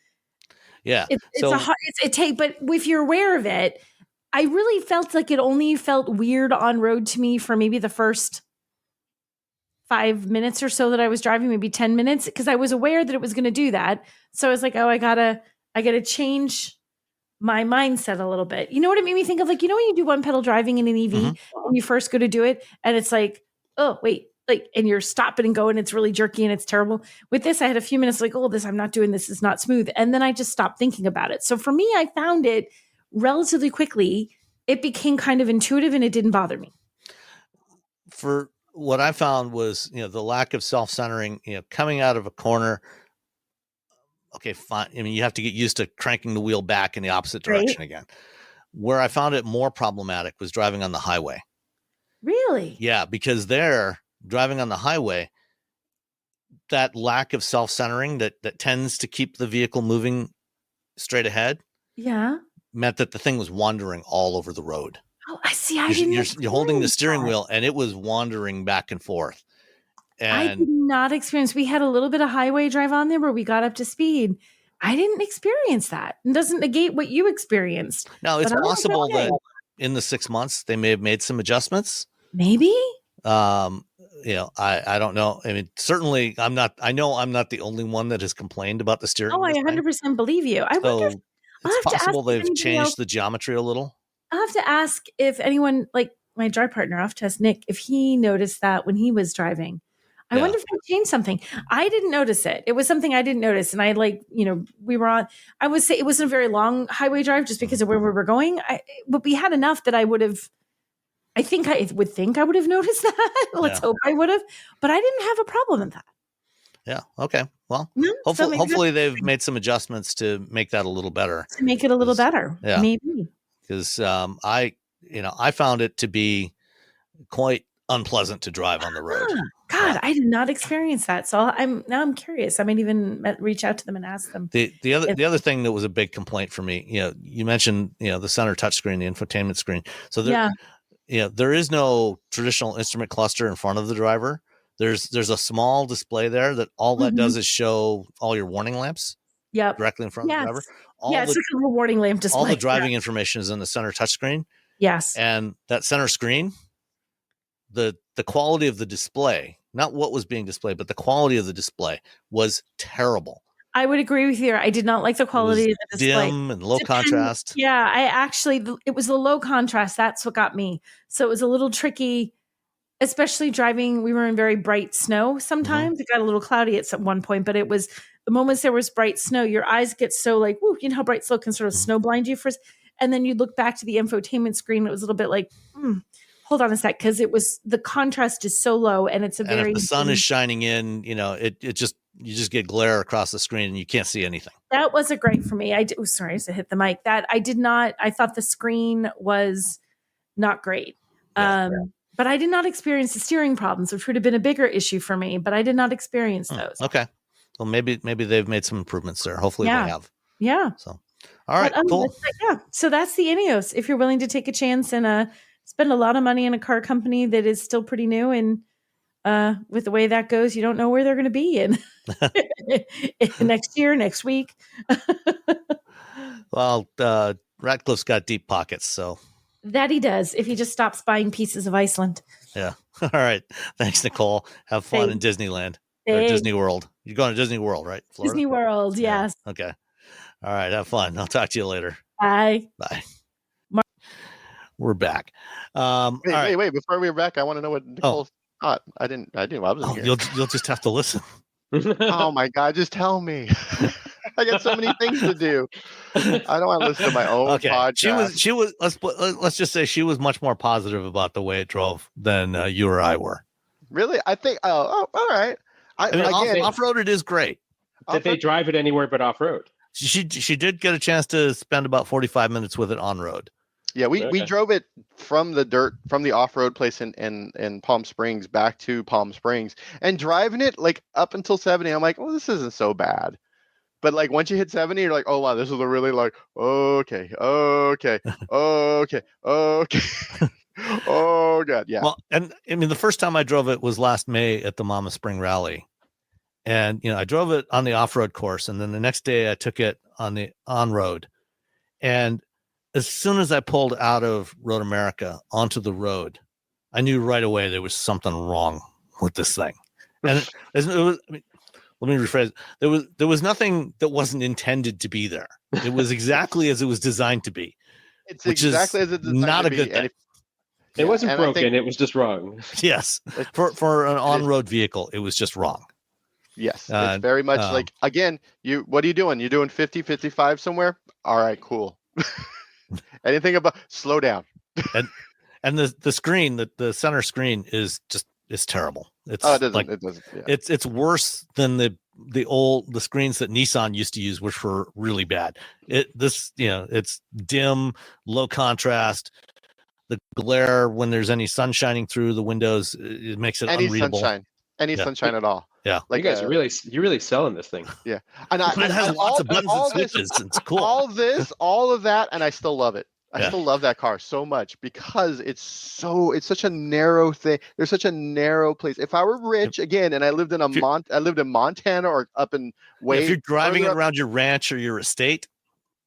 Yeah. a hard, but if you're aware of it, I really felt like it only felt weird on road to me for maybe the first 5 minutes or so that I was driving, maybe 10 minutes, because I was aware that it was going to do that. So I was like, oh, I gotta change my mindset a little bit. You know what it made me think of? Like, when you do one pedal driving in an EV Mhm. when you first go to do it, and it's like, oh, wait, like, and you're stopping and going, it's really jerky and it's terrible. With this, I had a few minutes like, oh, I'm not doing this. It's not smooth. And then I just stopped thinking about it. So for me, I found it relatively quickly. It became kind of intuitive and it didn't bother me. For what I found was, the lack of self-centering, coming out of a corner. Okay, fine. I mean, you have to get used to cranking the wheel back in the opposite direction again. Where I found it more problematic was driving on the highway. Really? Yeah, because driving on the highway, that lack of self-centering that tends to keep the vehicle moving straight ahead Yeah. meant that the thing was wandering all over the road. Oh, I see. I didn't. You're holding the steering experience that. wheel and it was wandering back and forth. I did And not experience. We had a little bit of highway drive on there where we got up to speed. I didn't experience that. It doesn't negate what you experienced. now it's But I was possible okay. that in the 6 months they may have made some adjustments. Maybe. I don't know. I mean, certainly I know I'm not the only one that has complained about the steering. Oh, I wheel thing. 100% believe you. I wonder if So I'll it's have to ask possible if they've anybody changed else- the geometry a little. I'll have to ask if anyone, like my drive partner, I'll have to ask Nick if he noticed that when he was driving. I Yeah. wonder if they changed something. I didn't notice it. It was something I didn't notice. And I we were on, I would say it wasn't a very long highway drive just because of where we were going. But we had enough that I would have noticed that. Let's hope I would have. But I didn't have a problem with that. Yeah. Okay. Well, No, so maybe hopefully they've made some adjustments to make that a little better. to make it a little 'Cause- better. yeah. Maybe. Because I found it to be quite unpleasant to drive on the road. God, I did not experience that. So I'm curious. I might even reach out to them and ask them. The other thing that was a big complaint for me, you mentioned the center touchscreen, the infotainment screen. So there is no traditional instrument cluster in front of the driver. There's a small display there that all that does is show all your warning lamps Yep. directly in front of the driver. It's like a little warning lamp display. All the driving information is in the center touchscreen. Yes. And that center screen, the quality of the display, not what was being displayed, but the quality of the display was terrible. I would agree with you. I did not like the quality of the display. Dim and low contrast. Yeah, it was the low contrast. That's what got me. So it was a little tricky, especially driving. We were in very bright snow sometimes. It got a little cloudy at one point, but it was the moments there was bright snow, your eyes get so like, woo, you know how bright snow can sort of snow blind you first. And then you look back to the infotainment screen. It was a little bit like, hold on a sec, because the contrast is so low, and it's a And very if the sun is shining in, you just get glare across the screen and you can't see anything. That wasn't great for me. Sorry, I just hit the mic. I thought the screen was not great. But I did not experience the steering problems, which would have been a bigger issue for me, but I did not experience those. Okay. Well, maybe they've made some improvements there. Hopefully they have. Yeah. So, all right, cool. So that's the Ineos. If you're willing to take a chance and spend a lot of money in a car company that is still pretty new, and with the way that goes, you don't know where they're going to be in next year, next week. Well, Ratcliffe's got deep pockets, so. That he does, if he just stops buying pieces of Iceland. Yeah. All right. Thanks, Nicole. Have fun in Disneyland. Or Disney World. You're going to Disney World, right? Florida? Disney World, yes. Okay. All right. Have fun. I'll talk to you later. Bye. Bye. We're back. Wait. Before we were back, I want to know what Nicole thought. I wasn't here. You'll just have to listen. Oh my God! Just tell me. I got so many things to do. I don't want to listen to my own podcast. She was. Let's just say she was much more positive about the way it drove than you or I were. Really? I think. Oh, all right. I mean, off-road it is great. Did they drive it anywhere but off-road? She did get a chance to spend about 45 minutes with it on road. Yeah, we drove it from the off-road place in Palm Springs back to Palm Springs, and driving it like up until 70, I'm like, well, this isn't so bad. But like once you hit 70, you're like, oh wow, this is a really like, okay. Oh god, yeah. Well, and I mean, the first time I drove it was last May at the Mama Spring Rally, and I drove it on the off-road course, and then the next day I took it on the on-road, and as soon as I pulled out of Road America onto the road, I knew right away there was something wrong with this thing. And it was, I mean, let me rephrase. There was nothing that wasn't intended to be there. It was exactly as it was designed to be. It's exactly as it's designed not to a be. good thing. It wasn't broken. It was just wrong. Yes, for an on-road vehicle, it was just wrong. Yes, it's very much like, again, what are you doing? You're doing 50, 55 somewhere? All right, cool. Anything about slow down. and the screen, the center screen is terrible. It's it's worse than the screens that Nissan used to use, which were really bad. It's dim, low contrast. The glare when there's any sun shining through the windows, it makes it unreadable. Sunshine at all. Yeah, like you guys you're really selling this thing. Yeah, and it has lots of buttons and switches. It's cool. All of that, and I still love it. I still love that car so much because it's such a narrow thing. There's such a narrow place. If I were rich again, and I lived in Montana or up in if you're driving it around your ranch or your estate,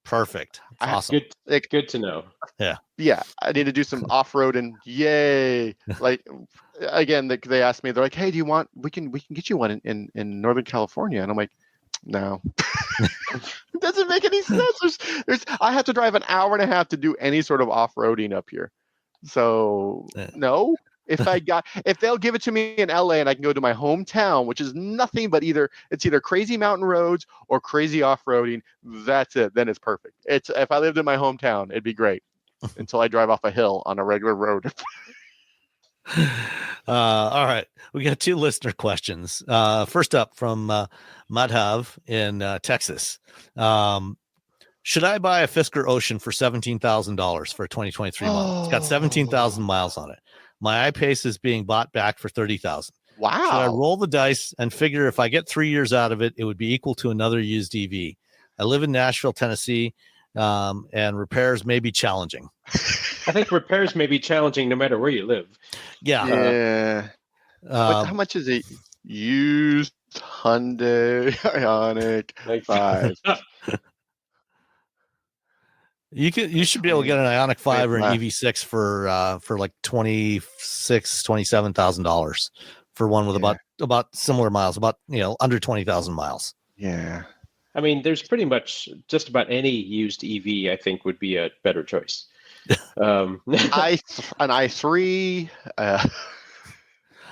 perfect. Awesome. Good to know. Yeah. I need to do some off-road and yay. Like again, they asked me, they're like, hey, do you want, we can get you one in Northern California. And I'm like, no, it doesn't make any sense. I have to drive an hour and a half to do any sort of off-roading up here. So no, if they'll give it to me in LA and I can go to my hometown, which is nothing but either crazy mountain roads or crazy off-roading, that's it. Then it's perfect. If I lived in my hometown, it'd be great until I drive off a hill on a regular road. All right, we got two listener questions. First up from Madhav in Texas. Should I buy a Fisker Ocean for $17,000 for a 2023 model? It's got 17,000 miles on it. My I-Pace is being bought back for $30,000. Wow. Should I roll the dice and figure if I get 3 years out of it, it would be equal to another used EV? I live in Nashville, Tennessee, and repairs may be challenging. I think repairs may be challenging no matter where you live. Yeah. How much is it? Used Hyundai Ioniq 5. You should be able to get an Ioniq 5 or an EV6 for like $27,000 for one with about similar miles, about under 20,000 miles. Yeah. I mean, there's pretty much just about any used EV I think would be a better choice. An i3,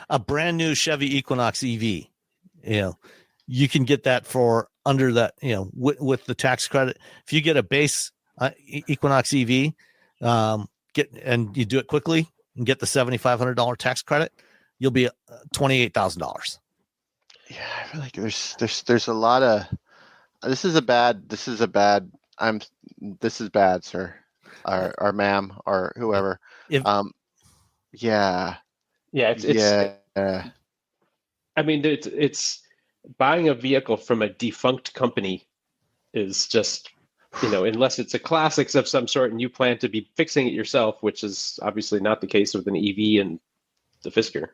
a brand new Chevy Equinox EV. You can get that for under that. With the tax credit, if you get a base Equinox EV, you do it quickly and get the $7,500 tax credit, you'll be $28,000. Yeah, I feel like there's a lot of. This is bad, sir, or ma'am, or whoever. Yeah. I mean, it's buying a vehicle from a defunct company is just, unless it's a classics of some sort and you plan to be fixing it yourself, which is obviously not the case with an EV and the Fisker.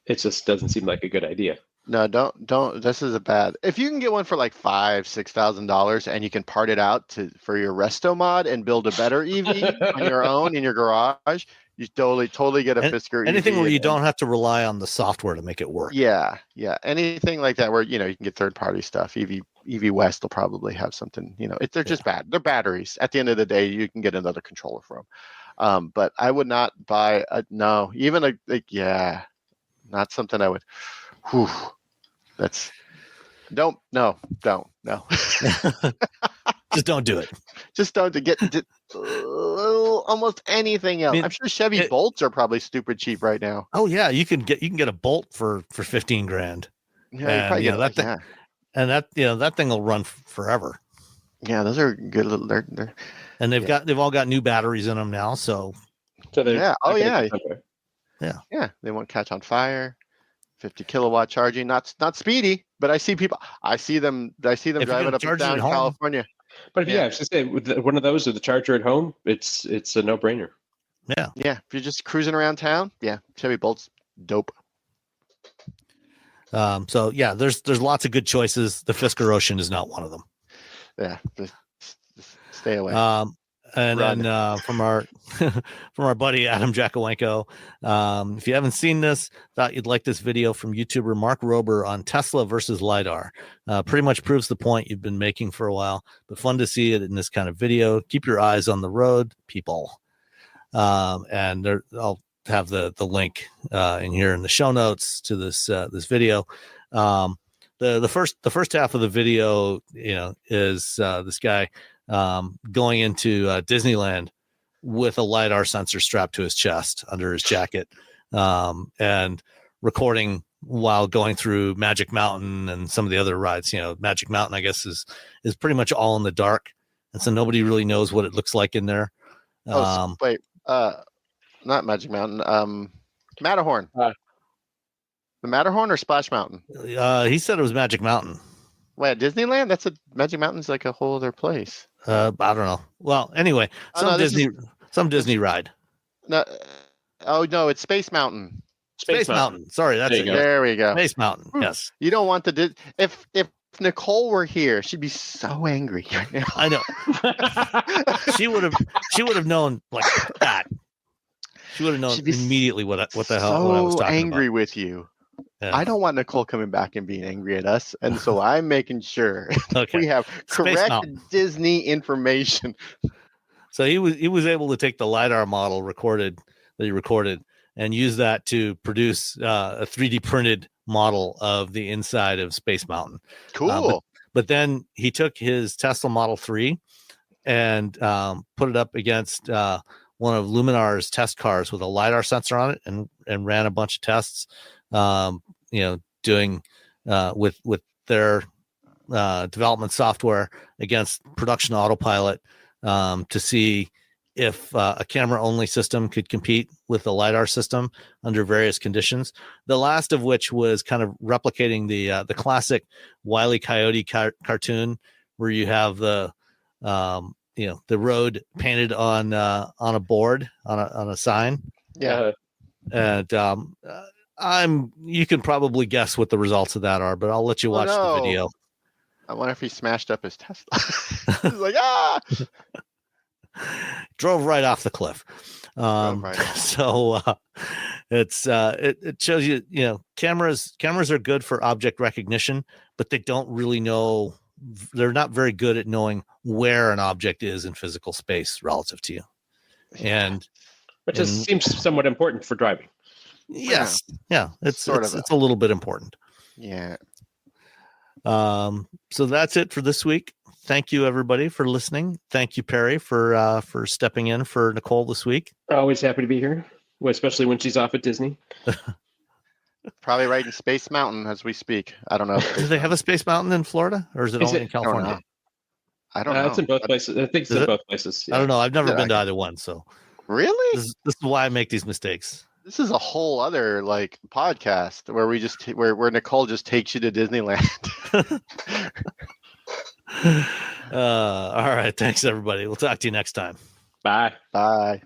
It just doesn't seem like a good idea. No, don't. This is if you can get one for like $5,000-$6,000 and you can part it out for your resto mod and build a better EV on your own in your garage, you totally get a Fisker. Anything EV where you don't have to rely on the software to make it work. Yeah. Anything like that where you can get third-party stuff. EV West will probably have something. They're just bad. They're batteries. At the end of the day, you can get another controller from. But I would not buy not something I would. Whew, Don't. Just don't do it. Just don't to get almost anything else. I mean, I'm sure Chevy Bolts are probably stupid cheap right now. Oh yeah, you can get a Bolt for 15 grand. Yeah, And, that that thing will run forever. Yeah, those are good little. They're And they've all got new batteries in them now. So yeah. Oh yeah. Yeah. Yeah. They won't catch on fire. 50 kilowatt charging. Not speedy, but I see people. I see them driving up and down California. But I was just say with one of those or the charger at home, it's a no brainer. Yeah. Yeah. If you're just cruising around town, yeah, Chevy Bolt's dope. So yeah, there's lots of good choices. The Fisker Ocean is not one of them. Yeah. Just stay away. And Run. then from our buddy Adam Jakowenko, if you haven't seen this, thought you'd like this video from YouTuber Mark Rober on Tesla versus LiDAR. Pretty much proves the point you've been making for a while, but fun to see it in this kind of video. Keep your eyes on the road, people. And I'll have the link in here in the show notes to this video. The first half of the video, is this guy going into Disneyland with a LiDAR sensor strapped to his chest under his jacket, and recording while going through Magic Mountain and some of the other rides. Magic Mountain, I guess, is pretty much all in the dark, and so nobody really knows what it looks like in there. Wait, not Magic Mountain. Matterhorn. The Matterhorn or Splash Mountain? He said it was Magic Mountain. Wait, Disneyland? Magic Mountain's like a whole other place. I don't know. Well, anyway, some Disney ride. No, no, it's Space Mountain. Space Mountain. Sorry, that's it. There we go. Space Mountain. Yes. You don't want if Nicole were here, she'd be so angry right now. I know. She would have known like that. She would have known immediately what the hell what I was talking angry about. With you. Yeah. I don't want Nicole coming back and being angry at us, and so I'm making sure we have correct Disney information. So he was able to take the LiDAR model that he recorded and use that to produce a 3D printed model of the inside of Space Mountain. Cool. But then he took his Tesla Model 3 and put it up against one of Luminar's test cars with a LiDAR sensor on it and ran a bunch of tests. Doing with their development software against production autopilot to see if a camera only system could compete with the LiDAR system under various conditions. The last of which was kind of replicating the classic Wile E. Coyote cartoon where you have the road painted on a board on a sign. Yeah. And you can probably guess what the results of that are, but I'll let you watch the video. I wonder if he smashed up his Tesla. He's like, ah! Drove right off the cliff. So it's it shows you, cameras are good for object recognition, but they don't really know. They're not very good at knowing where an object is in physical space relative to you. And which seems somewhat important for driving. Yes. Yeah. It's a little bit important. Yeah. So that's it for this week. Thank you everybody for listening. Thank you, Perry, for stepping in for Nicole this week. Always happy to be here, especially when she's off at Disney. Probably right in Space Mountain as we speak. I don't know. Do they have a Space Mountain in Florida, or is it only in California? I don't know. It's in both places. I think it's in both places. Yeah. I don't know. I've never been to either one. So really, this is why I make these mistakes. This is a whole other podcast where we just where Nicole just takes you to Disneyland. All right. Thanks everybody. We'll talk to you next time. Bye. Bye.